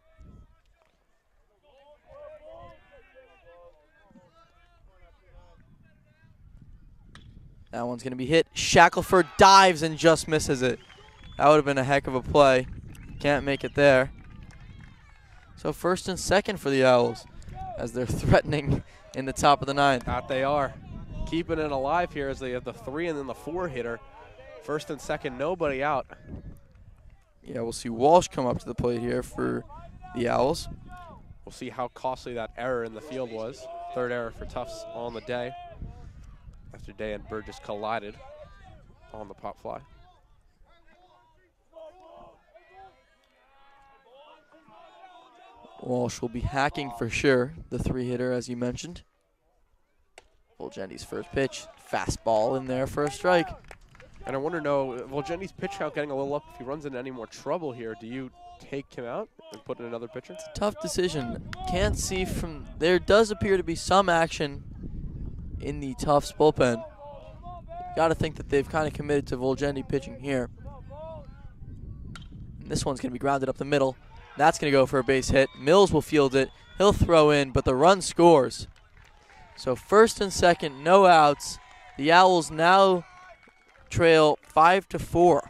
That one's going to be hit. Shackelford dives and just misses it. That would have been a heck of a play. Can't make it there. So first and second for the Owls as they're threatening in the top of the 9th. That they are. Keeping it alive here as they have the 3 and then the 4 hitter. First and second, nobody out. Yeah, we'll see Walsh come up to the plate here for the Owls. We'll see how costly that error in the field was. 3rd error for Tufts on the day, after Day and Burgess collided on the pop fly. Walsh will be hacking for sure, the 3-hitter as you mentioned. Volgendi's first pitch, fastball in there for a strike. And I wonder, Volgendi's pitch count getting a little up. If he runs into any more trouble here, do you take him out and put in another pitcher? It's a tough decision. Can't see from there. Does appear to be some action in the Tufts bullpen. Got to think that they've kind of committed to Volgendi pitching here. And this one's going to be grounded up the middle. That's going to go for a base hit. Mills will field it. He'll throw in, but the run scores. So first and second, no outs. The Owls now trail 5-4.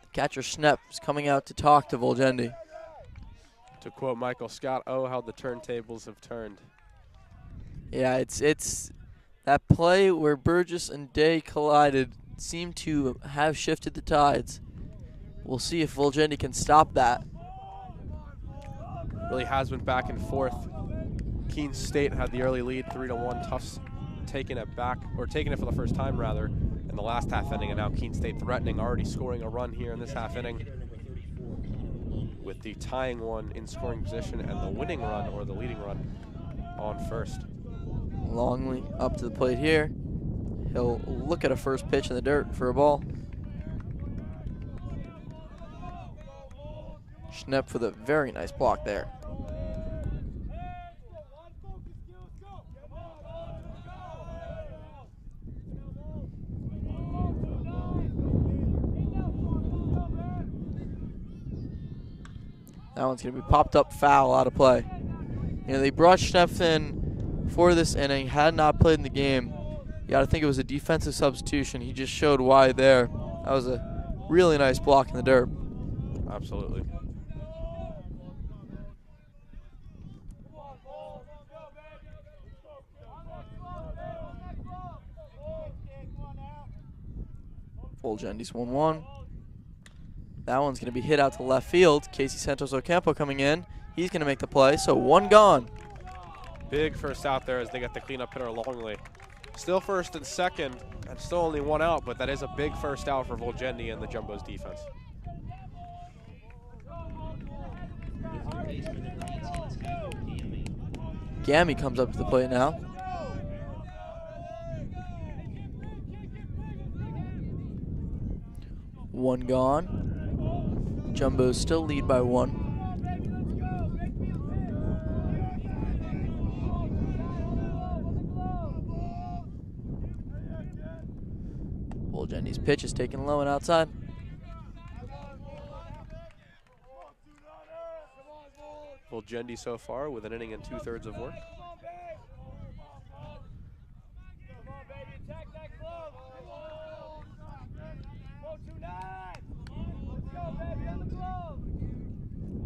The catcher Schnepp is coming out to talk to Volgendi. To quote Michael Scott, oh, how the turntables have turned. Yeah, it's that play where Burgess and Day collided seemed to have shifted the tides. We'll see if Volgendi can stop that. Really has been back and forth. Keene State had the early lead, 3-1. Tufts taking it back, or taking it for the first time rather, in the last half inning, and now Keene State threatening, already scoring a run here in this half inning, with the tying one in scoring position and the winning run, or the leading run, on first. Longley up to the plate here. He'll look at a first pitch in the dirt for a ball. Schnepp with a very nice block there. That one's going to be popped up foul, out of play. You know, they brought Schnepp in for this inning, had not played in the game. You got to think it was a defensive substitution. He just showed why there. That was a really nice block in the dirt. Absolutely. Volgendy's 1-1. That one's going to be hit out to left field. Casey Santos Ocampo coming in. He's going to make the play, so one gone. Big first out there as they get the cleanup hitter Longley. Still first and second, and still only one out, but that is a big first out for Volgendy and the Jumbo's defense. Gammy comes up to the plate now. One gone. Jumbos still lead by one. Volgendy's pitch is taken low and outside. Volgendy so far with an inning and 2/3 of work.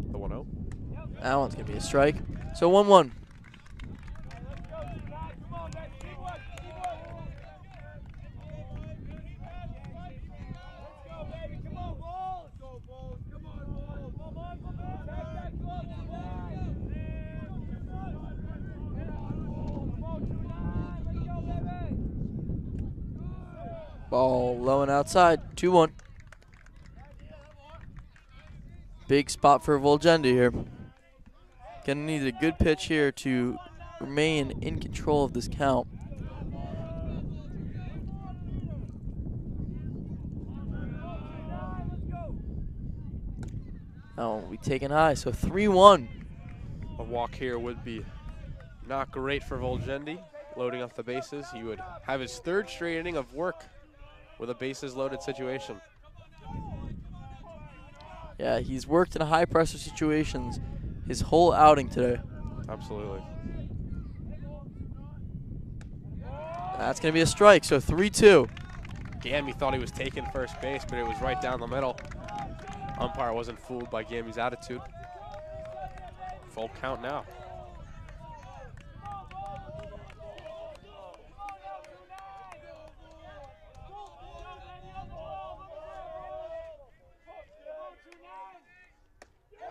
The 1-0. That one's going to be a strike. So 1-1. Ball low and outside, 2-1. Big spot for Volgendy here. Gonna need a good pitch here to remain in control of this count. Oh, we taken high, so 3-1. A walk here would be not great for Volgendy. Loading up the bases, he would have his third straight inning of work with a bases loaded situation. Yeah, he's worked in high pressure situations his whole outing today. Absolutely. That's going to be a strike, so 3-2. Gammy thought he was taking first base, but it was right down the middle. Umpire wasn't fooled by Gammy's attitude. Full count now.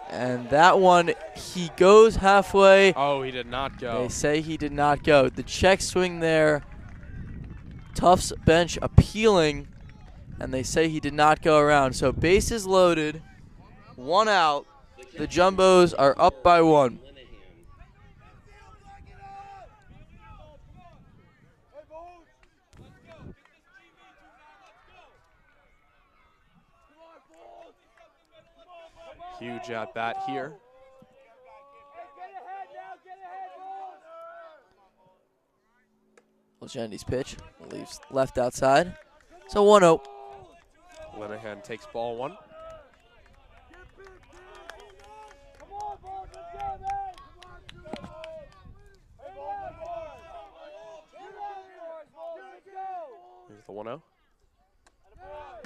And that one, he goes halfway. Oh, he did not go. They say he did not go. The check swing there. Tufts bench appealing, and they say he did not go around. So bases loaded, one out. The Jumbos are up by one. Huge at bat here. Volgendy's pitch leaves left outside. So 1-0. Linehan takes ball one. Here's the 1-0.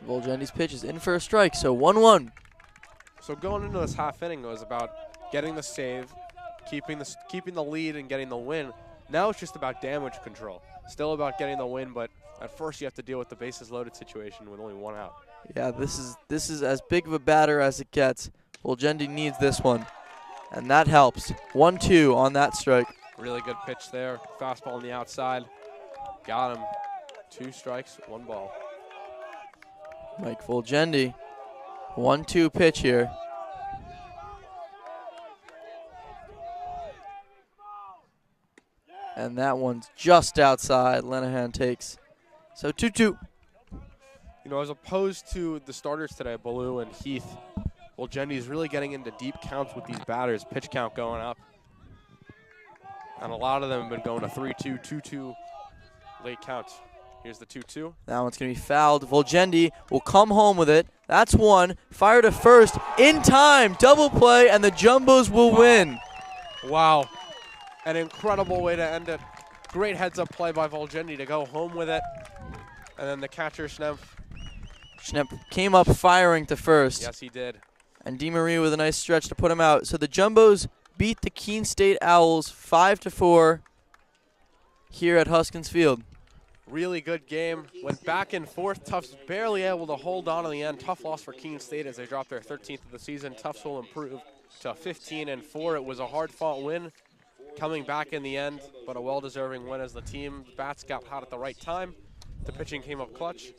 Volgendy's pitch is in for a strike, so 1-1. So going into this half inning, it was about getting the save, keeping the lead, and getting the win. Now it's just about damage control. Still about getting the win, but at first you have to deal with the bases loaded situation with only one out. Yeah, this is as big of a batter as it gets. Volgendy needs this one, and that helps. 1-2 on that strike. Really good pitch there. Fastball on the outside. Got him. 2 strikes, 1 ball. Mike Volgendi. 1-2 pitch here. And that one's just outside. Lenahan takes. So 2-2. You know, as opposed to the starters today, Ballou and Heath, Volgendi's really getting into deep counts with these batters. Pitch count going up. And a lot of them have been going to 3-2, 2-2 late counts. Here's the 2-2. That one's going to be fouled. Volgendi will come home with it. That's one. Fire to first. In time. Double play, and the Jumbos will win. Wow. An incredible way to end it. Great heads-up play by Volgendi to go home with it. And then the catcher, Schnempf. Schnempf came up firing to first. Yes, he did. And DeMaria with a nice stretch to put him out. So the Jumbos beat the Keene State Owls 5-4 here at Huskins Field. Really good game. Went back and forth. Tufts barely able to hold on in the end. Tough loss for Keene State as they dropped their 13th of the season. Tufts will improve to 15-4. It was a hard-fought win coming back in the end, but a well-deserving win as the team bats got hot at the right time. The pitching came up clutch.